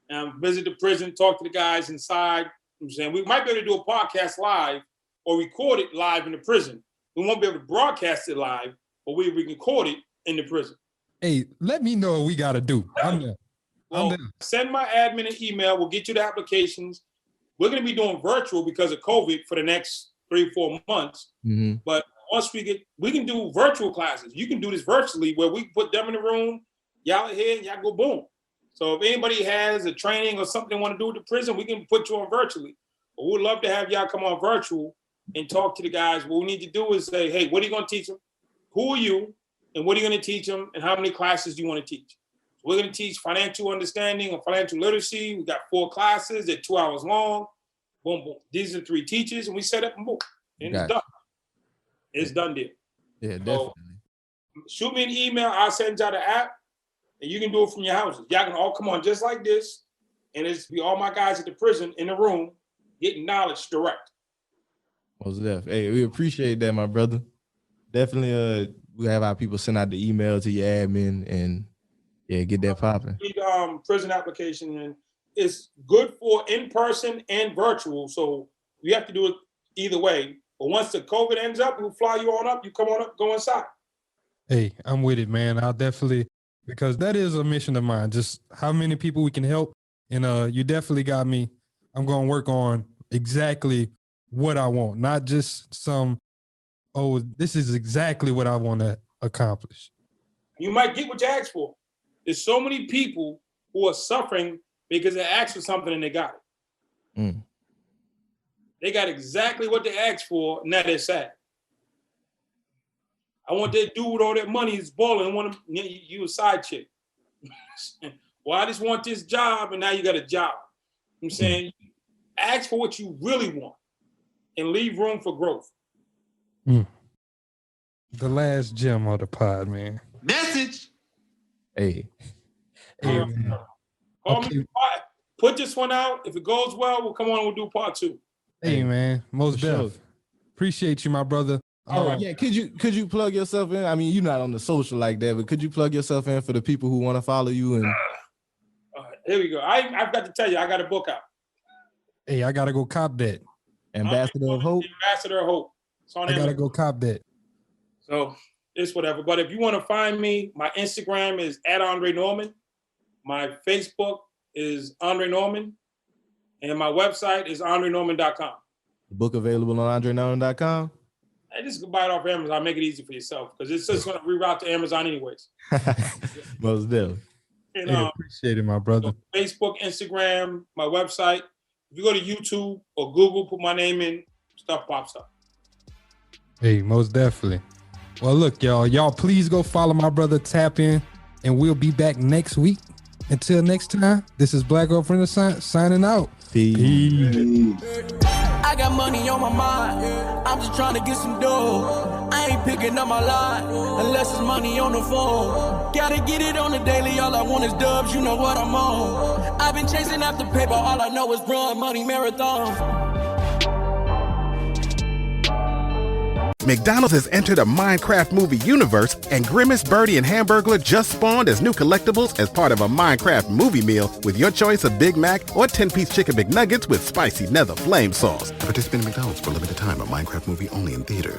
and visit the prison, talk to the guys inside. I'm saying we might be able to do a podcast live or record it live in the prison. We won't be able to broadcast it live, but we record it in the prison. Hey, let me know what we got to do. I'm there. Send my admin an email. We'll get you the applications. We're going to be doing virtual because of COVID for the next 3-4 months. But once we can do virtual classes. You can do this virtually where we put them in the room, y'all are here, and y'all go boom. So if anybody has a training or something they want to do with the prison, we can put you on virtually. But we'd love to have y'all come on virtual and talk to the guys. What we need to do is say, hey, what are you going to teach them? Who are you? And what are you going to teach them? And how many classes do you want to teach? So we're going to teach financial understanding and financial literacy. We got 4 classes. They're 2 hours long. Boom, boom. These are 3 teachers, and we set up and boom. And it's done. It's done deal. Yeah, definitely. So, shoot me an email. I'll send y'all the app, and you can do it from your houses. Y'all can all come on just like this, and it's be all my guys at the prison in the room getting knowledge direct. Most definitely. Hey, we appreciate that, my brother. Definitely, we have our people send out the email to your admin and get that popping. Prison application, and it's good for in person and virtual. So we have to do it either way. But once the COVID ends up, we'll fly you on up. You come on up, go inside. Hey, I'm with it, man. I'll definitely, because that is a mission of mine. Just how many people we can help. And you definitely got me. I'm going to work on exactly what I want, not just this is exactly what I want to accomplish. You might get what you asked for. There's so many people who are suffering because they asked for something and they got it. Mm. They got exactly what they asked for, and now they're sad. I want that dude with all that money is balling. I want him, you a side chick. Well, I just want this job, and now you got a job. I'm saying, ask for what you really want and leave room for growth. The last gem of the pod, man. Message. Hey. Man. Call me. Put this one out. If it goes well, we'll come on and we'll do part 2. Hey, man. Most sure. definitely. Appreciate you, my brother. Yeah, could you plug yourself in? I mean, you're not on the social like that, but could you plug yourself in for the people who want to follow you? And here we go. I've got to tell you, I got a book out. Hey, I gotta go cop that. Ambassador of Hope. Ambassador of Hope. I gotta go cop that. So it's whatever. But if you want to find me, my Instagram is @AndreNorman. My Facebook is Andre Norman. And my website is AndreNorman.com. The book available on AndreNorman.com. I just go buy it off Amazon. Make it easy for yourself because it's just going to reroute to Amazon anyways. Most definitely. And, appreciate it, my brother. Facebook, Instagram, my website. If you go to YouTube or Google, put my name in, stuff pops up. Hey, most definitely. Well, look, y'all please go follow my brother Tap In, and we'll be back next week. Until next time, this is Black Off Renaissance signing out. Peace. I got money on my mind. I'm just trying to get some dough. I ain't picking up my line unless it's money on the phone. Gotta get it on the daily. All I want is dubs. You know what I'm on. I've been chasing after paper. All I know is run money marathon. McDonald's has entered a Minecraft movie universe, and Grimace, Birdie, and Hamburglar just spawned as new collectibles as part of a Minecraft movie meal with your choice of Big Mac or 10-piece chicken McNuggets with spicy nether flame sauce. Participate in McDonald's for a limited time. A Minecraft movie only in theaters.